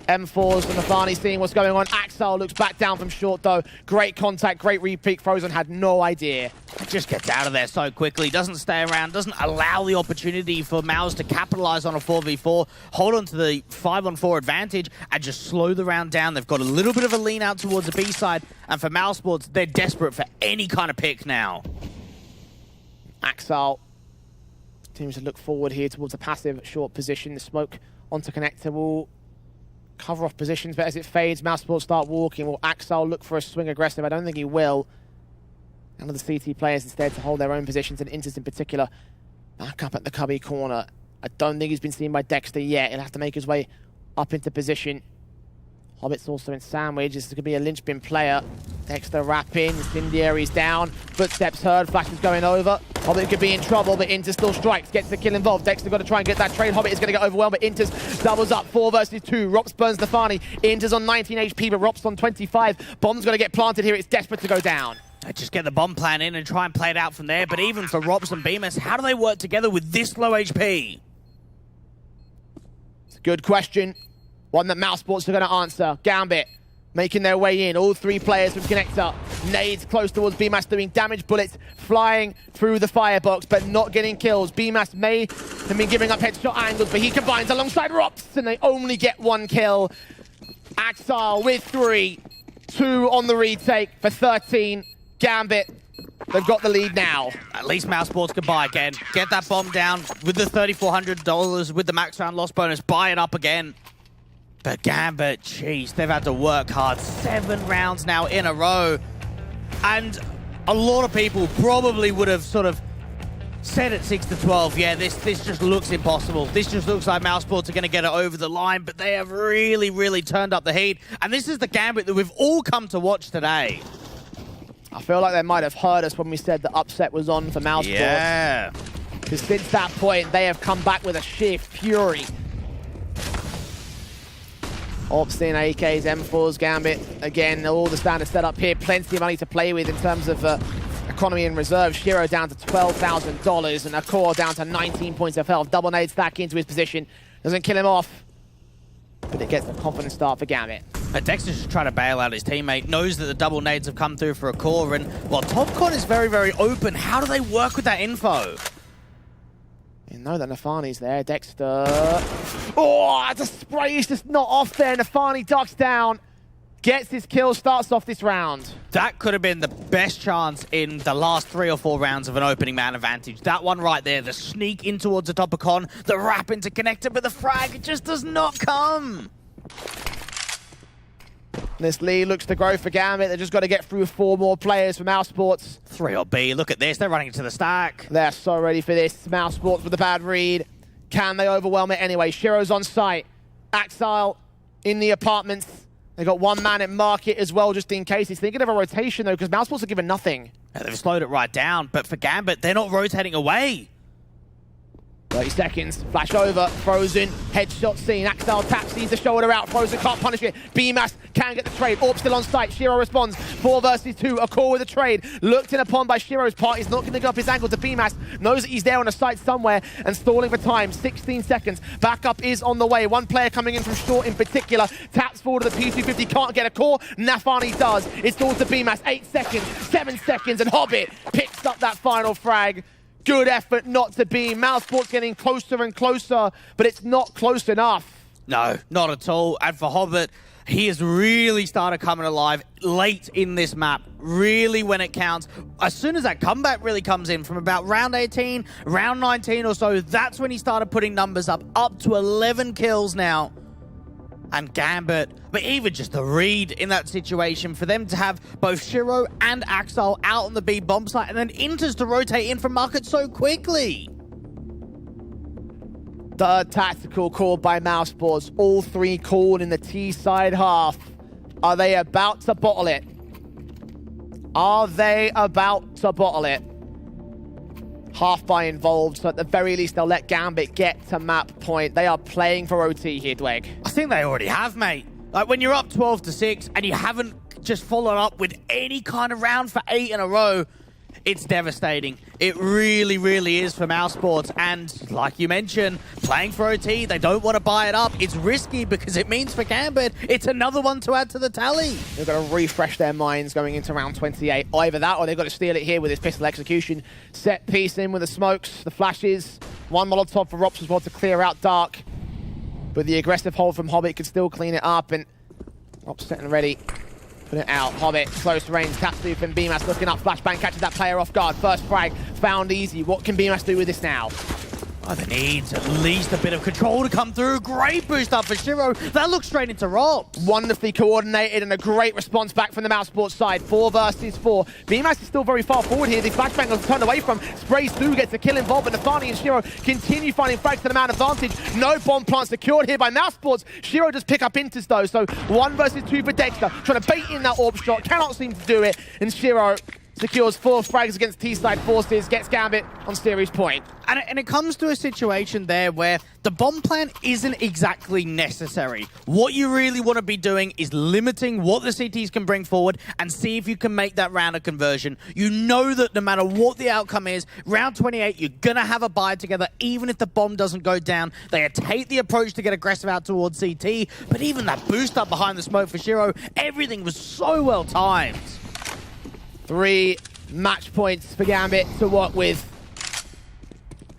M4s from Nafani seeing what's going on. Axel looks back down from short though. Great contact, great repeat. Frozen had no idea. Just gets out of there so quickly. Doesn't stay around. Doesn't allow the opportunity for Mouse to capitalize on a 4v4. Hold on to the 5-on-4 advantage and just slow the round down. They've got a little bit of a lean out towards the B side. And for Mousesports, they're desperate for any kind of pick now. Axel continues to look forward here towards a passive short position. The smoke onto connector will cover off positions, but as it fades, Mousesports start walking. Will Axel look for a swing aggressive? I don't think he will. None of the CT players instead to hold their own positions, and Inters in particular back up at the cubby corner. I don't think he's been seen by Dexter yet. He'll have to make his way up into position. Hobbit's also in sandwich. This is going to be a linchpin player. Dexter wrapping, incendiary's down. Footsteps heard, Flash is going over. Hobbit could be in trouble, but Inter still strikes, gets the kill involved. Dexter got to try and get that trade. Hobbit is going to get overwhelmed, but Inter's doubles up, 4 versus 2. Rops burns Nafani. Inter's on 19 HP, but Rops on 25. Bomb's going to get planted here. It's desperate to go down. Just get the bomb plan in and try and play it out from there. But even for Rops and Bemis, how do they work together with this low HP? It's a good question. One that Mousesports are going to answer. Gambit making their way in. All 3 players from Connector. Nades close towards BMAS doing damage. Bullets flying through the firebox, but not getting kills. BMAS may have been giving up headshot angles, but he combines alongside Rops, and they only get 1 kill. Axile with 3. 2 on the retake for 13. Gambit, they've got the lead now. At least Mousesports can buy again. Get that bomb down with the $3,400 with the max round loss bonus. Buy it up again. But Gambit, jeez, they've had to work hard. 7 rounds now in a row. And a lot of people probably would have sort of said at 6-12, yeah, this just looks impossible. This just looks like Mousesports are going to get it over the line, but they have really, really turned up the heat. And this is the Gambit that we've all come to watch today. I feel like they might have heard us when we said the upset was on for Mousesports. Yeah. Because since that point, they have come back with a sheer fury. Obscene AKs, M4s, Gambit. Again, all the standard setup here. Plenty of money to play with in terms of economy and reserve. Shiro down to $12,000 and Akor down to 19 points of health. Double nade stack into his position. Doesn't kill him off, but it gets a confident start for Gambit. Dexter's just trying to bail out his teammate. Knows that the double nades have come through for Akor, and while TopCon is very, very open, how do they work with that info? You know that Nafani's there. Dexter. Oh, the spray is just not off there. Nafani ducks down. Gets his kill, starts off this round. That could have been the best chance in the last 3 or 4 rounds of an opening man advantage. That one right there, the sneak in towards the top of Con, the wrap into connector, but the frag just does not come. This lead looks to grow for Gambit. They've just got to get through 4 more players for Mousesports. 3 or B, look at this, they're running into the stack. They're so ready for this. Mousesports with a bad read. Can they overwhelm it anyway? Shiro's on site. Axile in the apartments. They got 1 man at market as well, just in case. He's thinking of a rotation, though, because Mousesports are given nothing. Yeah, they've slowed it right down, but for Gambit, they're not rotating away. 30 seconds, flash over, Frozen, headshot seen, Axel taps, sees the shoulder out, Frozen can't punish it, BMAS can get the trade, Orb still on site, Shiro responds, 4 versus 2, Akor with a trade, looked in upon by Shiro's part, he's not going to go up his angle to BMAS, knows that he's there on a site somewhere, and stalling for time, 16 seconds, backup is on the way, 1 player coming in from short in particular, taps forward to the P250, can't get Akor, Nafani does, it's all to BMAS, 8 seconds, 7 seconds, and Hobbit picks up that final frag. Good effort not to be. Mousesports getting closer and closer, but it's not close enough. No, not at all. And for Hobbit, he has really started coming alive late in this map, really when it counts. As soon as that comeback really comes in, from about round 18, round 19 or so, that's when he started putting numbers up to 11 kills now. And Gambit, but even just the read in that situation, for them to have both Shiro and Axel out on the B bomb site, and then Inters to rotate in from market so quickly. Third tactical called by Mousesports, all 3 called in the T side half. Are they about to bottle it? Are they about to bottle it? Half buy involved, so at the very least they'll let Gambit get to map point. They are playing for OT here, Dweg. I think they already have, mate. Like, when you're up 12-6 and you haven't just followed up with any kind of round for 8 in a row, it's devastating. It really, really is for Mousesports. And like you mentioned, playing for OT, they don't want to buy it up. It's risky because it means for Gambit, it's another one to add to the tally. They've got to refresh their minds going into round 28. Either that or they've got to steal it here with this pistol execution. Set piece in with the smokes, the flashes. 1 Molotov for Rops as well to clear out Dark. But the aggressive hold from Hobbit could still clean it up. And Rops set and ready. Put it out. Hobbit, close range, taps through from BMAS, looking up, flashbang, catches that player off guard. First frag, found easy. What can BMAS do with this now? Oh, they need at least a bit of control to come through. Great boost up for Shiro. That looks straight into Rops. Wonderfully coordinated and a great response back from the Mousesports side. 4 versus 4. VMAX is still very far forward here. The flashbang was turned away from. Sprays through, gets a kill involved, but Nafani and Shiro continue finding frags to the man advantage. No bomb plant secured here by Mousesports. Shiro does pick up Inters though, so 1 versus 2 for Dexter. Trying to bait in that orb shot, cannot seem to do it, and Shiro secures 4 frags against T-side forces, gets Gambit on series point. And it comes to a situation there where the bomb plant isn't exactly necessary. What you really want to be doing is limiting what the CTs can bring forward and see if you can make that round a conversion. You know that no matter what the outcome is, round 28, you're going to have a buy together, even if the bomb doesn't go down. They take the approach to get aggressive out towards CT, but even that boost up behind the smoke for Shiro, everything was so well timed. 3 match points for Gambit to work with.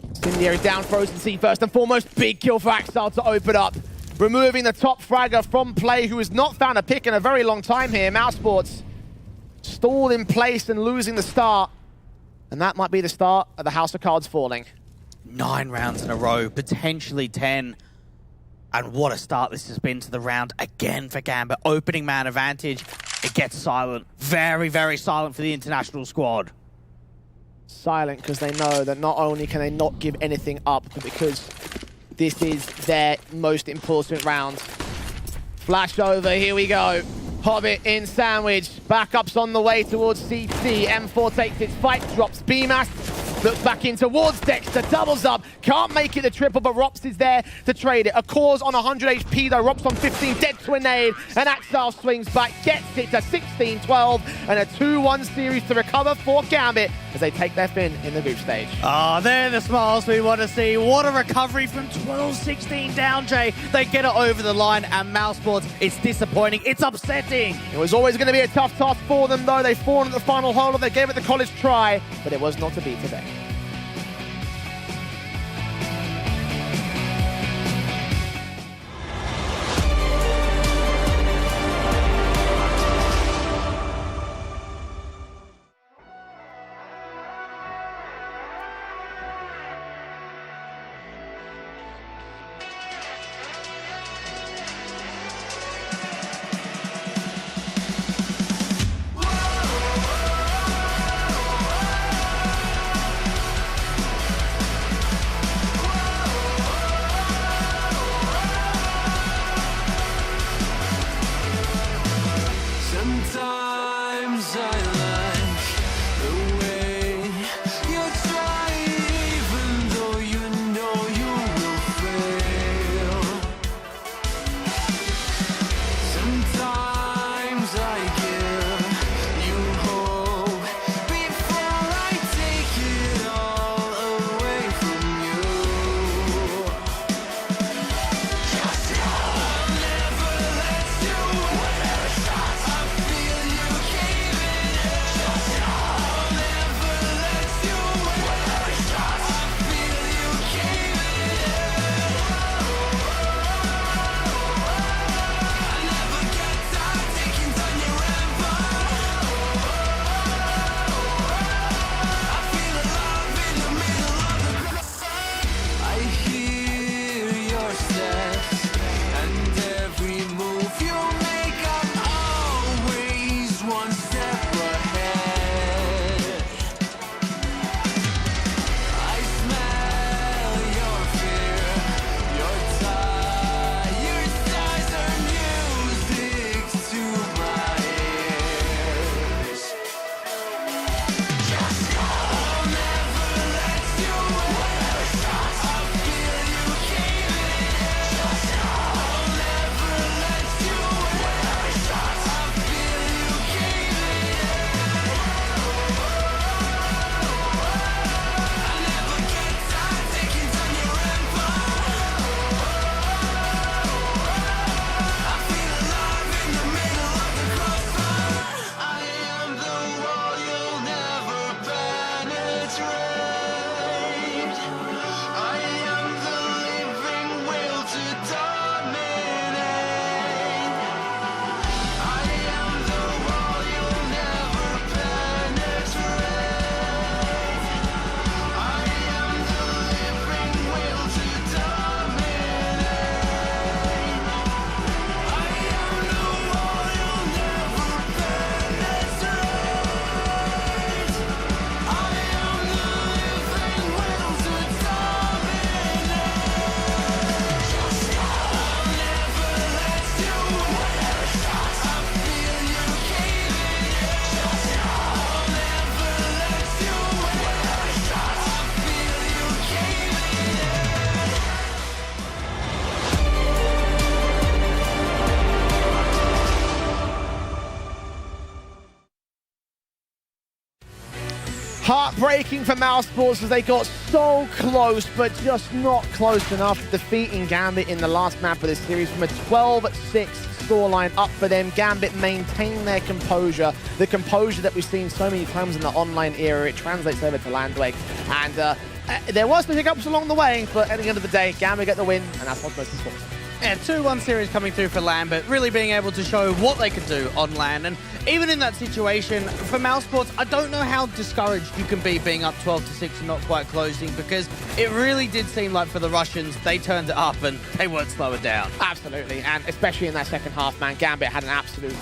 Incendiary down Frozen Sea first and foremost. Big kill for Axel to open up. Removing the top fragger from play, who has not found a pick in a very long time here. Mousesports stalled in place and losing the start. And that might be the start of the House of Cards falling. 9 rounds in a row, potentially 10. And what a start this has been to the round again for Gambit. Opening man advantage. It gets silent. Very, very silent for the international squad. Silent because they know that not only can they not give anything up, but because this is their most important round. Flash over, here we go. Hobbit in sandwich. Backups on the way towards CT. M4 takes its fight, drops BMAS. Looks back in towards Dexter, doubles up, can't make it the triple, but Rops is there to trade it. A cause on 100 HP though, Rops on 15, dead to a nade, and Axel swings back, gets it to 16-12, and a 2-1 series to recover for Gambit as they take their fin in the group stage. Oh, they're the smiles we want to see. What a recovery from 12-16 down, Jay. They get it over the line, and Mousesports, it's disappointing, it's upsetting. It was always going to be a tough task for them though. They fought at the final hole, they gave it the college try, but it was not to be today. Heartbreaking for Mousesports as they got so close, but just not close enough, defeating Gambit in the last map of this series from a 12-6 scoreline up for them. Gambit maintain their composure, the composure that we've seen so many times in the online era. It translates over to Landweg, and there was some hiccups along the way, but at the end of the day, Gambit get the win, and that's what's most important. Yeah, 2-1 series coming through for Lambert, really being able to show what they could do on LAN. And even in that situation, for Mousesports, I don't know how discouraged you can be being up 12-6 and not quite closing, because it really did seem like for the Russians, they turned it up and they weren't slowing down. Absolutely, and especially in that second half, man, Gambit had an absolute,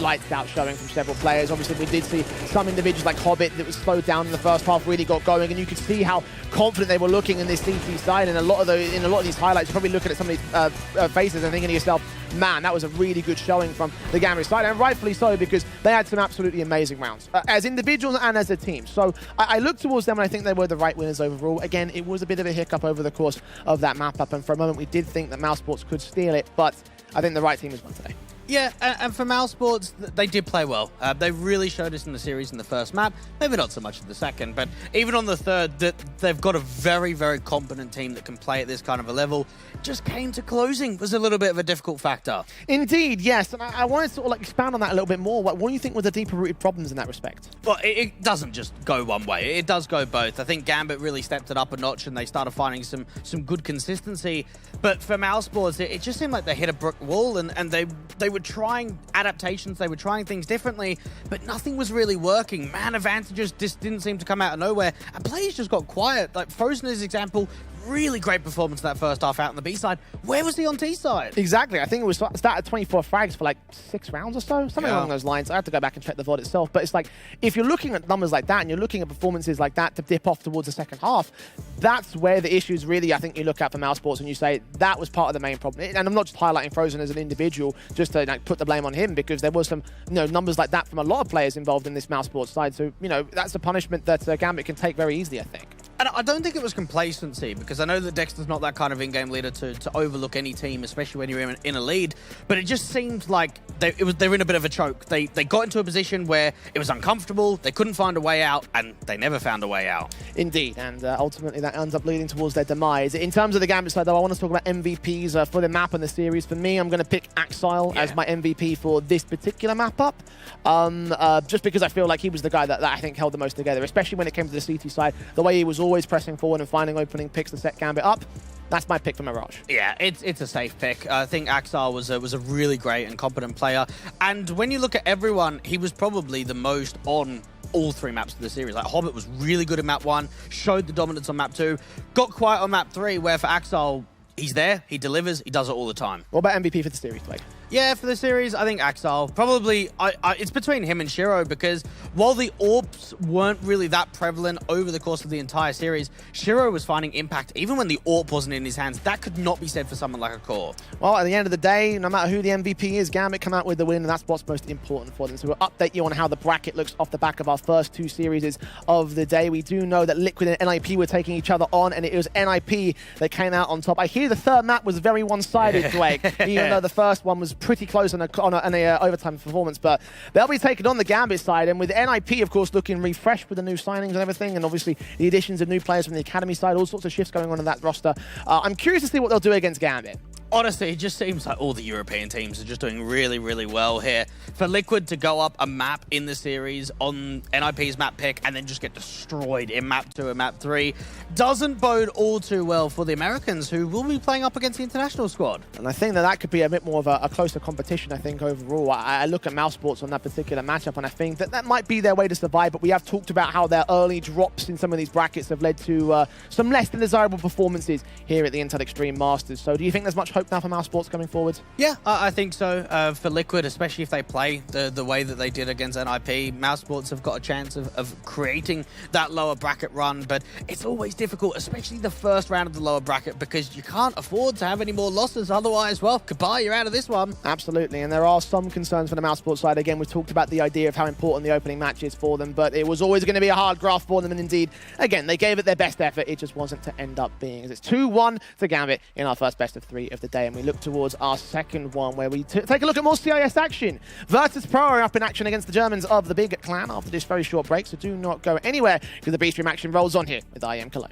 lights out showing from several players. Obviously, we did see some individuals like Hobbit that was slowed down in the first half, really got going, and you could see how confident they were looking in this CT side. And in a lot of these highlights, you're probably looking at some of these faces and thinking to yourself, man, that was a really good showing from the Gambit side, and rightfully so, because they had some absolutely amazing rounds as individuals and as a team. So I look towards them, and I think they were the right winners overall. Again, it was a bit of a hiccup over the course of that map up, and for a moment we did think that Mousesports could steal it, but I think the right team has won today. Yeah, and for Mousesports, they did play well. They really showed us in the series in the first map, maybe not so much in the second, but even on the third, that they've got a very, very competent team that can play at this kind of a level. Just came to closing was a little bit of a difficult factor. Indeed, yes, and I wanted to sort of expand on that a little bit more. What do you think were the deeper-rooted problems in that respect? Well, it doesn't just go one way. It does go both. I think Gambit really stepped it up a notch and they started finding some good consistency. But for Mousesports, it just seemed like they hit a brick wall, and they were trying adaptations, they were trying things differently, but nothing was really working. Man advantages just didn't seem to come out of nowhere, and players just got quiet. Like Frozen is an example, really great performance that first half out on the B side. Where was he on T side? Exactly. I think it was started 24 frags for like 6 rounds or so, something along those lines. I have to go back and check the VOD itself, but it's like, if you're looking at numbers like that and you're looking at performances like that to dip off towards the second half, that's where the issues really, I think, you look at for Mousesports and you say that was part of the main problem. And I'm not just highlighting Frozen as an individual just to put the blame on him, because there was some numbers like that from a lot of players involved in this Mousesports side. So that's a punishment that Gambit can take very easly, I think. And I don't think it was complacency, because I know that Dexter's not that kind of in-game leader to overlook any team, especially when you're in a lead. But it just seemed like they were in a bit of a choke. They got into a position where it was uncomfortable, they couldn't find a way out, and they never found a way out. Indeed, and ultimately that ends up leading towards their demise. In terms of the Gambit side, though, I want to talk about MVPs for the map and the series. For me, I'm going to pick Axile as my MVP for this particular map up, just because I feel like he was the guy that I think held the most together, especially when it came to the CT side. The way he was always pressing forward and finding opening picks to set Gambit up. That's my pick for Mirage. Yeah, it's a safe pick. I think Axile was a really great and competent player. And when you look at everyone, he was probably the most on all 3 maps of the series. Like Hobbit was really good at map 1, showed the dominance on map 2, got quiet on map 3, where for Axile, he's there, he delivers, he does it all the time. What about MVP for the series, Blake? Yeah, for the series, I think Axile. Probably, it's between him and Shiro, because while the AWPs weren't really that prevalent over the course of the entire series, Shiro was finding impact even when the AWP wasn't in his hands. That could not be said for someone like a Core. Well, at the end of the day, no matter who the MVP is, Gambit come out with the win, and that's what's most important for them. So we'll update you on how the bracket looks off the back of our first 2 series of the day. We do know that Liquid and NIP were taking each other on, and it was NIP that came out on top. I hear the third map was very one-sided, Blake, even though the first one was pretty close on a overtime performance, but they'll be taking on the Gambit side, and with NIP, of course, looking refreshed with the new signings and everything, and obviously the additions of new players from the Academy side, all sorts of shifts going on in that roster. I'm curious to see what they'll do against Gambit. Honestly, it just seems like all the European teams are just doing really, really well here. For Liquid to go up a map in the series on NIP's map pick and then just get destroyed in map 2 and map 3 doesn't bode all too well for the Americans, who will be playing up against the international squad. And I think that could be a bit more of a closer competition, I think, overall. I look at Mousesports on that particular matchup, and I think that might be their way to survive, but we have talked about how their early drops in some of these brackets have led to some less than desirable performances here at the Intel Extreme Masters. So do you think there's much hope now for Mousesports coming forward? Yeah, I think so. For Liquid, especially if they play the way that they did against NIP, Mousesports have got a chance of creating that lower bracket run, but it's always difficult, especially the first round of the lower bracket, because you can't afford to have any more losses. Otherwise, well, goodbye, you're out of this one. Absolutely, and there are some concerns for the Mousesports side. Again, we've talked about the idea of how important the opening match is for them, but it was always going to be a hard graft for them, and indeed, again, they gave it their best effort. It just wasn't to end up being, as it's 2-1 to Gambit in our first best of 3 of the day. day, and we look towards our second one, where we take a look at more CIS action. Virtuspro are up in action against the Germans of the Big Clan after this very short break, so do not go anywhere, because the B-Stream action rolls on here with IEM Cologne.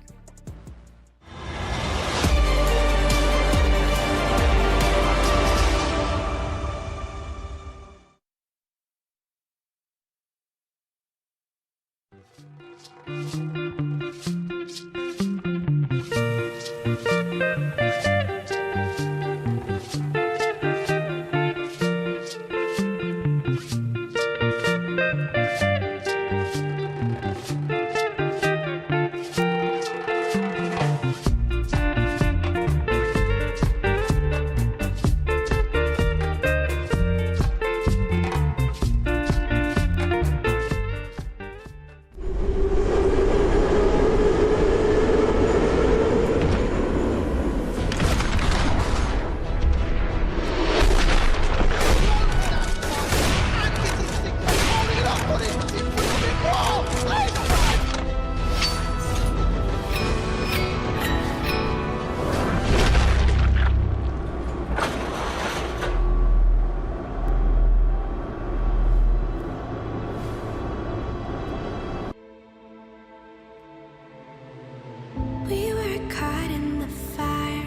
We were caught in the fire.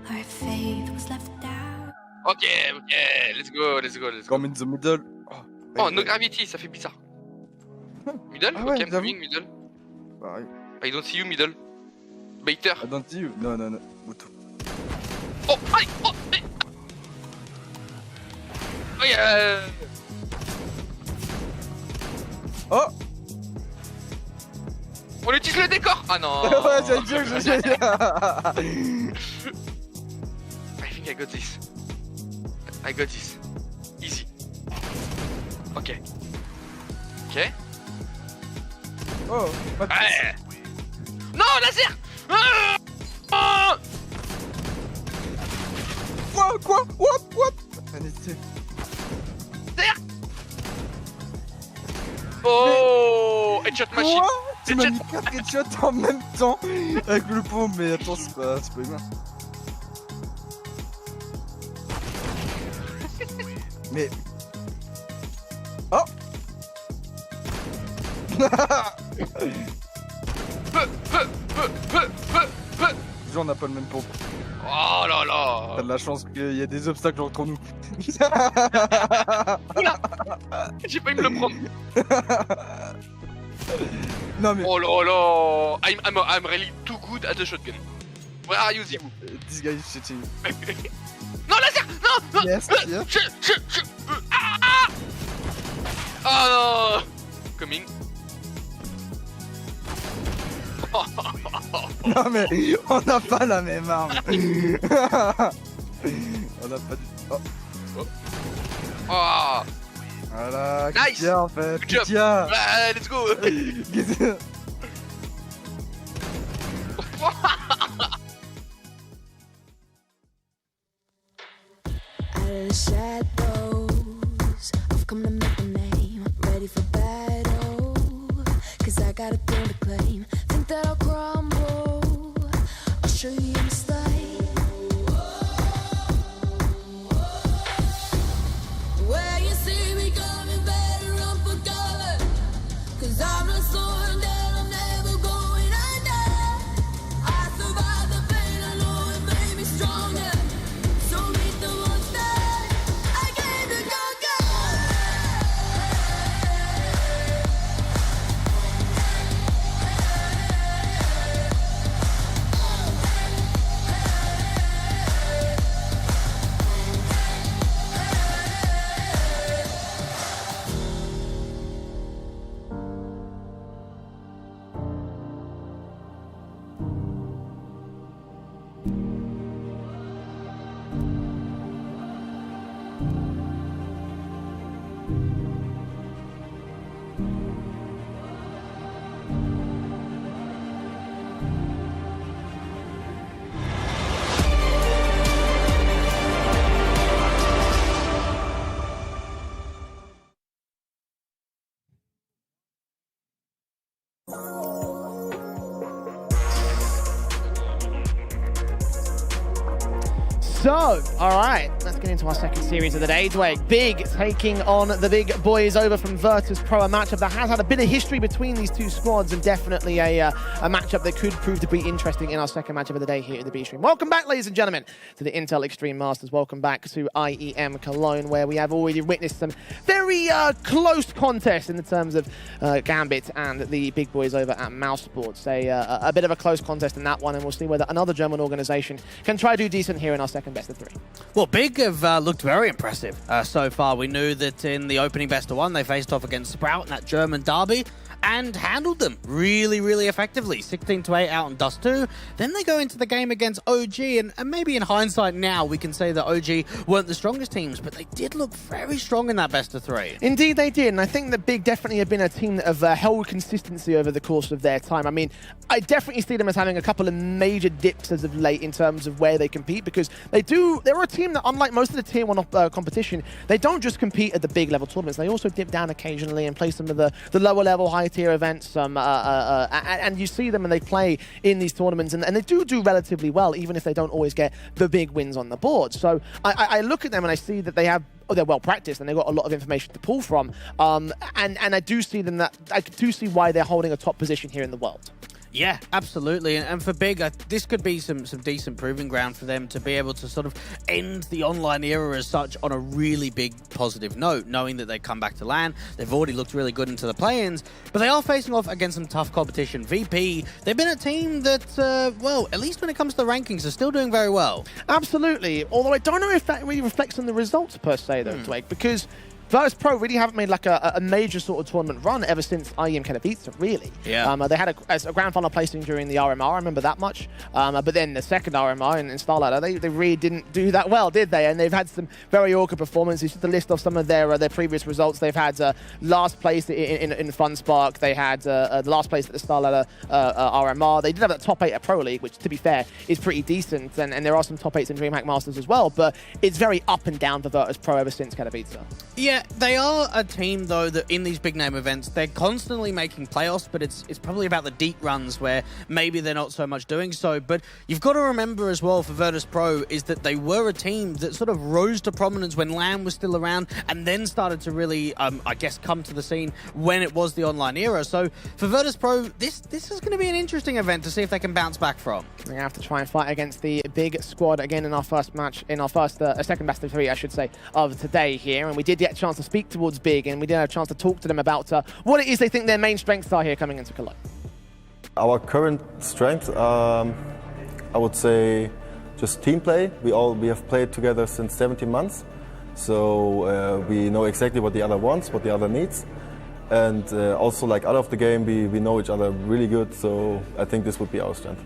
Our faith was left out. Ok, let's go. Come in the middle. Oh, no gravity, ça fait bizarre. Middle? Ah ouais, ok, I'm j'avoue. coming, middle. Pareil. I don't see you, middle. Baiter. I don't see you. Non. Auto. Oh, aïe, oh, mais... Oh, yeah. Oh. On utilise le décor. Ah non. Ouais, j'ai dit que je I think I got this. I got this. Easy. Ok. Ok. Oh, Ouais. Non, laser. Ah. Quoi? What? Laser. Oh, headshot machine. Quoi? Tu m'as mis 4 headshots en même temps avec le pont, mais attends, c'est pas humain. Mais... Oh. Toujours on n'a pas le même pompe. Oh là là. T'as de la chance qu'il y a des obstacles entre nous. Oula. J'ai failli me le prendre. Non mais... Oh là là. I'm really too good at the shotgun. Where are you, Zibou? This guy is cheating. Non, laser. Non. Yes, yeah. Ah. Oh non. Coming. Non mais on n'a pas la même arme. On n'a pas du... Oh. Oh. Voilà, Nice. Kitia en fait. Good job. Kitia. Ouais, let's go. Out of the shadows, I've come to make a name. Ready for battle, 'cause I got a thing to claim. Think that I'll crumble, I'll show you a mistake. Where you see me coming, better run for cover, 'cause I'm not soaring and I'm never going under. I survived the pain, I know it made me stronger. So meet the monster I came to conquer. So, all right, let's get into our second series of the day. Dwayne, Big taking on the big boys over from Virtuspro, a matchup that has had a bit of history between these two squads and definitely a matchup that could prove to be interesting in our second matchup of the day here at the B-Stream. Welcome back, ladies and gentlemen, to the Intel Extreme Masters. Welcome back to IEM Cologne, where we have already witnessed some very close contests in the terms of Gambit and the big boys over at Mousesports. A bit of a close contest in that one, and we'll see whether another German organization can try to do decent here in our second best of three. Well, Big have looked very impressive so far. We knew that in the opening best of one, they faced off against Sprout in that German derby and handled them really, really effectively. 16-8 out on Dust 2. Then they go into the game against OG, and maybe in hindsight now, we can say that OG weren't the strongest teams, but they did look very strong in that best of three. Indeed, they did, and I think that Big definitely have been a team that have held consistency over the course of their time. I mean, I definitely see them as having a couple of major dips as of late in terms of where they compete, because they're a team that, unlike most of the Tier 1 competition, they don't just compete at the big level tournaments. They also dip down occasionally and play some of the lower level, high tier events, and you see them and they play in these tournaments, and they do relatively well, even if they don't always get the big wins on the board. So I look at them and I see that they're well practiced and they've got a lot of information to pull from, and I do see why they're holding a top position here in the world. Yeah, absolutely. And for Big, this could be some decent proving ground for them to be able to sort of end the online era as such on a really big positive note, knowing that they come back to LAN. They've already looked really good into the play-ins, but they are facing off against some tough competition. VP, they've been a team that, well, at least when it comes to the rankings, are still doing very well. Absolutely. Although I don't know if that really reflects on the results per se, though, Blake, because Virtuspro really haven't made like a major sort of tournament run ever since IEM Cologne, really. Yeah. They had a grand final placing during the RMR, I remember that much. But then the second RMR in Starlighter, they really didn't do that well, did they? And they've had some very awkward performances. Just to list off some of their previous results, they've had last place in FunSpark. They had last place at the Starlighter RMR. They did have a top 8 at Pro League, which, to be fair, is pretty decent. And there are some top 8s in DreamHack Masters as well. But it's very up and down for Virtuspro ever since Cologne. Yeah, they are a team, though, that in these big name events, they're constantly making playoffs, but it's probably about the deep runs where maybe they're not so much doing so. But you've got to remember as well for Virtuspro is that they were a team that sort of rose to prominence when LAN was still around and then started to really, I guess, come to the scene when it was the online era. So for Virtuspro, this is going to be an interesting event to see if they can bounce back from. We have to try and fight against the big squad again in our first match, in our second best of three, I should say, of today here. And we did get a chance to speak towards Big, and we did have a chance to talk to them about what it is they think their main strengths are here coming into Cologne. Our current strength, I would say, just team play. We have played together since 17 months, so we know exactly what the other wants, what the other needs, and also like out of the game, we know each other really good. So I think this would be our strength.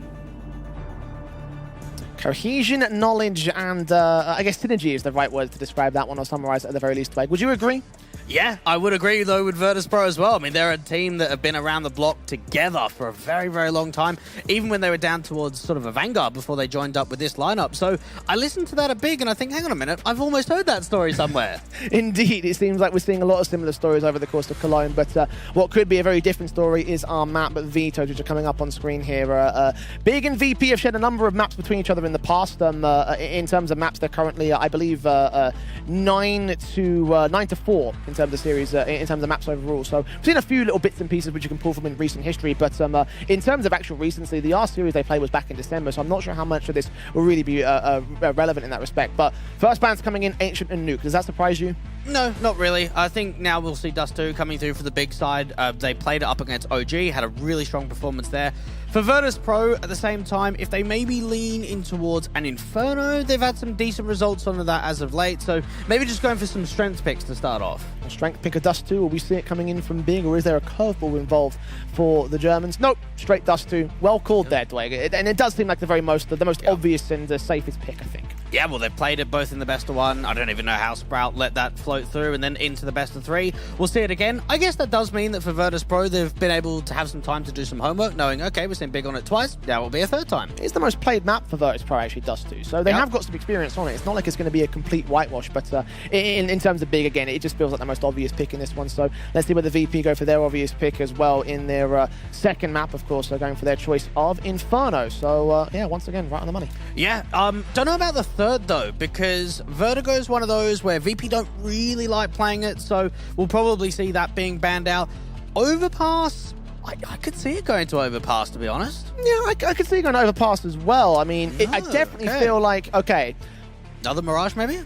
Cohesion, knowledge, and I guess synergy is the right word to describe that one or summarize it at the very least. Like, would you agree? Yeah, I would agree, though, with Virtuspro as well. I mean, they're a team that have been around the block together for a very, very long time, even when they were down towards sort of a vanguard before they joined up with this lineup. So I listened to that at Big, and I think, hang on a minute, I've almost heard that story somewhere. Indeed, it seems like we're seeing a lot of similar stories over the course of Cologne, but what could be a very different story is our map vetoes, which are coming up on screen here. Big and VP have shared a number of maps between each other in the past. In terms of maps, they're currently, I believe, 9 to 4 in terms of the series, in terms of maps overall. So we've seen a few little bits and pieces which you can pull from in recent history, but in terms of actual recency, the R series they played was back in December, so I'm not sure how much of this will really be relevant in that respect. But first bands coming in, Ancient and Nuke. Does that surprise you? No, not really. I think now we'll see Dust 2 coming through for the big side. They played it up against OG, had a really strong performance there. For Virtuspro, at the same time, if they maybe lean in towards an Inferno, they've had some decent results on that as of late, so maybe just going for some strength picks to start off. A strength pick of Dust 2, will we see it coming in from Big, or is there a curveball involved for the Germans? Nope, straight Dust 2. Well called there, Dwayne. And it does seem like the most obvious and the safest pick, I think. Yeah, well, they've played it both in the best of one. I don't even know how Sprout let that float through, and then into the best of three. We'll see it again. I guess that does mean that for Virtuspro, they've been able to have some time to do some homework, knowing, okay, we've seen Big on it twice, now will be a third time. It's the most played map for Virtuspro, actually, Dust 2. So they have got some experience on it. It's not like it's going to be a complete whitewash, but in terms of Big, again, it just feels like the most obvious pick in this one. So let's see where the VP go for their obvious pick as well in their second map, of course. They're going for their choice of Inferno. So, yeah, once again, right on the money. Yeah, don't know about the third, though, because Vertigo is one of those where VP don't really like playing it, so we'll probably see that being banned out. Overpass, I could see it going to Overpass, to be honest. Yeah, I could see it going to Overpass as well. I mean, I definitely feel like, okay. Another Mirage, maybe?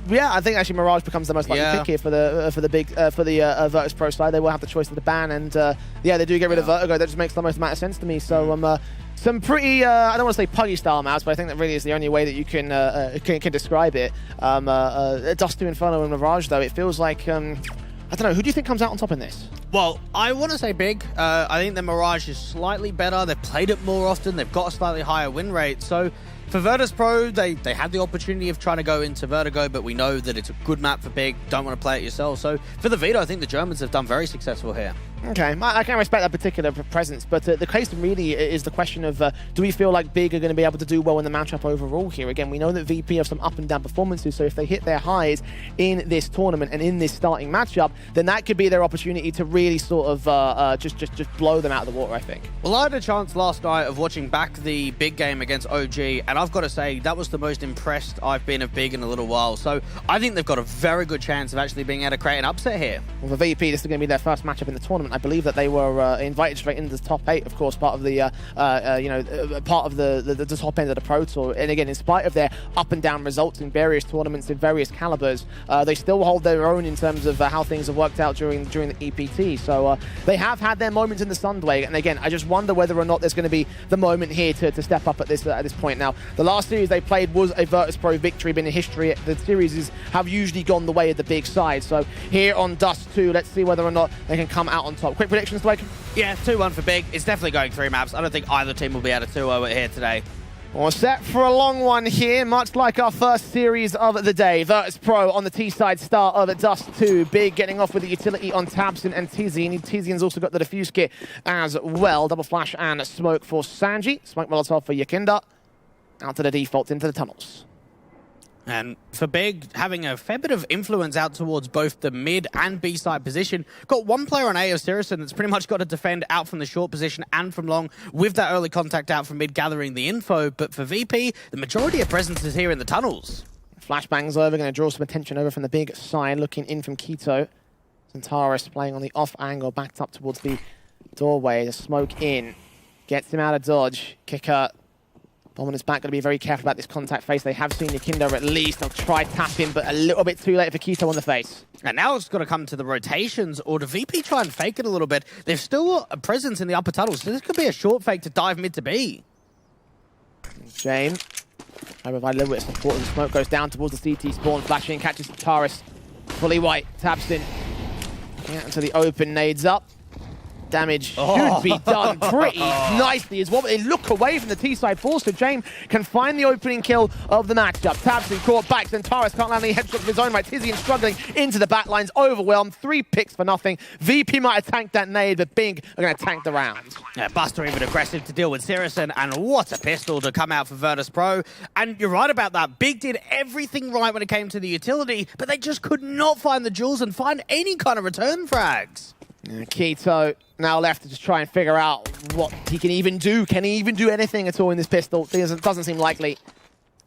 Yeah, I think actually Mirage becomes the most likely pick here for the Virtuspro side. They will have the choice of the ban, and yeah, they do get rid of Vertigo. That just makes the most amount of sense to me. So some pretty I don't want to say puggy style maps, but I think that really is the only way that you can describe it. Dust to Inferno and Mirage, though, it feels like I don't know. Who do you think comes out on top in this? Well, I want to say Big. I think the Mirage is slightly better. They've played it more often. They've got a slightly higher win rate. So for Virtuspro, they had the opportunity of trying to go into Vertigo, but we know that it's a good map for Big. Don't want to play it yourself. So for the Veto, I think the Germans have done very successful here. Okay, I can respect that particular presence, but the case really is the question of do we feel like Big are going to be able to do well in the matchup overall here? Again, we know that VP have some up and down performances, so if they hit their highs in this tournament and in this starting matchup, then that could be their opportunity to really sort of just blow them out of the water, I think. Well, I had a chance last night of watching back the Big game against OG, and I've got to say that was the most impressed I've been of Big in a little while. So I think they've got a very good chance of actually being able to create an upset here. Well, for VP, this is going to be their first matchup in the tournament. I believe that they were invited straight into the top 8, of course, part of the part of the top end of the Pro Tour. And again, in spite of their up and down results in various tournaments in various calibers, they still hold their own in terms of how things have worked out during the EPT. So they have had their moments in the Sundway, and again, I just wonder whether or not there's going to be the moment here to step up at this point. Now, the last series they played was a Virtuspro victory, been in history. The series have usually gone the way of the big side. So here on Dust 2, let's see whether or not they can come out on top. Quick predictions, Blake? Yeah, 2-1 for Big. It's definitely going 3 maps. I don't think either team will be able to 2-0 it here today. We're set for a long one here, much like our first series of the day. Virtuspro on the T-side start of Dust 2. Big getting off with the utility on Tabson and Tizian. Tizian's also got the defuse kit as well. Double flash and smoke for Sanji. Smoke Molotov for Yakinda. Out to the default into the tunnels. And for Big, having a fair bit of influence out towards both the mid and B side position. Got one player on A of Sirison that's pretty much got to defend out from the short position and from long with that early contact out from mid gathering the info. But for VP, the majority of presence is here in the tunnels. Flashbang's over, going to draw some attention over from the Big side, looking in from Quito. Centaurus playing on the off angle, backed up towards the doorway. The smoke in, gets him out of dodge. Kicker. Dominant's back, going to be very careful about this contact face. They have seen Yakinda at least. They'll try tapping, but a little bit too late for Quito on the face. And now it's got to come to the rotations, or do VP try and fake it a little bit? They've still got a presence in the upper tunnels, so this could be a short fake to dive mid to B. Jane, I provide a little bit of support as the smoke goes down towards the CT spawn. Flashing, catches Taurus. Fully white, Tabston. Yeah, into the open, nades up. Damage should be done pretty nicely as well, but they look away from the T-side force, so James can find the opening kill of the matchup. Tabson caught back, Centaurus can't land any headshots of his own right. Tizian struggling into the backlines, overwhelmed, 3 picks for nothing. VP might have tanked that nade, but Bing are going to tank the round. Yeah, Buster even aggressive to deal with Sirison, and what a pistol to come out for Virtuspro. And you're right about that. Big did everything right when it came to the utility, but they just could not find the jewels and find any kind of return frags. Quito now left to just try and figure out what he can even do. Can he even do anything at all in this pistol? It doesn't seem likely.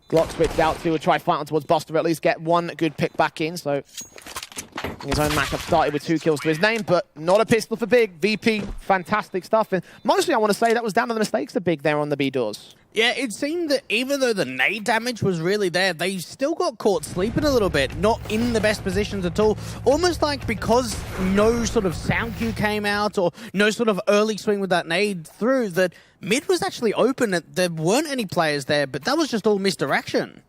Glock switched out to try fight on towards Buster, at least get one good pick back in. So his own matchup started with 2 kills to his name, but not a pistol for Big. VP, fantastic stuff. And mostly I want to say that was down to the mistakes of Big there on the B doors. Yeah, it seemed that even though the nade damage was really there, they still got caught sleeping a little bit, not in the best positions at all. Almost like because no sort of sound cue came out or no sort of early swing with that nade through, that mid was actually open and there weren't any players there, but that was just all misdirection.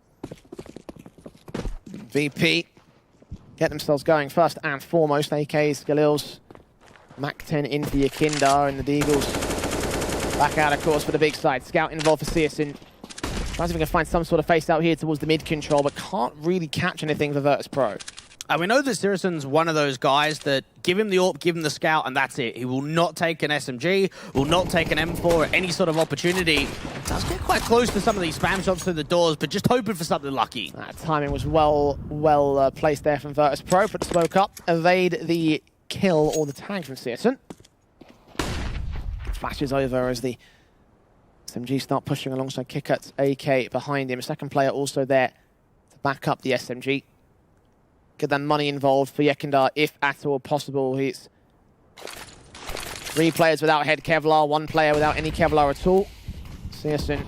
VP get themselves going first and foremost. AKs, Galils, Mac 10 in for Yakinda and the Deagles. Back out, of course, for the big side. Scout involved for Searson. Tries if we can find some sort of face out here towards the mid control, but can't really catch anything for Virtuspro. And we know that Sirison's one of those guys that give him the AWP, give him the scout, and that's it. He will not take an SMG, will not take an M4 or any sort of opportunity. Does get quite close to some of these spam shots through the doors, but just hoping for something lucky. That timing was well placed there from Virtuspro. Put the smoke up, evade the kill or the tag from Searson. Flashes over as the SMG start pushing alongside Kikut's AK behind him. A second player also there back up the SMG. Get that money involved for Yekindar if at all possible. He's 3 players without head Kevlar, 1 player without any Kevlar at all. Searson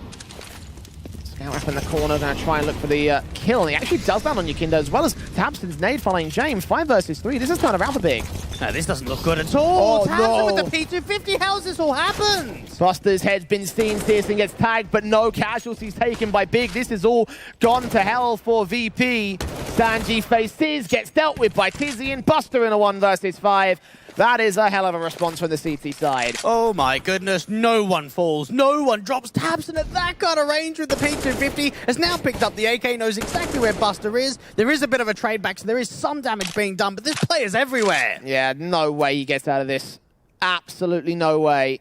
scout up in the corner, going to try and look for the kill. And he actually does that on Yekindar as well as Tabson's nade following James. 5 versus 3. This is turned around for Big. No, this doesn't look good at all. Oh, Tabson no. with the P250. How's this all happened? Buster's head's been seen. Searson gets tagged, but no casualties taken by Big. This is all gone to hell for VP. Sanji Faze gets dealt with by Tizzy and Buster in a 1 versus 5. That is a hell of a response from the CT side. Oh my goodness, no one falls, no one drops. Tabson at that kind of range with the P250 has now picked up the AK, knows exactly where Buster is. There is a bit of a trade back, so there is some damage being done, but this player's everywhere. Yeah, no way he gets out of this. Absolutely no way.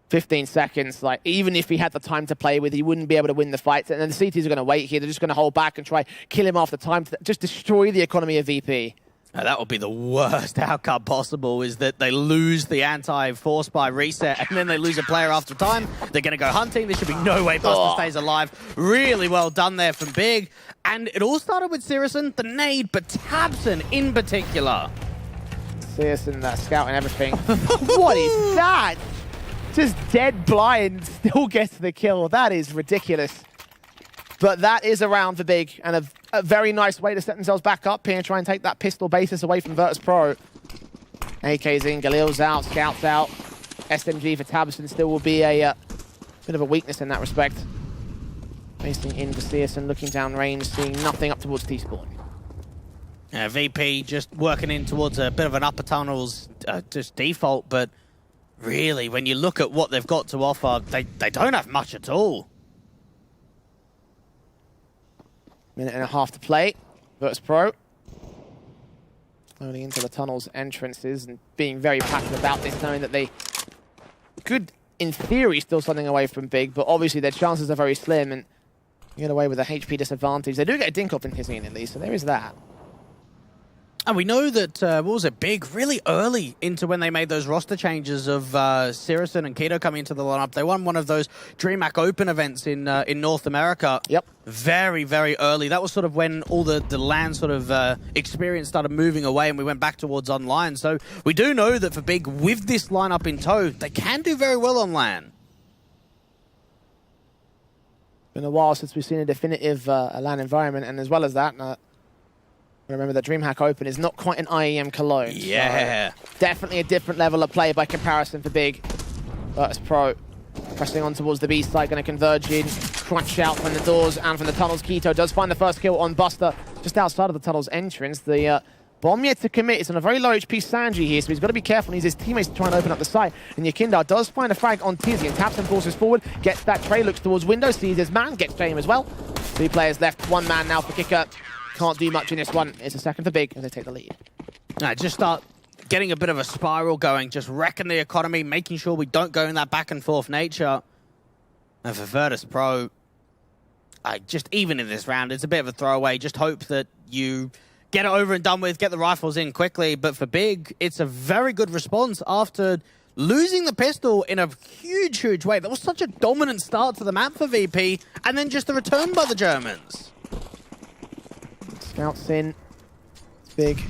15 seconds, like, even if he had the time to play with, he wouldn't be able to win the fight. And then the CTs are going to wait here. They're just going to hold back and try kill him after time to just destroy the economy of VP. Now, that would be the worst outcome possible, is that they lose the anti-force by reset and then they lose a player after time. They're going to go hunting. There should be no way Buster stays alive. Really well done there from Big. And it all started with Searson, the nade, but Tabson in particular. Searson, scouting everything. What is that? Just dead blind, still gets the kill. That is ridiculous. But that is a round for Big, and a very nice way to set themselves back up here and try and take that pistol basis away from Virtuspro. AK's in, Galil's out, Scout's out. SMG for Tabson still will be a bit of a weakness in that respect. Facing in for Searson, looking down range, seeing nothing up towards T-Spawn. VP just working in towards a bit of an upper tunnel's just default, but really, when you look at what they've got to offer, they don't have much at all. Minute and a half to play. Virtuspro slowly into the tunnel's entrances and being very passionate about this, knowing that they could, in theory, steal something away from Big, but obviously their chances are very slim and get away with a HP disadvantage. They do get a dink off in his scene at least, so there is that. And we know that, what was it, Big, really early into when they made those roster changes of Searson and Keto coming into the lineup. They won one of those DreamHack Open events in North America. Yep. Very, very early. That was sort of when all the LAN sort of experience started moving away and we went back towards online. So we do know that for Big, with this lineup in tow, they can do very well on LAN. Been a while since we've seen a definitive LAN environment, and as well as that, remember that DreamHack Open is not quite an IEM Cologne. Yeah. So definitely a different level of play by comparison for Big. Virtuspro pressing on towards the B side, going to converge in. Crunch out from the doors and from the tunnels. Keto does find the first kill on Buster just outside of the tunnel's entrance. The bomb yet to commit. It's on a very low HP Sanji here, so he's got to be careful. He needs his teammates to try and open up the site. And Yekindar does find a frag on Tizzy and taps and forces forward. Gets that tray, looks towards window, sees his man, gets Jame as well. 3 players left, 1 man now for Kicker. Can't do much in this one. It's a second for Big as they take the lead. Just start getting a bit of a spiral going, just wrecking the economy, making sure we don't go in that back and forth nature. And for Virtuspro, just even in this round, it's a bit of a throwaway. Just hope that you get it over and done with, get the rifles in quickly. But for Big, it's a very good response after losing the pistol in a huge, huge way. That was such a dominant start to the map for VP, and then just the return by the Germans. Scouts in. It's Big.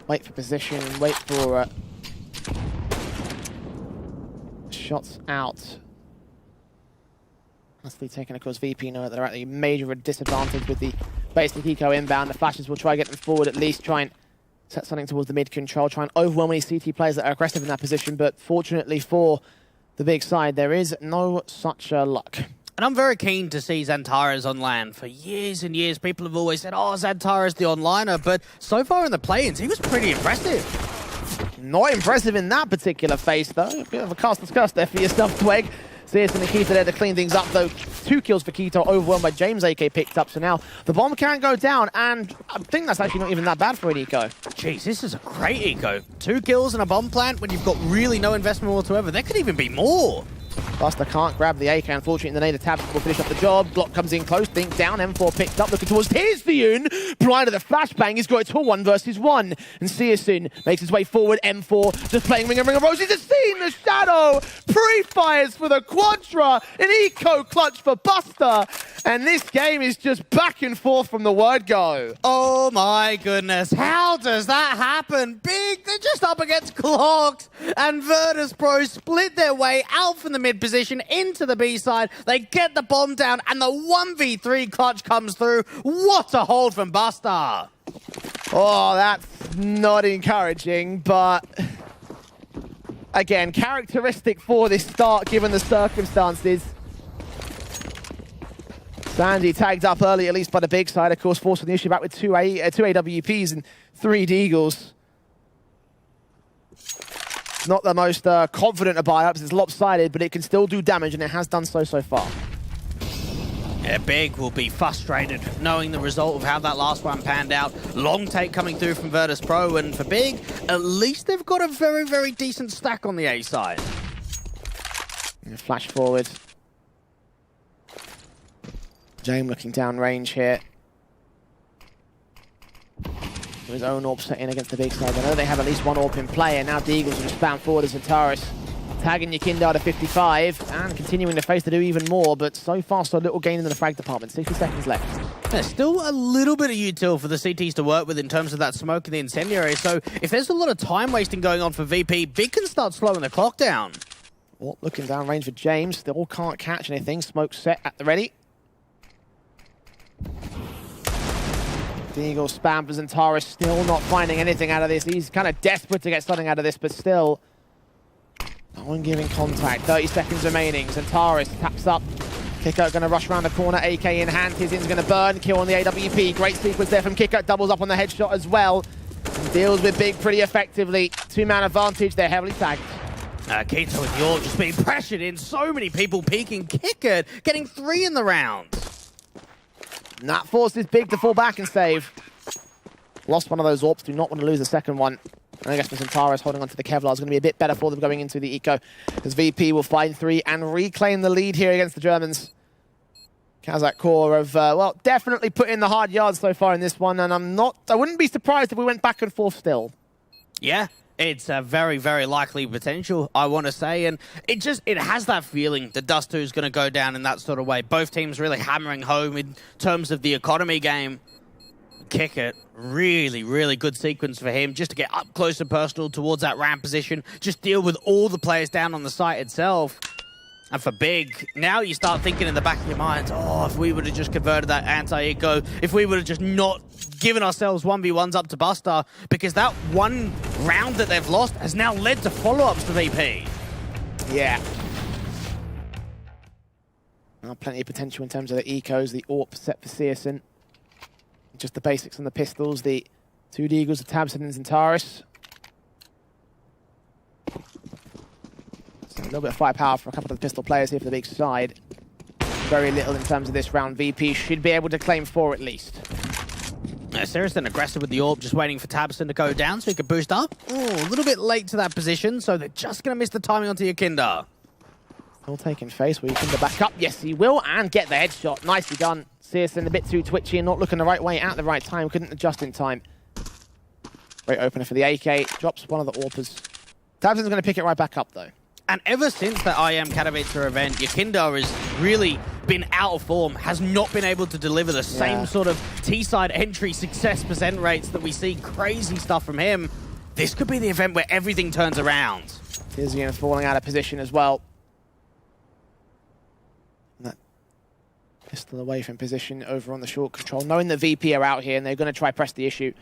Wait for position, wait for shots out. Constantly taken, of course, VP know that they're at a major disadvantage with the basic eco inbound. The flashes will try to get them forward at least, try and set something towards the mid control, try and overwhelm any CT players that are aggressive in that position, but fortunately for the Big side, there is no such luck. And I'm very keen to see Xantara's on LAN. For years and years, people have always said, oh, Xantara's the onliner, but so far in the play-ins, he was pretty impressive. Not impressive in that particular phase, though. A bit of a cast discuss there for yourself, Tweg. Searson and Keto there to clean things up, though. 2 kills for Keto, overwhelmed by James. AK picked up, so now the bomb can go down, and I think that's actually not even that bad for an eco. Jeez, this is a great eco. 2 kills and a bomb plant when you've got really no investment whatsoever. There could even be more. Buster can't grab the AK, unfortunately. The native tabs will finish up the job. Glock comes in close, think down. M4 picked up, looking towards Hizviun. Prior to the flashbang, he's got it to a 1 versus 1. And Searson makes his way forward. M4 just playing Ring of Roses. He's seen the shadow. Pre-fires for the Quadra. An eco clutch for Buster. And this game is just back and forth from the word go. Oh my goodness, how does that happen? Big, they're just up against Clocked, and Virtuspro split their way out from the mid position into the B side. They get the bomb down, and the 1v3 clutch comes through. What a hold from Buster. Oh, that's not encouraging, but again, characteristic for this start given the circumstances. Sandy tagged up early, at least by the big side, of course, forcing the issue back with two AWPs and 3 Deagles. Not the most confident of buy-ups, it's lopsided, but it can still do damage, and it has done so far. Yeah, Big will be frustrated knowing the result of how that last one panned out. Long take coming through from Virtuspro, and for Big, at least they've got a very, very decent stack on the A side. Flash forward. James looking down range here. His own AWP set in against the big side. I know they have at least one AWP in play, and now the Eagles will just spam forward as Antares tagging Yakindar to 55 and continuing to face to do even more, but so far so little gain in the frag department. 60 seconds left. There's still a little bit of util for the CTs to work with in terms of that smoke and the incendiary, so if there's a lot of time wasting going on for VP, Big can start slowing the clock down. Well, looking down range for James, still can't catch anything. Smoke set at the ready. The Eagles spam for Zentaris, still not finding anything out of this. He's kind of desperate to get something out of this, but still no one giving contact. 30 seconds remaining. Zentaris taps up. Kicker going to rush around the corner, AK in hand. Tizin's going to burn, kill on the AWP. Great sequence there from Kicker, doubles up on the headshot as well. And deals with Big pretty effectively. 2-man advantage, they're heavily tagged. Keto with York just being pressured in. So many people peeking. Kicker getting 3 in the round. And that forces Big to fall back and save. Lost one of those AWPs, do not want to lose the second one. And I guess for Zentaris holding on to the Kevlar is going to be a bit better for them going into the eco, as VP will find 3 and reclaim the lead here against the Germans. Kazakh core have, well, definitely put in the hard yards so far in this one, and I wouldn't be surprised if we went back and forth still. Yeah. It's a very, very likely potential, I want to say, and it has that feeling that Dust 2 is going to go down in that sort of way. Both teams really hammering home in terms of the economy game. Kick it. Really, really good sequence for him, just to get up close and personal towards that ramp position, just deal with all the players down on the site itself. And for Big, now you start thinking in the back of your mind, oh, if we would have just converted that anti-eco, if we would have just not given ourselves 1v1s up to Buster, because that one round that they've lost has now led to follow-ups for VP. Yeah. Well, plenty of potential in terms of the ecos, the AWP set for Searson. Just the basics on the pistols, the 2 Deagles, the Tabson and Zentaris. So a little bit of firepower for a couple of the pistol players here for the big side. Very little in terms of this round. VP should be able to claim 4 at least. Searson aggressive with the AWP, just waiting for Tabson to go down so he can boost up. Oh, a little bit late to that position, so they're just going to miss the timing onto Yakinda. Still taking face, will Yakinda back up? Yes, he will, and get the headshot. Nicely done. Searson a bit too twitchy and not looking the right way at the right time. Couldn't adjust in time. Great opener for the AK. Drops one of the AWPers. Tabson's going to pick it right back up, though. And ever since the IEM Katowice event, Yakinda has really been out of form, has not been able to deliver the same sort of T-side entry success % rates that we see. Crazy stuff from him. This could be the event where everything turns around. Tizian falling out of position as well. That pistol away from position over on the short control, knowing the VP are out here and they're going to try press the issue.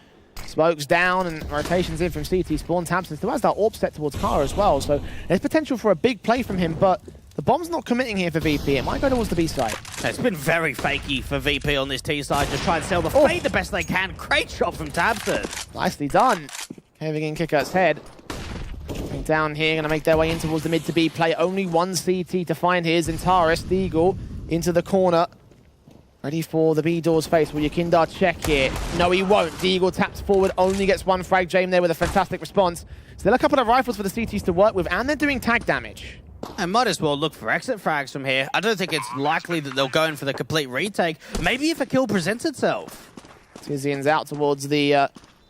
Smokes down and rotations in from CT spawn. Tabson still has that AWP set towards Kara as well, so there's potential for a big play from him, but the bomb's not committing here for VP. It might go towards the B side. It's been very fakey for VP on this T side, just try and sell the fade the best they can. Great shot from Tabson. Nicely done. Caving in Kicker's head. Dropping down here, going to make their way in towards the mid to B play. Only one CT to find here. Zentaris, the Eagle, into the corner. Ready for the B door's face. Will Yakinda check here? No, he won't. The Eagle taps forward, only gets one frag. James there with a fantastic response. Still a couple of rifles for the CTs to work with, and they're doing tag damage. And might as well look for exit frags from here. I don't think it's likely that they'll go in for the complete retake. Maybe if a kill presents itself. Tizian's out towards the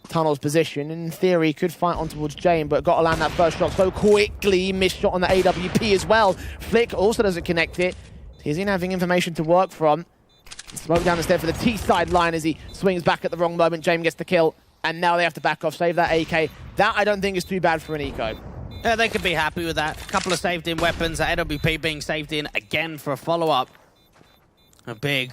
tunnel's position. In theory, could fight on towards Jane, but got to land that first shot so quickly. Missed shot on the AWP as well. Flick also doesn't connect it. Tizian having information to work from. Smoke down the stairs for the T-side line as he swings back at the wrong moment. Jane gets the kill, and now they have to back off, save that AK. That I don't think is too bad for an eco. Yeah, they could be happy with that. A couple of saved-in weapons, the AWP being saved in again for a follow-up. A big,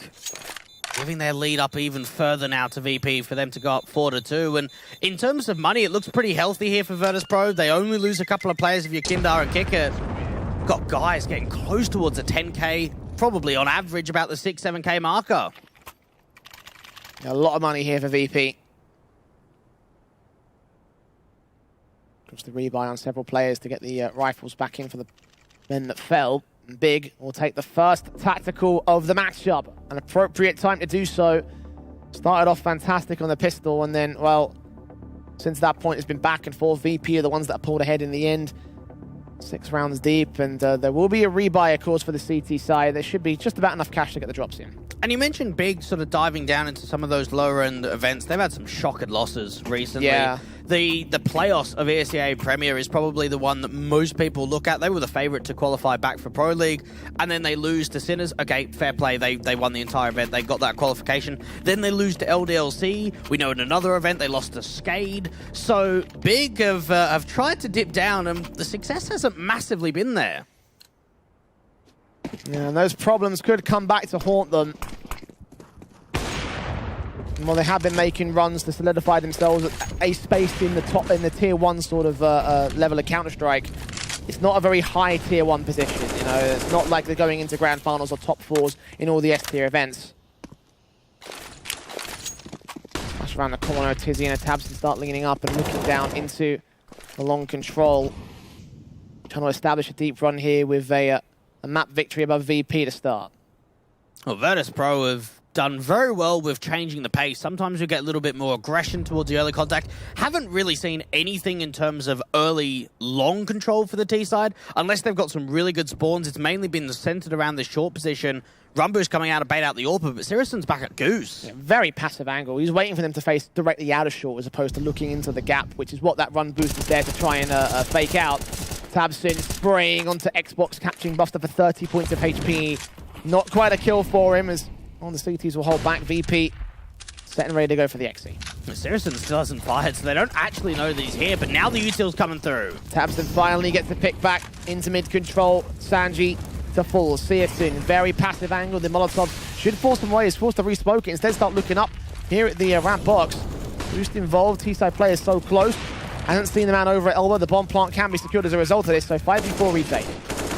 giving their lead up even further now to VP for them to go up 4-2. And in terms of money, it looks pretty healthy here for Virtuspro. They only lose a couple of players if you're Kindar and Kicker. Got guys getting close towards a 10K, probably on average about the 6-7K marker. A lot of money here for VP. Comes the rebuy on several players to get the rifles back in for the men that fell. And Big will take the first tactical of the matchup. An appropriate time to do so. Started off fantastic on the pistol, and then, well, since that point, it's been back and forth. VP are the ones that pulled ahead in the end. 6 rounds deep, and there will be a rebuy, of course, for the CT side. There should be just about enough cash to get the drops in. And you mentioned Big sort of diving down into some of those lower-end events. They've had some shocking losses recently. Yeah. The playoffs of ESEA Premier is probably the one that most people look at. They were the favourite to qualify back for Pro League, and then they lose to Sinners. Okay, fair play. They won the entire event. They got that qualification. Then they lose to LDLC. We know in another event they lost to Skade. So Big have tried to dip down, and the success hasn't massively been there. Yeah, and those problems could come back to haunt them. Well, they have been making runs to solidify themselves a space in the tier 1 sort of level of Counter-Strike. It's not a very high tier 1 position, you know. It's not like they're going into grand finals or top 4s in all the S-tier events. Flash around the corner, Tizzy and Tabson start leaning up and looking down into the long control. Trying to establish a deep run here with a map victory above VP to start. Well, Virtuspro have done very well with changing the pace. Sometimes we get a little bit more aggression towards the early contact. Haven't really seen anything in terms of early long control for the T side. Unless they've got some really good spawns, it's mainly been centered around the short position. Rumbu's coming out to bait out the AWP, but Siriuson's back at Goose. Yeah, very passive angle. He's waiting for them to face directly out of short as opposed to looking into the gap, which is what that run boost is there to try and fake out. Tabson spraying onto Xbox, catching Buster for 30 points of HP. Not quite a kill for him as all the CTs will hold back. VP set and ready to go for the XC. Sirison still hasn't fired, so they don't actually know that he's here, but now the util's coming through. Tabson finally gets the pick back into mid-control. Sanji to full. Sirison, very passive angle. The Molotov should force them away. He's forced to respoke it. Instead, start looking up here at the ramp box. Boost involved. T-side players so close. Hasn't seen the man over at elbow. The bomb plant can be secured as a result of this, so 5v4 retake.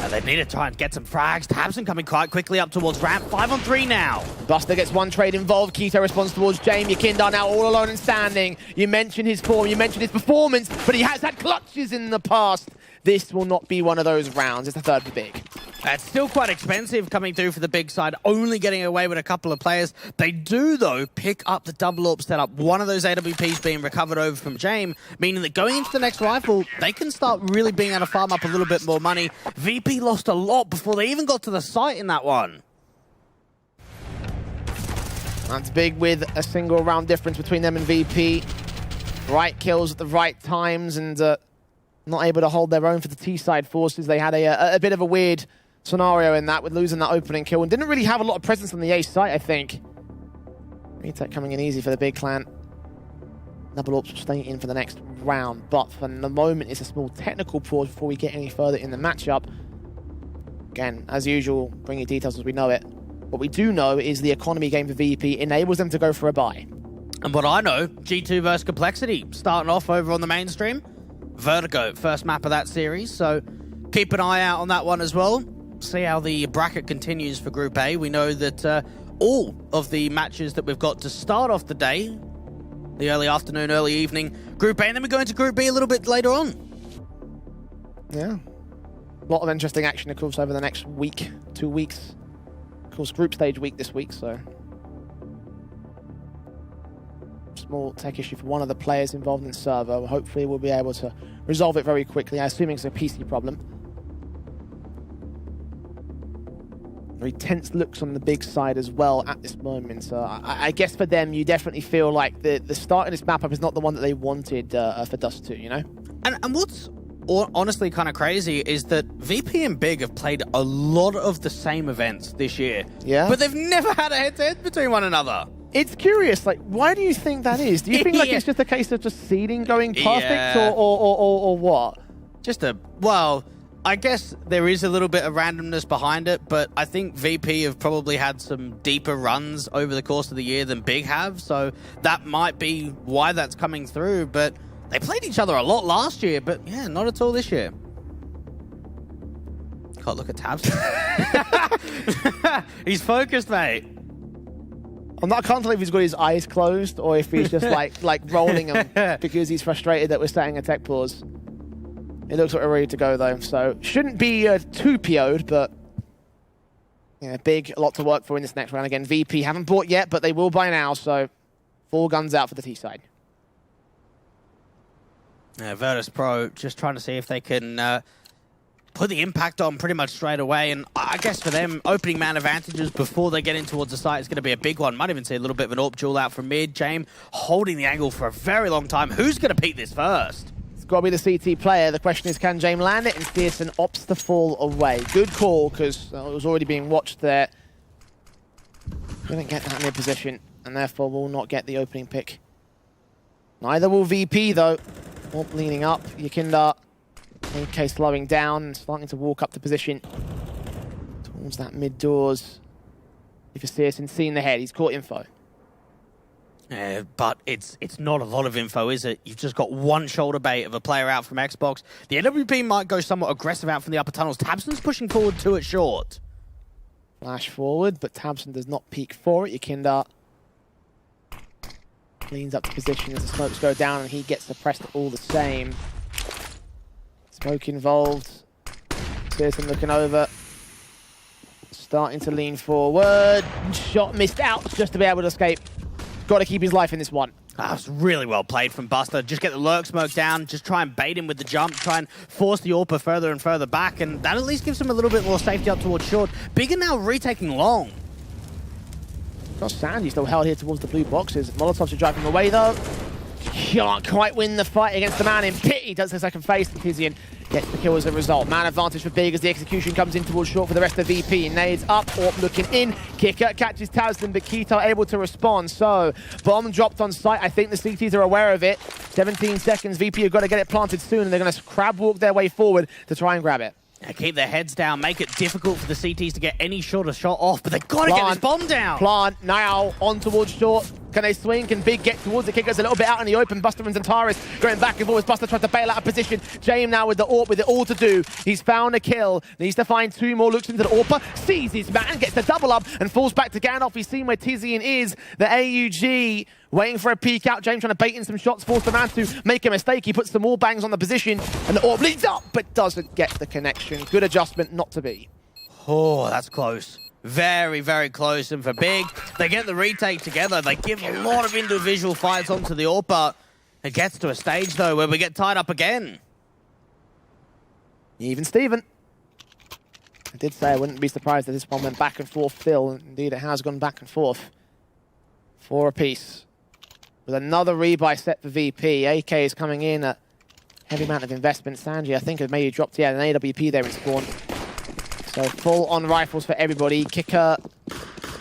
They need to try and get some frags. Tabson coming quite quickly up towards ramp. 5-on-3 now. Buster gets one trade involved. Keto responds towards Jamie. Kindar now all alone and standing. You mentioned his form, you mentioned his performance, but he has had clutches in the past. This will not be one of those rounds. It's the third for Big. It's still quite expensive coming through for the Big side, only getting away with a couple of players. They do, though, pick up the double AWP setup. One of those AWPs being recovered over from James, meaning that going into the next rifle, they can start really being able to farm up a little bit more money. VP lost a lot before they even got to the site in that one. That's Big with a single round difference between them and VP. Right kills at the right times and not able to hold their own for the T-side forces. They had a bit of a weird scenario in that with losing that opening kill and didn't really have a lot of presence on the A site, I think. Retake coming in easy for the Big clan. Double AWPs will stay in for the next round, but for the moment it's a small technical pause before we get any further in the matchup. Again, as usual, bring you details as we know it. What we do know is the economy game for VP enables them to go for a buy. And what I know, G2 versus Complexity, starting off over on the mainstream. Vertigo, first map of that series, so keep an eye out on that one as well. See how the bracket continues for Group A. We know that all of the matches that we've got to start off the day, the early afternoon, early evening, Group A, and then we go into Group B a little bit later on. Yeah. A lot of interesting action, of course, over the next week, 2 weeks. Of course, group stage week this week, so... Small tech issue for one of the players involved in server. Hopefully we'll be able to resolve it very quickly. I'm assuming it's a PC problem. Very tense looks on the big side as well at this moment. So I guess for them, you definitely feel like the start of this map up is not the one that they wanted for Dust 2, you know? And what's honestly kind of crazy is that VP and Big have played a lot of the same events this year. Yeah. But they've never had a head-to-head between one another. It's curious, like, why do you think that is? Do you think like it's just a case of just seeding going perfect or what? Well, I guess there is a little bit of randomness behind it, but I think VP have probably had some deeper runs over the course of the year than Big have, so that might be why that's coming through, but they played each other a lot last year, but yeah, not at all this year. God, look at Tabs. He's focused, mate. I can't tell if he's got his eyes closed or if he's just like rolling them because he's frustrated that we're starting a tech pause. It looks like we're ready to go though, so shouldn't be too PO'd, but yeah, Big, a lot to work for in this next round. Again, VP haven't bought yet, but they will buy now, so 4 guns out for the T side. Yeah, Virtuspro just trying to see if they can put the impact on pretty much straight away, and I guess for them, opening man advantages before they get in towards the site is going to be a big one. Might even see a little bit of an AWP duel out from mid. James holding the angle for a very long time. Who's going to peek this first? It's got to be the CT player. The question is, can James land it? And Steerson opts to fall away. Good call, because it was already being watched there. Couldn't get that mid position, and therefore will not get the opening pick. Neither will VP, though. AWP leaning up. Yakinda, AK slowing down and starting to walk up to position towards that mid doors. If Steerson seeing the head, he's caught info. But it's not a lot of info, is it? You've just got one shoulder bait of a player out from Xbox. The NWP might go somewhat aggressive out from the upper tunnels. Tabson's pushing forward 2 at short. Flash forward, but Tabson does not peek for it. Yakinda leans up to position as the smokes go down, and he gets suppressed all the same. Smoke involved. Steerson looking over. Starting to lean forward. Shot missed out just to be able to escape. Got to keep his life in this one. That's really well played from Buster. Just get the lurk smoke down, just try and bait him with the jump, try and force the AWPer further and further back, and that at least gives him a little bit more safety up towards short. Big are now retaking long. Got Sandy still held here towards the blue boxes. Molotovs are driving away though. Can't quite win the fight against the man in pit. He does the second face, and Tizian gets the kill as a result. Man advantage for Big as the execution comes in towards short for the rest of VP. Nades up, AWP looking in. Kicker catches Towson, but Keto able to respond. So, bomb dropped on site. I think the CTs are aware of it. 17 seconds. VP have got to get it planted soon, and they're going to crab walk their way forward to try and grab it. Keep their heads down, make it difficult for the CTs to get any shorter shot off, but they've got to get this bomb down. Plant now on towards short. Can they swing? Can Big get towards it? Kickers a little bit out in the open. Buster and Zantaris going back and forth. Buster tries to bail out of position. James now with the AWP, with it all to do. He's found a kill. Needs to find 2 more. Looks into the AWPer. Sees his man. Gets the double up and falls back to Gandalf. He's seen where Tizian is. The AUG waiting for a peek out. James trying to bait in some shots. Forced the man to make a mistake. He puts some more bangs on the position. And the AWP leads up, but doesn't get the connection. Good adjustment not to be. Oh, that's close. Very, very close. And for Big, they get the retake together. They give a lot of individual fights onto the AWPer. It gets to a stage, though, where we get tied up again. Even Steven. I did say I wouldn't be surprised if this one went back and forth still. Indeed, it has gone back and forth. 4 apiece. With another rebuy set for VP. AK is coming in at heavy amount of investment. Sanji, I think, has maybe dropped, an AWP there in spawn. So full on rifles for everybody. Kicker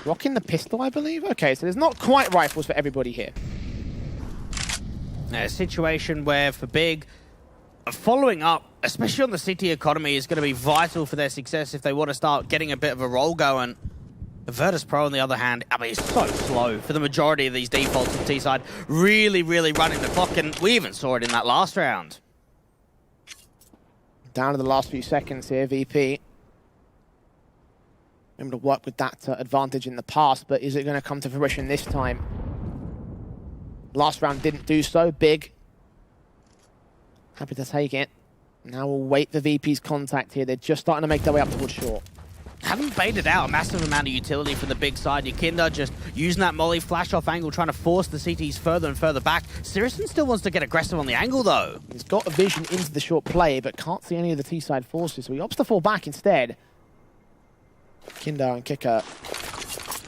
rocking the pistol, I believe. Okay, so there's not quite rifles for everybody here. A situation where for Big, following up, especially on the city economy, is going to be vital for their success if they want to start getting a bit of a roll going. Virtuspro, on the other hand, I mean, it's so slow for the majority of these defaults from T-side. Really, really running the clock, and we even saw it in that last round. Down to the last few seconds here, VP. Able to work with that advantage in the past, but is it going to come to fruition this time? Last round didn't do so. Big. Happy to take it. Now we'll wait for VP's contact here. They're just starting to make their way up towards short. Haven't baited out a massive amount of utility from the Big side. Yakinda just using that molly flash off angle, trying to force the CTs further and further back. Steerson still wants to get aggressive on the angle, though. He's got a vision into the short play, but can't see any of the T-side forces, so he opts to fall back instead. Kinder and Kicker.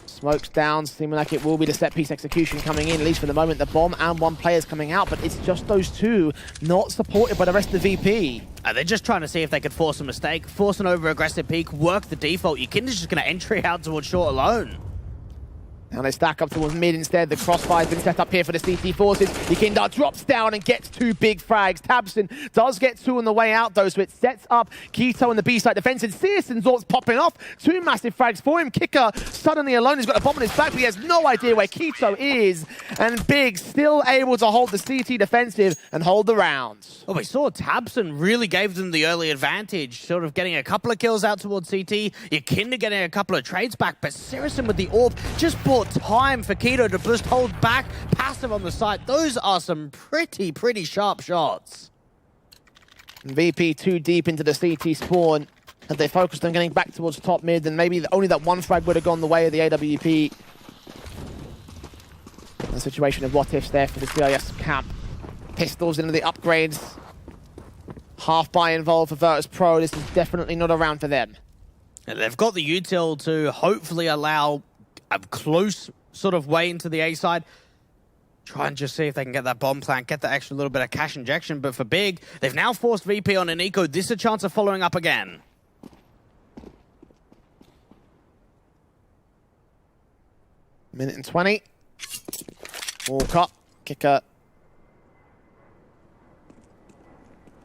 Smokes down, seeming like it will be the set-piece execution coming in, at least for the moment. The bomb and one player's coming out, but it's just those two, not supported by the rest of the VP. They're just trying to see if they could force a mistake, force an over-aggressive peek, work the default. Kinder's just going to entry out towards short alone. Now they stack up towards mid instead. The crossfire's been set up here for the CT forces. Kinder drops down and gets two big frags. Tabson does get two on the way out though, so it sets up Keto on the B-side defense. And Searson's Zort's popping off. Two massive frags for him. Kicker suddenly alone. He's got a bomb on his back, but he has no idea where Keto is. And Big still able to hold the CT defensive and hold the rounds. Well, we saw Tabson really gave them the early advantage, sort of getting a couple of kills out towards CT. Kinder getting a couple of trades back, but Searson with the AWP just bought time for Keto to just hold back, passive on the site. Those are some pretty sharp shots. VP too deep into the CT spawn. Had they focused on getting back towards top mid, then maybe only that one frag would have gone the way of the AWP. The situation of what ifs there for the CIS camp. Pistols into the upgrades. Half buy involved for Virtuspro. This is definitely not a round for them. And they've got the util to hopefully allow a close sort of way into the A side. Try and just see if they can get that bomb plant, get that extra little bit of cash injection. But for Big, they've now forced VP on an eco. This is a chance of following up again. Minute and 20. Walcott, Kicker.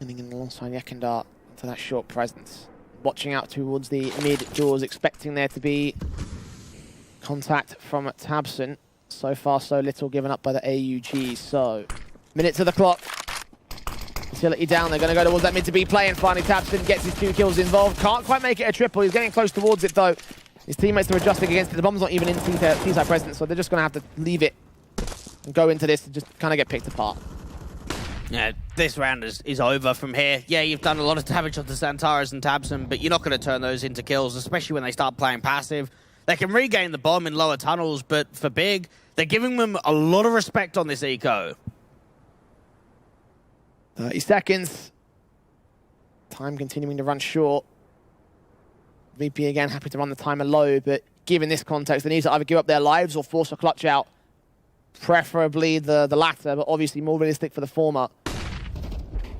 Running in alongside Yekindar into that short presence. Watching out towards the mid doors, expecting there to be contact from Tabson. So far, so little given up by the AUG. So, minute to the clock. Utility down. They're going to go towards that mid to B play, and finally Tabson gets his 2 kills involved. Can't quite make it a triple. He's getting close towards it though. His teammates are adjusting against it. The bomb's not even in T-side presence, so they're just going to have to leave it and go into this and just kind of get picked apart. Yeah, this round is over from here. Yeah, you've done a lot of damage onto Santaras and Tabson, but you're not going to turn those into kills, especially when they start playing passive. They can regain the bomb in lower tunnels, but for Big, they're giving them a lot of respect on this eco. 30 seconds. Time continuing to run short. VP again happy to run the timer low, but given this context, they need to either give up their lives or force a clutch out. Preferably the latter, but obviously more realistic for the former.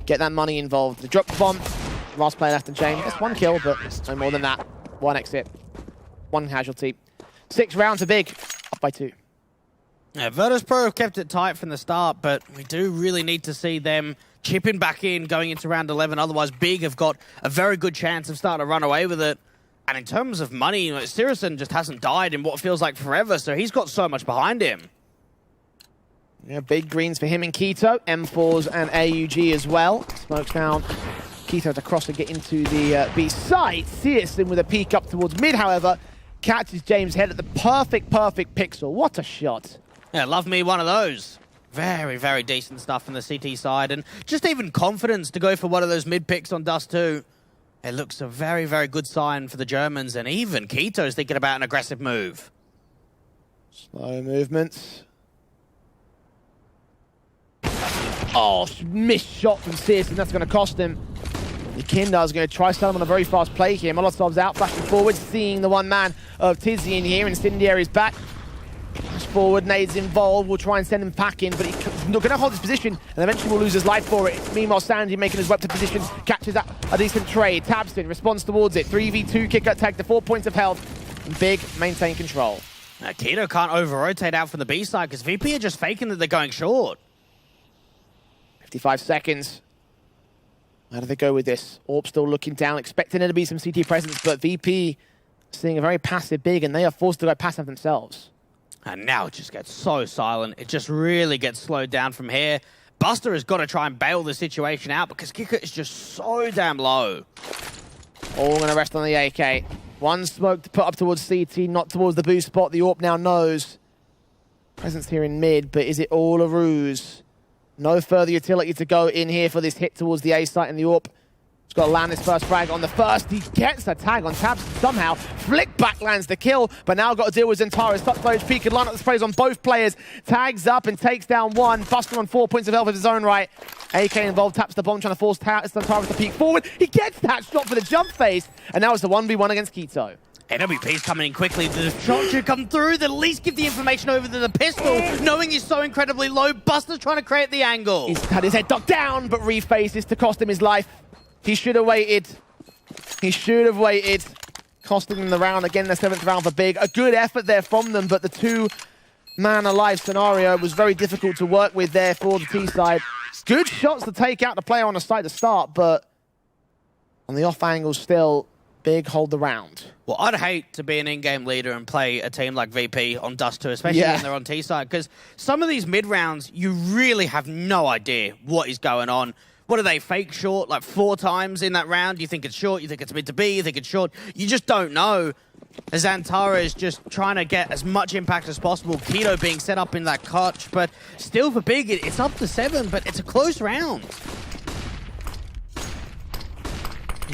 Get that money involved. The drop bomb. Last player left in chain. That's 1 kill, but no more than that. 1 exit. 1 casualty. 6 rounds are Big. Up by 2. Yeah, Virtuspro have kept it tight from the start, but we do really need to see them chipping back in going into round 11. Otherwise, Big have got a very good chance of starting to run away with it. And in terms of money, you know, Searson just hasn't died in what feels like forever, so he's got so much behind him. Yeah, big greens for him and Keto. M4s and AUG as well. Smokes down. Keto to cross and get into the B side. Searson with a peek up towards mid, however, catches James' head at the perfect pixel. What a shot. Yeah, love me one of those. Very decent stuff from the CT side. And just even confidence to go for one of those mid picks on Dust 2. It looks a very good sign for the Germans. And even Keto's thinking about an aggressive move. Slow movements. Oh, missed shot from Searson. That's going to cost him. Kindar's going to try selling on a very fast play here. Molotov's out, flashing forward, seeing the one man of Tizzy in here. Incendiary's back. Flash forward, nades involved. We'll try and send him packing, but he's not going to hold his position, and eventually will lose his life for it. Meanwhile, Sandy making his way up to position, catches a decent trade. Tabson responds towards it. 3v2 kick attack to 4 points of health. And Big maintain control. Now, Keto can't over-rotate out from the B side because VP are just faking that they're going short. 55 seconds. How do they go with this? Orb still looking down, expecting there to be some CT presence, but VP seeing a very passive Big, and they are forced to go passive themselves. And now it just gets so silent. It just really gets slowed down from here. Buster has got to try and bail the situation out because Kicker is just so damn low. All going to rest on the AK. One smoke to put up towards CT, not towards the boost spot. The Orb now knows. Presence here in mid, but is it all a ruse? No further utility to go in here for this hit towards the A site, and the AWP has got to land this first frag on the first. He gets a tag on Tabs somehow. Flick back lands the kill, but now got to deal with Zentaris. Top low HP, could line up the sprays on both players. Tags up and takes down one. Buster on 4 points of health of his own right. AK involved, taps the bomb, trying to force Zentaris to peek forward. He gets that shot for the jump face, and now it's the 1v1 against Keto. AWP's coming in quickly. The shot should come through. At least give the information over to the pistol, knowing he's so incredibly low. Buster's trying to create the angle. He's had his head ducked down, but rephases to cost him his life. He should have waited. He should have waited. Costing them the round again, the 7th round for Big. A good effort there from them, but the 2-man alive scenario was very difficult to work with there for the T side. Good shots to take out the player on the side to start, but on the off angle still, Big hold the round. Well, I'd hate to be an in-game leader and play a team like VP on Dust 2, especially when they're on T side, because some of these mid-rounds, you really have no idea what is going on. What are they, fake short like 4 times in that round? You think it's short, you think it's mid to B, you think it's short. You just don't know. Xantara is just trying to get as much impact as possible. Keto being set up in that clutch, but still for Big, it's up to 7, but it's a close round.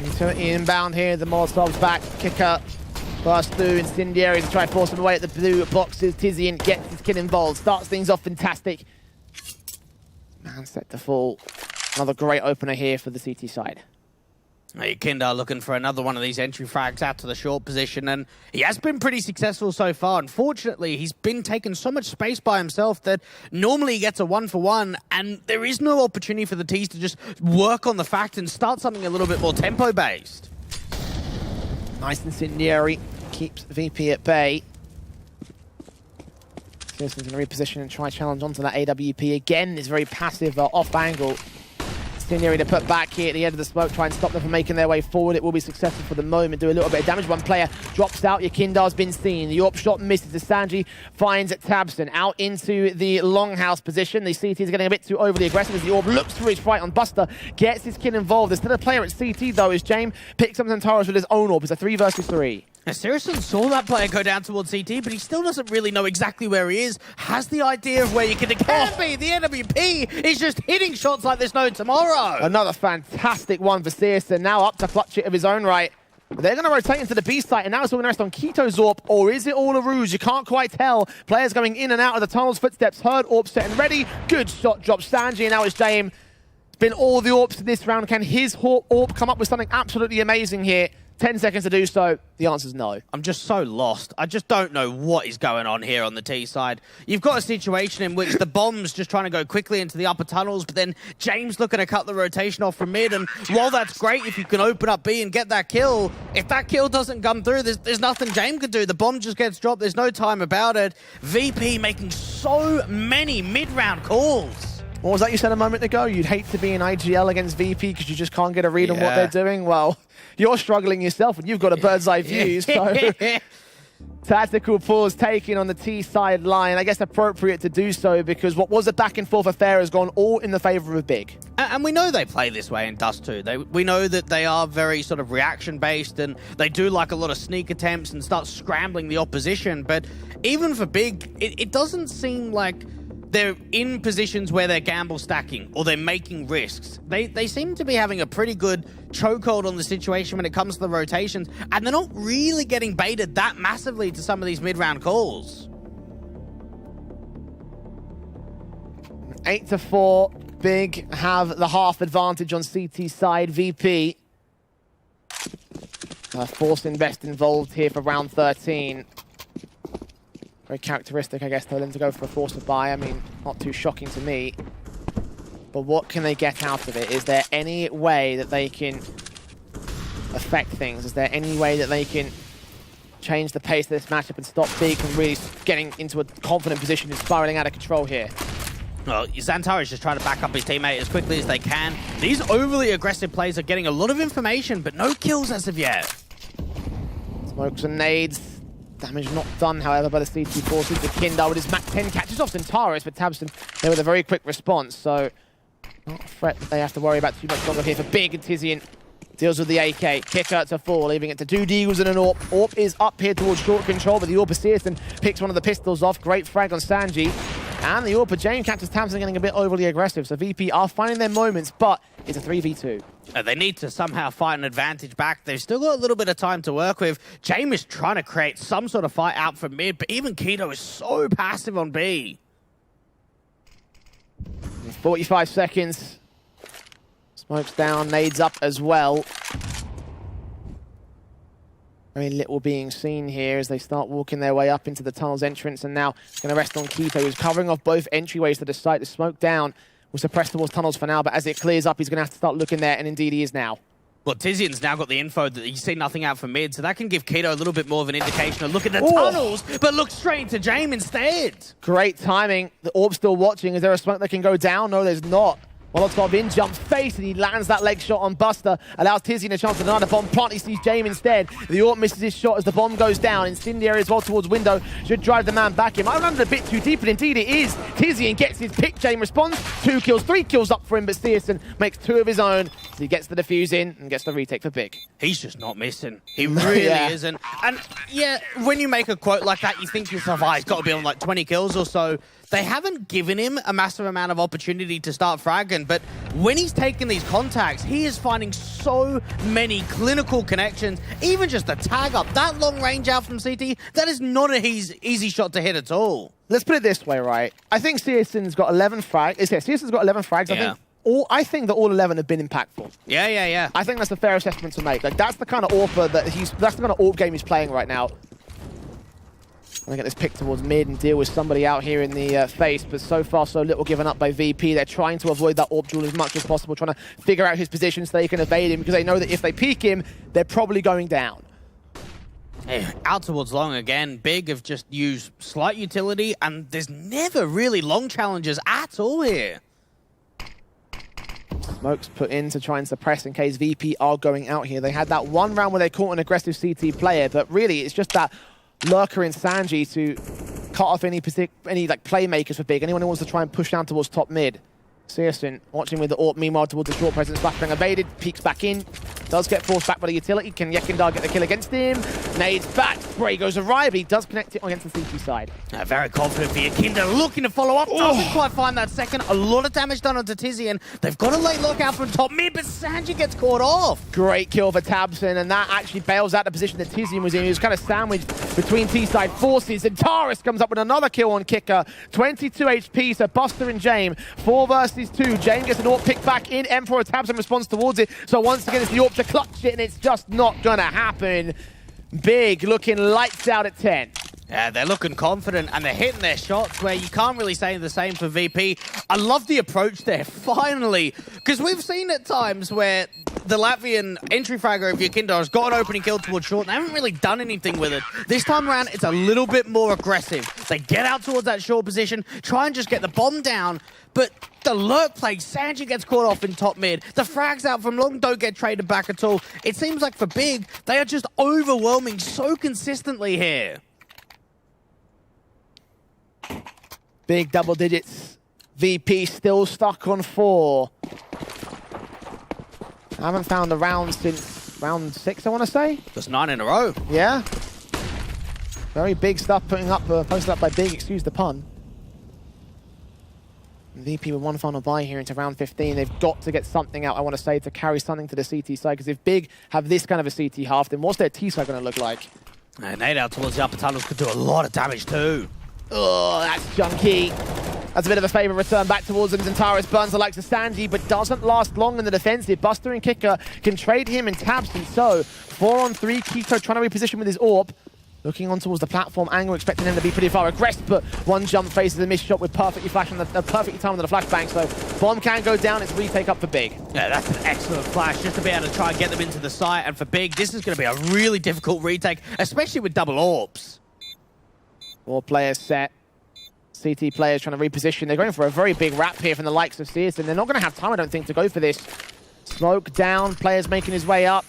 Utility inbound here, the Molotov's back, kicker, burst through, Incendiary to try and force him away at the blue boxes. Tizian gets his kid involved, starts things off fantastic. Man set to fall. Another great opener here for the CT side. Kindar looking for another one of these entry frags out to the short position, and he has been pretty successful so far. Unfortunately, he's been taking so much space by himself that normally he gets a 1-for-1, and there is no opportunity for the T's to just work on the fact and start something a little bit more tempo-based. Nice Incendiary keeps VP at bay. Citizens going to reposition and try challenge onto that AWP again. Is very passive off angle. Incendiary to put back here at the edge of the smoke, try and stop them from making their way forward. It will be successful for the moment, do a little bit of damage. One player drops out, Yakindar's been seen. The AWP shot misses as Sanji finds Tabson out into the longhouse position. The CT is getting a bit too overly aggressive as the AWP looks for his fight on Buster, gets his kid involved. There's still a player at CT though, as James picks up Xantaros with his own AWP. It's a 3 versus 3. Now, Sirison saw that player go down towards CT, but he still doesn't really know exactly where he is. Has the idea of where you can be. The NWP is just hitting shots like there's no tomorrow. Another fantastic one for Sirison, now up to clutch it of his own right. They're going to rotate into the B site, and now it's all going to rest on Keto's AWP, or is it all a ruse? You can't quite tell. Players going in and out of the tunnel's footsteps. Heard AWP set and ready. Good shot drop Sanji, and now it's James. It's been all the AWPs in this round. Can his AWP come up with something absolutely amazing here? 10 seconds to do so. The answer's no. I'm just so lost. I just don't know what is going on here on the T side. You've got a situation in which the bomb's just trying to go quickly into the upper tunnels, but then James looking to cut the rotation off from mid, and while that's great if you can open up B and get that kill, if that kill doesn't come through, there's nothing James can do. The bomb just gets dropped. There's no time about it. VP making so many mid-round calls. What was that you said a moment ago? You'd hate to be in IGL against VP because you just can't get a read on what they're doing? Well, you're struggling yourself and you've got a bird's eye view, so... Tactical pause taken on the T side line. I guess appropriate to do so because what was a back and forth affair has gone all in the favor of Big. And we know they play this way in Dust 2. We know that they are very sort of reaction-based and they do like a lot of sneak attempts and start scrambling the opposition. But even for Big, it doesn't seem like they're in positions where they're gamble stacking or they're making risks. They seem to be having a pretty good chokehold on the situation when it comes to the rotations, and they're not really getting baited that massively to some of these mid-round calls. 8-4, Big have the half advantage on CT side. VP forced invest involved here for round 13. Very characteristic, I guess, for them to go for a forced buy. I mean, not too shocking to me. But what can they get out of it? Is there any way that they can affect things? Is there any way that they can change the pace of this matchup and stop Big from really getting into a confident position and spiraling out of control here? Well, Xantara is just trying to back up his teammate as quickly as they can. These overly aggressive plays are getting a lot of information, but no kills as of yet. Smokes and nades. Damage not done, however, by the CT forces. The Kindar with his Mac 10 catches off Xantaros, but Tabson there with a very quick response, so not a threat that they have to worry about too much longer here for Big. And Tizian deals with the AK. Kicker to fall, leaving it to 2 Deagles and an AWP. AWP is up here towards short control, but the AWP assist and picks one of the pistols off. Great frag on Sanji. And the AWP of James catches Tabson getting a bit overly aggressive, so VP are finding their moments, but it's a 3v2. They need to somehow fight an advantage back. They've still got a little bit of time to work with. James is trying to create some sort of fight out from mid, but even Keto is so passive on B. 45 seconds. Smokes down, nades up as well. Very little being seen here as they start walking their way up into the tunnel's entrance, and now going to rest on Keeper, who's covering off both entryways to the site. The smoke down will suppress towards tunnels for now, but as it clears up, he's going to have to start looking there, and indeed he is now. Well, Tizian's now got the info that he's seen nothing out for mid, so that can give Keto a little bit more of an indication of look at the tunnels, but look straight into James instead. Great timing. The Orb's still watching. Is there a smoke that can go down? No, there's not. Molotov in, jumps face, and he lands that leg shot on Buster. Allows Tizian a chance to another bomb plant. He sees James instead. The Orb misses his shot as the bomb goes down. Incendiary as well towards window. Should drive the man back in. Might have landed a bit too deep, and indeed it is. Tizian gets his pick. James responds. 2 kills, 3 kills up for him, but Searson makes 2 of his own. So he gets the defuse in and gets the retake for Big. He's just not missing. He really isn't. And yeah, when you make a quote like that, you think to yourself, he's got to be on like 20 kills or so. They haven't given him a massive amount of opportunity to start fragging, but when he's taking these contacts, he is finding so many clinical connections. Even just the tag up, that long range out from CT, that is not an easy shot to hit at all. Let's put it this way, right? I think Searson's got 11 frags. Searson's got 11 frags. Yeah. I think that all 11 have been impactful. Yeah. I think that's a fair assessment to make. Like, that's the kind of AWP that's the kind of AWP game he's playing right now. I'm going to get this pick towards mid and deal with somebody out here in the face, but so far so little given up by VP. They're trying to avoid that AWP duel as much as possible, trying to figure out his position so they can evade him, because they know that if they peek him, they're probably going down. Hey, out towards long again. Big have just used slight utility, and there's never really long challenges at all here. Smoke's put in to try and suppress in case VP are going out here. They had that one round where they caught an aggressive CT player, but really it's just that lurker in Sanji to cut off any like playmakers for Big. Anyone who wants to try and push down towards top mid. Searson watching with the AWP, meanwhile towards the short presence, flashbang evaded, peeks back in, does get forced back by the utility. Can Yekindar get the kill against him? Nades back, Spray goes awry, but he does connect it against the CT side. Very confident for Yekindar, looking to follow up, doesn't quite find that second. A lot of damage done onto Tizian. They've got a late lookout from top mid, but Sanji gets caught off. Great kill for Tabson, and that actually bails out the position that Tizian was in. He was kind of sandwiched between T-side forces, and Taurus comes up with another kill on Kicker. 22 HP, so Buster and James, 4 versus 2. James gets an AWP pick back in. Emperor Tabson responds towards it, so once again it's the AWP to clutch it, and it's just not gonna happen. Big looking lights out at 10. Yeah, they're looking confident, and they're hitting their shots where you can't really say the same for VP. I love the approach there, finally, because we've seen at times where the Latvian entry fragger of Yekindar has got an opening kill towards short. They haven't really done anything with it. This time around, it's a little bit more aggressive. They get out towards that short position, try and just get the bomb down, but the lurk play, Sanji gets caught off in top mid. The frags out from long don't get traded back at all. It seems like for Big, they are just overwhelming so consistently here. Big double digits. VP still stuck on 4. I haven't found a round since round 6, I want to say. That's 9 in a row. Yeah. Very big stuff posted up by Big, excuse the pun. VP with one final buy here into round 15. They've got to get something out, I want to say, to carry something to the CT side, because if Big have this kind of a CT half, then what's their T side going to look like? Nade out towards the upper tunnels could do a lot of damage too. Oh, that's junky. That's a bit of a favour return back towards him. Zentaris burns the likes of Sanji, but doesn't last long in the defensive. Buster and Kicker can trade him and Tabson. So 4-on-3, Keto trying to reposition with his AWP. Looking on towards the platform angle, expecting him to be pretty far aggressive, but one jump faces a missed shot with perfectly flashing perfectly timed on the flashbang. So bomb can go down. It's retake up for Big. Yeah, that's an excellent flash just to be able to try and get them into the site. And for Big, this is going to be a really difficult retake, especially with double AWPs. 4 players set. CT players trying to reposition. They're going for a very big wrap here from the likes of Searson. They're not going to have time, I don't think, to go for this. Smoke down. Players making his way up.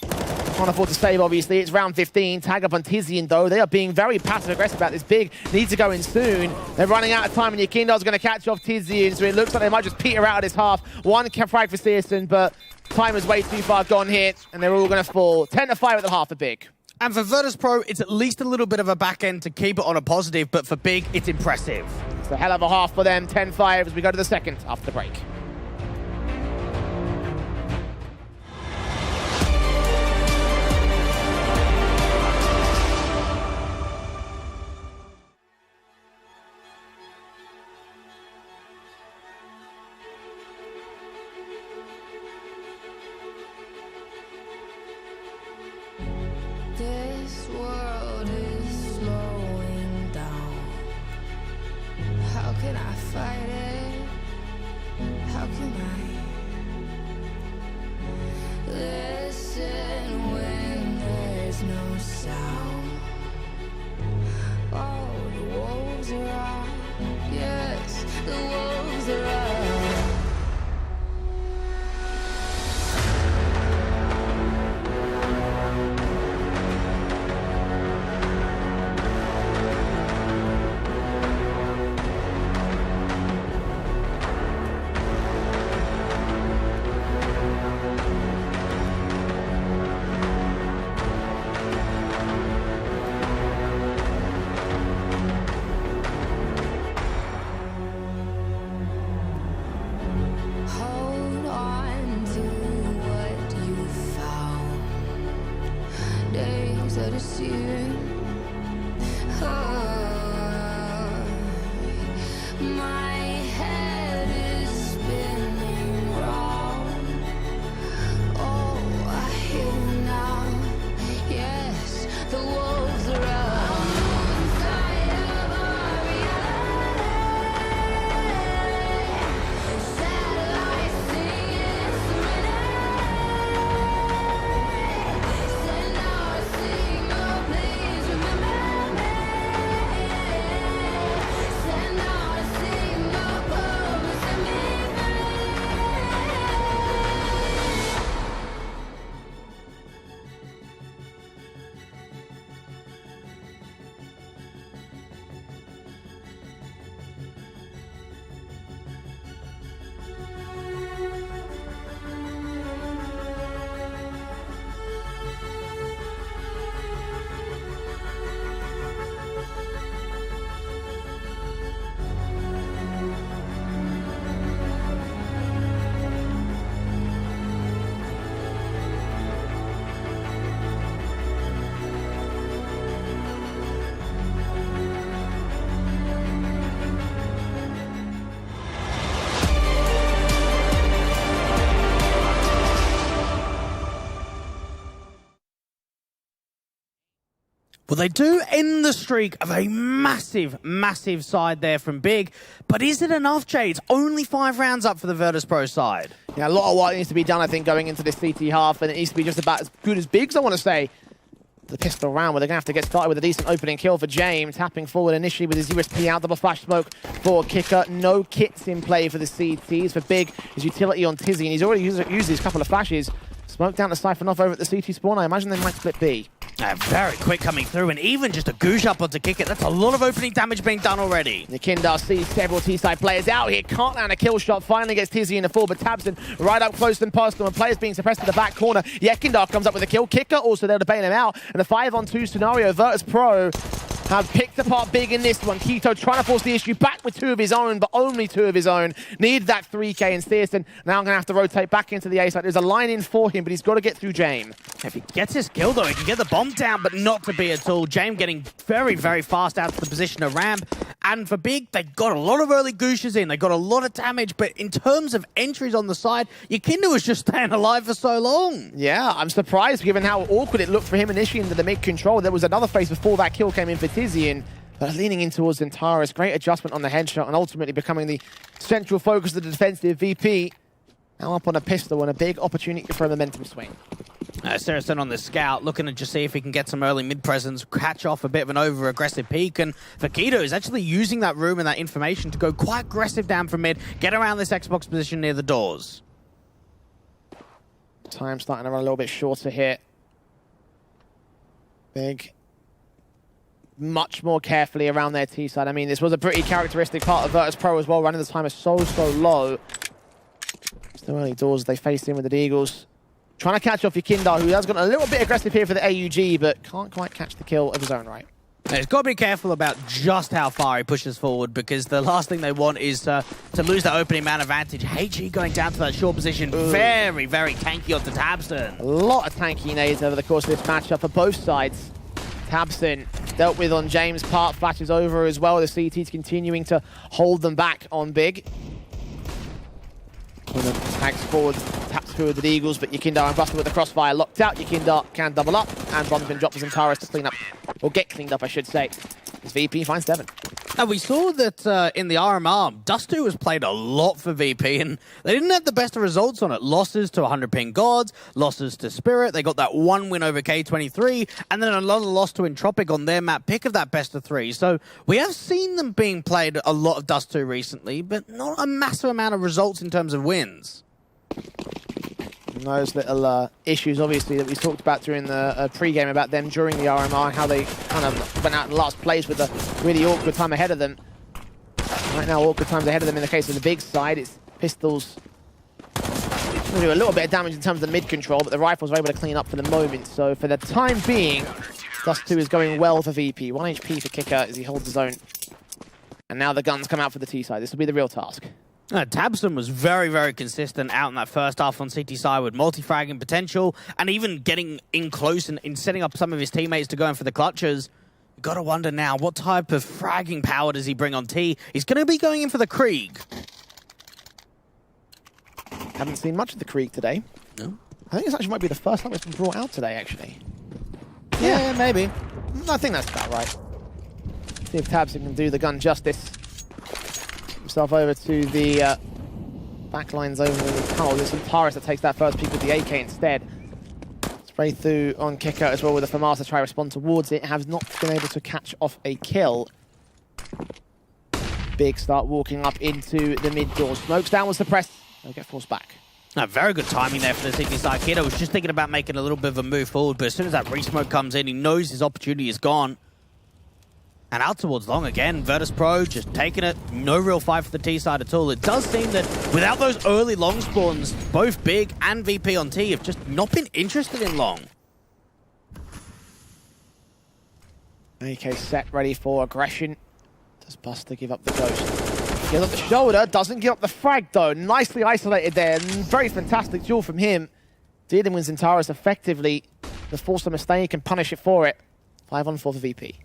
Can't afford to save, obviously. It's round 15. Tag up on Tizian, though. They are being very passive-aggressive about this. Big needs to go in soon. They're running out of time, and Yekindar's going to catch off Tizian, so it looks like they might just peter out of this half. One frag for Searson, but time is way too far gone here, and they're all going to fall. 10-5 at the half for Big. And for Virtuspro, it's at least a little bit of a back end to keep it on a positive, but for Big, it's impressive. It's a hell of a half for them. 10-5 as we go to the second after the break. fight it? How can I listen when there's no sound? Oh, the wolves are out. Yes, the wolves are out. Hold on to what you found. Days are deceiving. My head is spinning round. Oh, I hear you now. Yes, the wolves are out. Inside of our reality. Satellites singing serenade. Send out a signal, please remember me. Send out a signal, come and set me free. Well, they do end the streak of a massive, massive side there from Big. But is it enough, Jay? It's only 5 rounds up for the Virtuspro side. Yeah, a lot of what needs to be done, I think, going into this CT half, and it needs to be just about as good as Big's, I want to say. The pistol round where they're going to have to get started with a decent opening kill for James, tapping forward initially with his USP out, double flash smoke for Kicker. No kits in play for the CTs. For Big, his utility on Tizzy, and he's already used these couple of flashes. Smoke down to siphon off over at the CT spawn. I imagine they might split B. Very quick coming through, and even just a goosh up onto Kick It. That's a lot of opening damage being done already. Nikindar sees several T-side players out here. Can't land a kill shot. Finally gets Tizzy in the fall, but Tabson right up close and past him. And players being suppressed to the back corner. Yekindar comes up with a kill. Kicker also there to bail him out. And a 5-on-2 scenario. Virtuspro have picked apart Big in this one. Keto trying to force the issue back with 2 of his own, but only 2 of his own. Needs that 3K, and Stearson now going to have to rotate back into the A side. There's a line in for him, but he's got to get through James. If he gets his kill, though, he can get the bomb down, but not to be at all. James getting very, very fast out to the position of ramp. And for Big, they got a lot of early gooshes in. They got a lot of damage, but in terms of entries on the side, Yakinda was just staying alive for so long. Yeah, I'm surprised given how awkward it looked for him initially into the mid-control. There was another phase before that kill came in for Tizzy, and leaning in towards Zentaris. Great adjustment on the headshot and ultimately becoming the central focus of the defensive VP. Now up on a pistol and a big opportunity for a momentum swing. Saracen on the scout, looking to just see if he can get some early mid-presence, catch off a bit of an over-aggressive peak. And Fakito is actually using that room and that information to go quite aggressive down from mid, get around this Xbox position near the doors. Time starting to run a little bit shorter here. Big. Much more carefully around their T side. I mean, this was a pretty characteristic part of Virtuspro as well, running the timer so low. Still early doors, they face in with the Eagles. Trying to catch off Yakindar, who has gotten a little bit aggressive here for the AUG, but can't quite catch the kill of his own right. He's got to be careful about just how far he pushes forward, because the last thing they want is to lose that opening man advantage. HE going down to that short position. Ooh. Very, very tanky onto Tabson. A lot of tanky nades over the course of this matchup for both sides. Tabson dealt with on James' part, flashes over as well. The CT's continuing to hold them back on Big. Tags forward, taps through with the Eagles, but Yakindar and Buster with the crossfire locked out. Yakindar can double up, and Bronfman drops Zentaris to clean up, or get cleaned up, I should say. His VP finds Devon. And we saw that in the RMR, Dust2 was played a lot for VP, and they didn't have the best of results on it. Losses to 100 ping Gods, losses to Spirit. They got that one win over K23, and then another loss to Entropic on their map pick of that best of 3. So we have seen them being played a lot of Dust2 recently, but not a massive amount of results in terms of wins. And those little issues, obviously, that we talked about during the pre-game about them during the RMR, how they kind of went out in the last place with a really awkward time ahead of them. Right now, awkward times ahead of them in the case of the big side. It's Pistols going to do a little bit of damage in terms of the mid-control, but the Rifles are able to clean up for the moment. So for the time being, Dust2 is going well for VP. 1 HP for Kicker as he holds his own. And now the guns come out for the T side. This will be the real task. Tabson was very, very consistent out in that first half on CT side with multi-fragging potential and even getting in close and in setting up some of his teammates to go in for the clutches. You've got to wonder now, what type of fragging power does he bring on T? He's going to be going in for the Krieg. Haven't seen much of the Krieg today. No. I think this actually might be the first time it's been brought out today, actually. Yeah, maybe. I think that's about right. See if Tabson can do the gun justice. Himself over to the backlines over the tunnel. It's Taurus that takes that first peek with the AK instead. Spray through on Kicker as well with the FAMAS to try to respond towards it. Has not been able to catch off a kill. Big start walking up into the mid door. Smokes down was suppressed. They'll get forced back. Very good timing there for the CT side kid. I was just thinking about making a little bit of a move forward, but as soon as that re-smoke comes in, he knows his opportunity is gone. And out towards long again, Virtuspro just taking it. No real fight for the T side at all. It does seem that without those early long spawns, both Big and VP on T have just not been interested in long. AK set, ready for aggression. Does Buster give up the ghost? Gives up the shoulder, doesn't give up the frag though. Nicely isolated there. Very fantastic duel from him. Dealing with Zentaris effectively. To force a mistake and punish it for it. 5-on-4 for VP.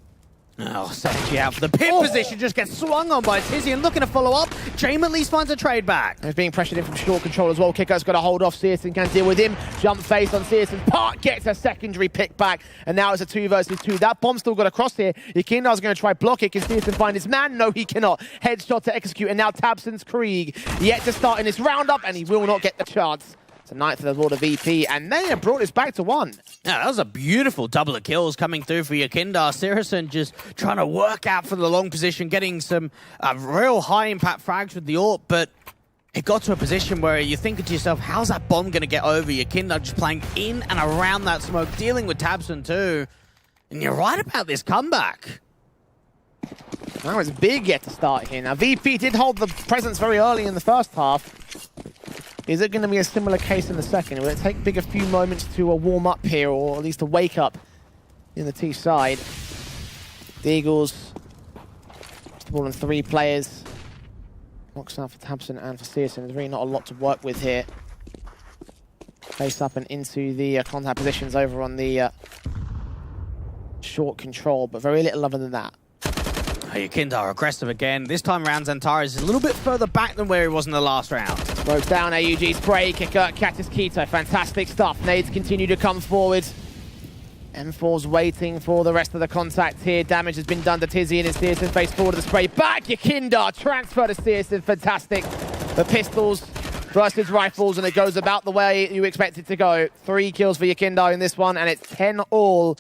Oh, Sanji out for the pin position, just gets swung on by Tizzy and looking to follow up. Jame at least finds a trade back. He's being pressured in from short control as well. Kicker's got to hold off. Searson can deal with him. Jump face on Searson. Park gets a secondary pick back. And now it's a 2 versus 2. That bomb's still got across here. Yakindar's going to try block it. Can Searson find his man? No, he cannot. Headshot to execute. And now Tabson's Krieg yet to start in this roundup, and he will not get the chance. It's a 9th of the Lord of VP, and they have brought this back to 1. Yeah, that was a beautiful double of kills coming through for Yakindar. Searson just trying to work out for the long position, getting some real high-impact frags with the AWP, but it got to a position where you're thinking to yourself, how's that bomb going to get over? Yakindar just playing in and around that smoke, dealing with Tabson too. And you're right about this comeback. Now it's Big yet to start here. Now, VP did hold the presence very early in the first half. Is it going to be a similar case in the second? Will it take Big a few moments to warm up here, or at least to wake up in the T side? The Eagles, more than 3 players. Knocks out for Tabson and for Searson. There's really not a lot to work with here. Face up and into the contact positions over on the short control, but very little other than that. Yakindar aggressive again. This time around, Zentaris is a little bit further back than where he was in the last round. Smokes down, AUG spray, Kicker, catches Keto. Fantastic stuff. Nades continue to come forward. M4's waiting for the rest of the contact here. Damage has been done to Tizzy and his Searson face forward to the spray. Back, Yakindar, transfer to Searson. Fantastic. The pistols versus rifles, and it goes about the way you expect it to go. 3 kills for Yakindar in this one, and it's 10 all.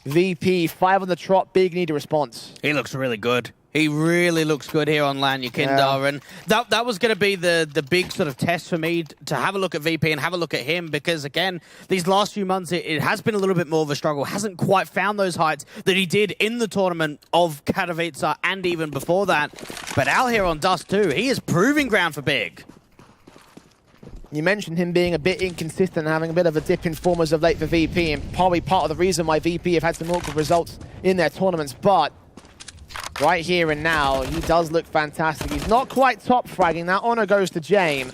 VP, 5 on the trot. Big need a response. He looks really good. He really looks good here on LAN, Yakindar. And that was going to be the big sort of test for me, to have a look at VP and have a look at him, because, again, these last few months, it has been a little bit more of a struggle. Hasn't quite found those heights that he did in the tournament of Katowice and even before that. But out here on Dust2, he is proving ground for Big. You mentioned him being a bit inconsistent and having a bit of a dip in form as of late for VP, and probably part of the reason why VP have had some awkward results in their tournaments. But right here and now, he does look fantastic. He's not quite top fragging. That honor goes to Jame,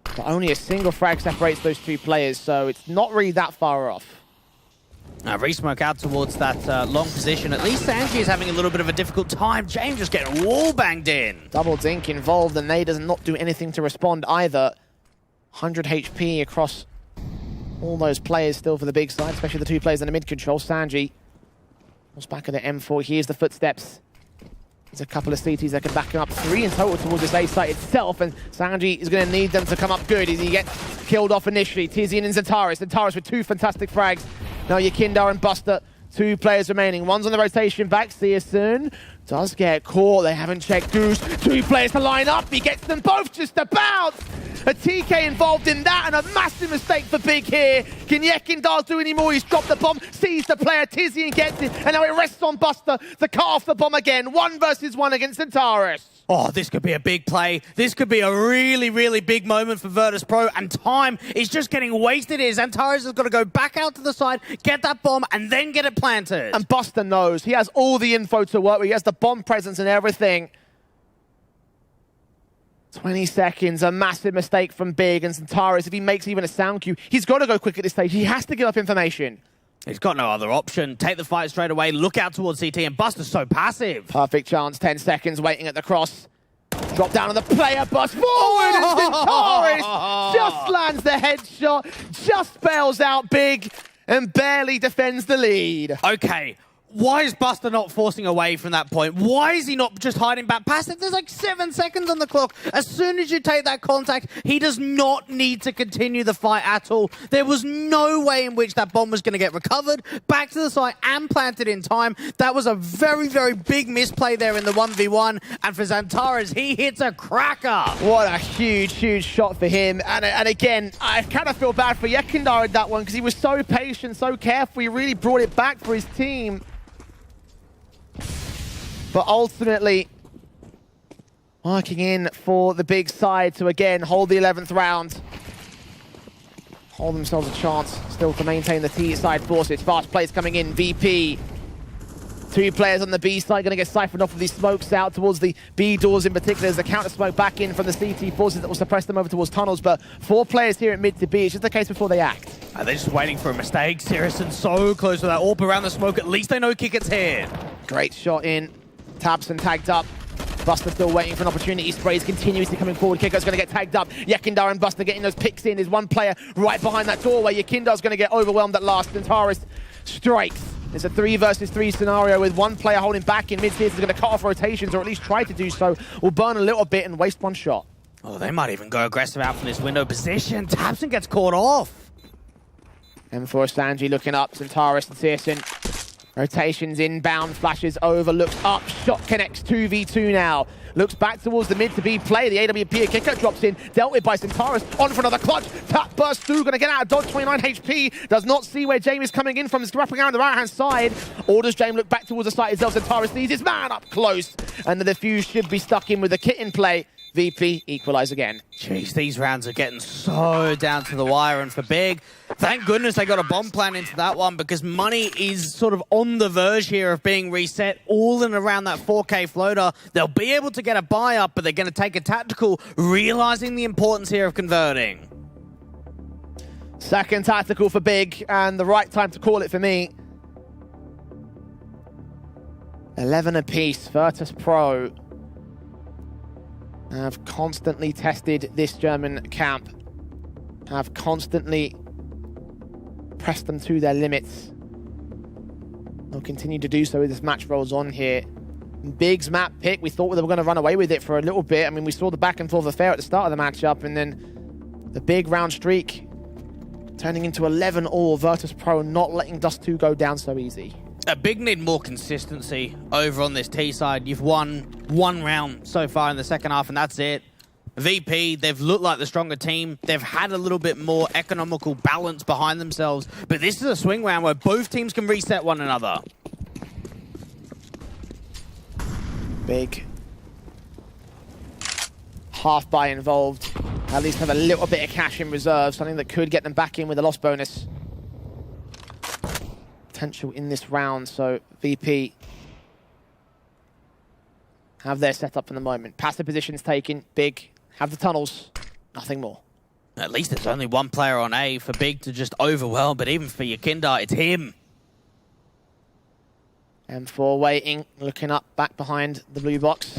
but only a single frag separates those 2 players, so it's not really that far off. Now, re-smoke out towards that long position. At least Sanji is having a little bit of a difficult time. Jame just getting wall banged in. Double dink involved, and they does not do anything to respond either. 100 HP across all those players still for the big side, especially the 2 players in the mid-control. Sanji was back at the M4. Here's the footsteps. There's a couple of CTs that can back him up. 3 in total towards this A site itself, and Sanji is going to need them to come up good as he gets killed off initially. Tizian and Zentaris. Zentaris with 2 fantastic frags. Now Yakindar and Buster, 2 players remaining. One's on the rotation back. See you soon. Does get caught. They haven't checked Goose. 2 players to line up. He gets them both just about. A TK involved in that, and a massive mistake for Big here. Can Yakindar do any more? He's dropped the bomb, sees the player, Tizian gets it, and now it rests on Buster to cut off the bomb again. 1 versus 1 against Zentaris. Oh, this could be a big play. This could be a really, really big moment for Virtuspro, and time is just getting wasted here. Zentaris has got to go back out to the side, get that bomb, and then get it planted. And Buster knows. He has all the info to work with. He has the bomb presence and everything. 20 seconds, a massive mistake from Big, and Zentaris, if he makes even a sound cue, he's got to go quick at this stage. He has to give up information. He's got no other option. Take the fight straight away, look out towards CT, and Buster's so passive. Perfect chance, 10 seconds, waiting at the cross. Drop down on the player, bust forward, and Zentaris just lands the headshot, just bails out Big, and barely defends the lead. Okay. Why is Buster not forcing away from that point? Why is he not just hiding back past it? There's like 7 seconds on the clock. As soon as you take that contact, he does not need to continue the fight at all. There was no way in which that bomb was going to get recovered, back to the site and planted in time. That was a very, very big misplay there in the 1v1. And for Zentaris, he hits a cracker. What a huge, huge shot for him. And again, I kind of feel bad for Yakindar in that one because he was so patient, so careful. He really brought it back for his team. But ultimately, working in for the Big side to again hold the 11th round. Hold themselves a chance still to maintain the T side forces. Fast plays coming in, VP. 2 players on the B side going to get siphoned off of these smokes out towards the B doors in particular. There's a counter smoke back in from the CT forces that will suppress them over towards tunnels. But 4 players here at mid to B. It's just the case before they act. They're just waiting for a mistake. Sirison so close to that AWP around the smoke. At least they know Kickett's here. Great shot in. Tabson tagged up. Buster still waiting for an opportunity. Sprays continuously coming forward. Kicker's going to get tagged up. Yakindar and Buster getting those picks in. There's 1 player right behind that doorway. Yakindar's going to get overwhelmed at last. Zentaris strikes. It's a 3 versus 3 scenario with 1 player holding back in mid-tier. Is going to cut off rotations, or at least try to do so. Will burn a little bit and waste 1 shot. Oh, they might even go aggressive out from this window position. Tabson gets caught off. M4 Sanji looking up. Zentaris and Searson. Rotations inbound, flashes over, looks up, shot connects, 2v2 now. Looks back towards the mid to B play, the AWP kicker drops in, dealt with by Zentaris, on for another clutch, tap burst through, gonna get out of dodge, 29 HP, does not see where Jamie's coming in from, is wrapping around the right-hand side. Orders Jamie look back towards the site itself, Zentaris sees his man up close, and the defuse should be stuck in with the kit in play. VP equalize again. Jeez, these rounds are getting so down to the wire, and for Big, thank goodness they got a bomb plan into that one, because money is sort of on the verge here of being reset, all in around that 4K floater. They'll be able to get a buy up, but they're going to take a tactical, realizing the importance here of converting. Second tactical for Big, and the right time to call it for me. 11 apiece, Virtuspro have constantly tested this German camp, have constantly pressed them to their limits. They'll continue to do so as this match rolls on here. Big's map pick, we thought they were going to run away with it for a little bit. I mean, we saw the back and forth affair at the start of the matchup, and then the big round streak turning into 11-all. Virtuspro not letting Dust 2 go down so easy. Big need more consistency over on this T side. You've won 1 round so far in the second half, and that's it. VP, they've looked like the stronger team. They've had a little bit more economical balance behind themselves, but this is a swing round where both teams can reset one another. Big half buy involved. At least have a little bit of cash in reserve, something that could get them back in with a loss bonus. Potential in this round, so VP have their setup for the moment. Passive positions taken, Big have the tunnels, nothing more. At least there's only 1 player on A for Big to just overwhelm, but even for Yakindar, it's him. M4 waiting, looking up, back behind the blue box.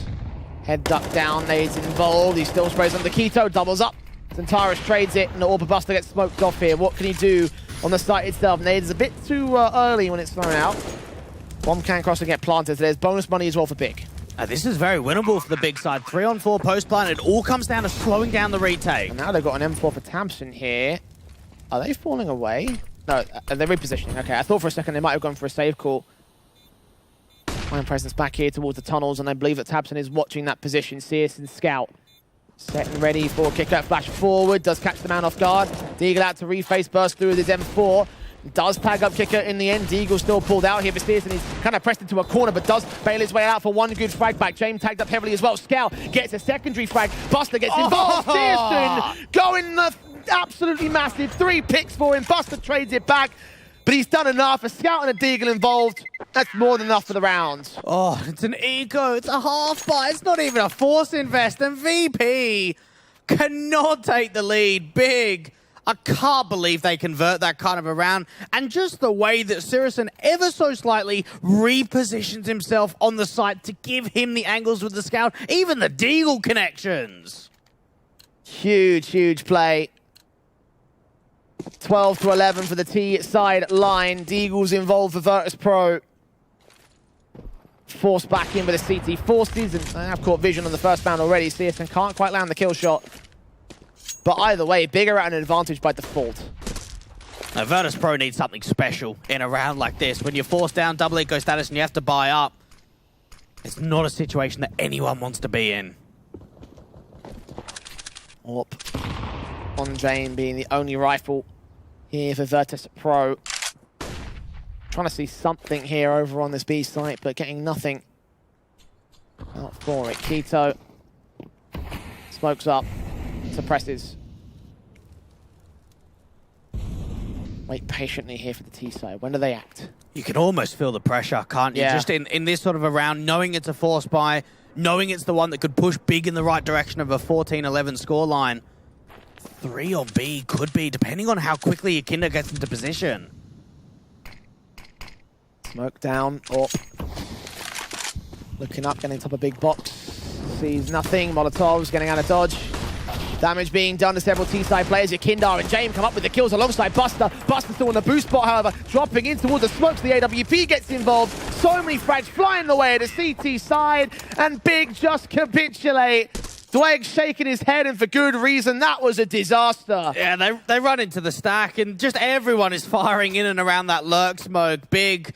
Head duck down, nades involved, he still sprays on the Keto, doubles up. Zentaris trades it, and the Orb Buster gets smoked off here. What can he do on the site itself? Nade is a bit too early when it's thrown out. Bomb can cross and get planted, so there's bonus money as well for Big. This is very winnable for the big side. 3-on-4 post plant. It all comes down to slowing down the retake. And now they've got an M4 for Tamsin here. Are they falling away? No, they're repositioning. Okay, I thought for a second they might have gone for a save call. Iron presence back here towards the tunnels, and I believe that Tamsin is watching that position. Searson scout. Set and ready for kick-out flash forward. Does catch the man off guard. Deagle out to reface, burst through with his M4. Does tag up Kicker in the end. Deagle still pulled out here for Searson. He's kind of pressed into a corner, but does bail his way out for one good frag back. James tagged up heavily as well. Scout gets a secondary frag. Buster gets involved. Searson going the absolutely massive 3 picks for him. Buster trades it back, but he's done enough. A Scout and a Deagle involved. That's more than enough for the round. Oh, it's an eco. It's a half buy. It's not even a force invest. And VP cannot take the lead. Big. I can't believe they convert that kind of a round. And just the way that Searson ever so slightly repositions himself on the site to give him the angles with the Scout, even the Deagle connections. Huge, huge play. 12 to 11 for the T side line. Deagle's involved for Virtuspro. Forced back in with a CT forces, and they have caught vision on the first round already. Searson can't quite land the kill shot. But either way, bigger at an advantage by default. Now, Virtuspro needs something special in a round like this. When you're forced down double eco status and you have to buy up, it's not a situation that anyone wants to be in. Up on Jane being the only rifle here for Virtuspro. Trying to see something here over on this B site, but getting nothing out for it. Keto smokes up, suppresses. Wait patiently here for the T side. When do they act? You can almost feel the pressure, can't you? Yeah. Just in this sort of a round, knowing it's a force buy, knowing it's the one that could push big in the right direction of a 14-11 scoreline. 3 on B could be, depending on how quickly Yakinda gets into position. Smoke down, up. Looking up, getting top of big box. Sees nothing. Molotov's getting out of dodge. Damage being done to several T-side players. Yakinda and James come up with the kills alongside Buster. Buster still on the boost spot, however, dropping in towards the smokes. The AWP gets involved. So many frags flying away to CT side, and Big just capitulate. Dweg shaking his head, and for good reason. That was a disaster. Yeah, they run into the stack, and just everyone is firing in and around that lurk smoke. Big.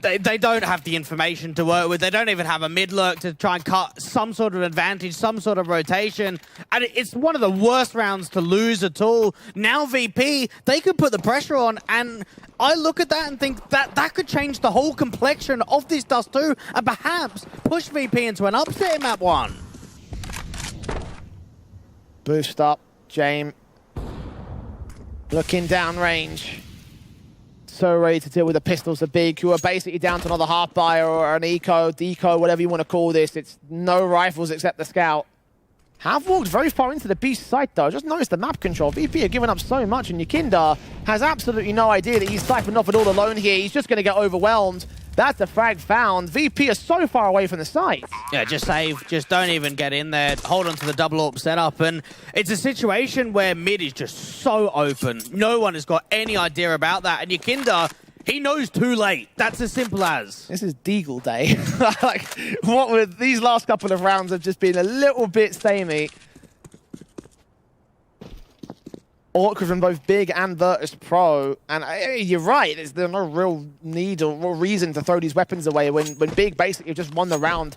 They don't have the information to work with. They don't even have a mid-lurk to try and cut some sort of advantage, some sort of rotation. And it's one of the worst rounds to lose at all. Now VP, they could put the pressure on, and I look at that and think that could change the whole complexion of this Dust 2 and perhaps push VP into an upset in map 1. Boost up, James. Looking down range. So ready to deal with the pistols of Big, who are basically down to another half buyer or an eco, deco, whatever you want to call this. It's no rifles except the Scout. Have walked very far into the B site though. Just notice the map control. VP are giving up so much, and Yakinda has absolutely no idea that he's siphoned off it all alone here. He's just going to get overwhelmed. That's a frag found. VP are so far away from the site. Yeah, just save. Just don't even get in there. Hold on to the double AWP setup. And it's a situation where mid is just so open. No one has got any idea about that. And Yakinda, he knows too late. That's as simple as. This is Deagle day. Like, what with these last couple of rounds have just been a little bit samey. Awkward from both Big and Virtuspro, and you're right, there's no real need or reason to throw these weapons away when Big basically just won the round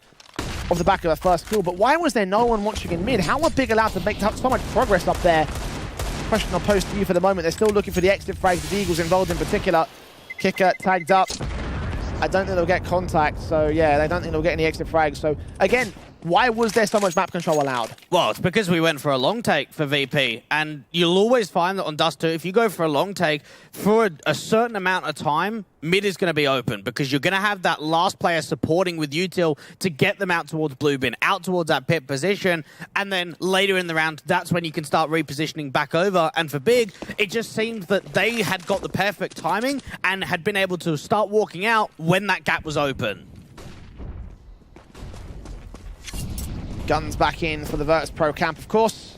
off the back of a first kill. But why was there no one watching in mid? How are Big allowed to make so much progress up there? Question I'll pose to you for the moment. They're still looking for the exit frags, the Eagles involved in particular. Kicker tagged up. I don't think they'll get contact, so yeah, they don't think they'll get any exit frags. So again, why was there so much map control allowed? Well, it's because we went for a long take for VP, and you'll always find that on Dust 2, if you go for a long take, for a certain amount of time, mid is going to be open, because you're going to have that last player supporting with util to get them out towards blue bin, out towards that pit position, and then later in the round, that's when you can start repositioning back over. And for Big, it just seemed that they had got the perfect timing and had been able to start walking out when that gap was open. Guns back in for the Virtuspro camp, of course.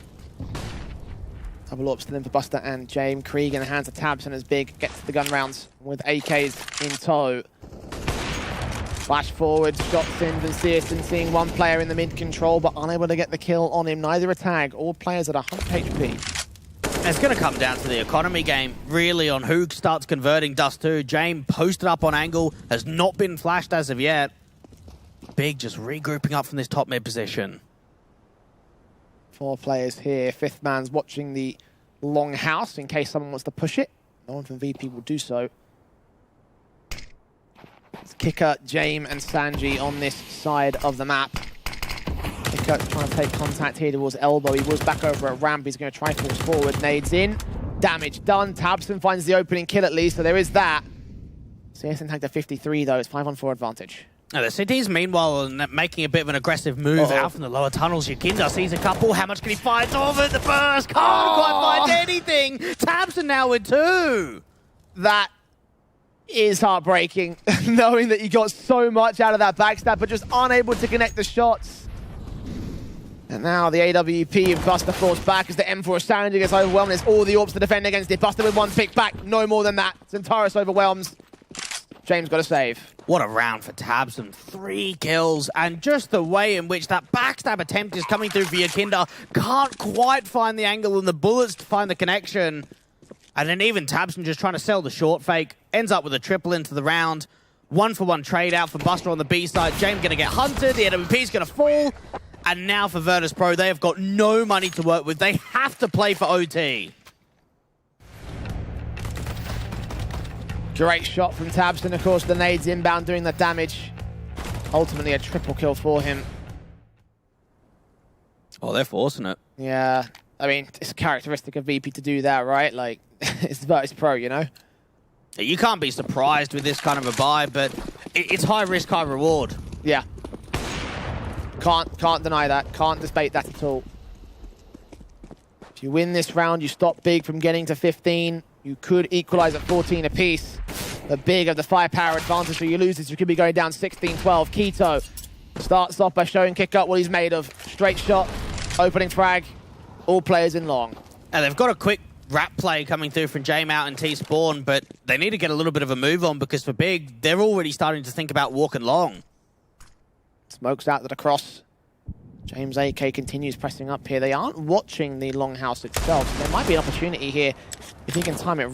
Double AWP still in for Buster and James. Krieg in the hands of Tabson as Big gets the gun rounds with AKs in tow. Flash forward, shots in, and Searson seeing one player in the mid control, but unable to get the kill on him. Neither a tag, all players at 100 HP. It's going to come down to the economy game, really, on who starts converting Dust 2. James posted up on angle, has not been flashed as of yet. Big just regrouping up from this top mid position. 4 players here. 5th man's watching the long house in case someone wants to push it. No one from VP will do so. It's Kicker, James, and Sanji on this side of the map. Kicker trying to take contact here towards elbow. He was back over at ramp. He's going to try force forward. Nades in. Damage done. Tabson finds the opening kill at least, so there is that. CSN tagged to 53 though. It's 5-on-4 advantage. Now, the Cities, meanwhile, making a bit of an aggressive move out from the lower tunnels. Yakinda sees a couple. How much can he find? Over the burst. Can't quite find anything. Tabson now with 2. That is heartbreaking, knowing that you got so much out of that backstab, but just unable to connect the shots. And now the AWP of Buster forced back as the M4 Sanji gets overwhelmed. There's all the orbs to defend against it. Buster with 1 pick back, no more than that. Centaurus overwhelms. James got a save. What a round for Tabson. 3 kills, and just the way in which that backstab attempt is coming through for Yakinda. Can't quite find the angle and the bullets to find the connection. And then even Tabson just trying to sell the short fake. Ends up with a triple into the round. 1-for-1 trade out for Buster on the B side. James going to get hunted. The AWP's going to fall. And now for Virtuspro, they have got no money to work with. They have to play for OT. Great shot from Tabson. Of course, the nades inbound doing the damage. Ultimately, a triple kill for him. Oh, they're forcing it. Yeah. I mean, it's characteristic of VP to do that, right? Like, it's Virtuspro, you know? You can't be surprised with this kind of a buy, but it's high risk, high reward. Yeah. Can't deny that. Can't debate that at all. If you win this round, you stop Big from getting to 15. You could equalize at 14 apiece. But Big have the firepower advantage, so you lose this. You could be going down 16-12. Keto starts off by showing Kick Up what he's made of. Straight shot, opening frag, all players in long. And they've got a quick wrap play coming through from James out and T-Spawn, but they need to get a little bit of a move on because for Big, they're already starting to think about walking long. Smokes out to the cross. James AK continues pressing up here. They aren't watching the long house itself, so there might be an opportunity here if he can time it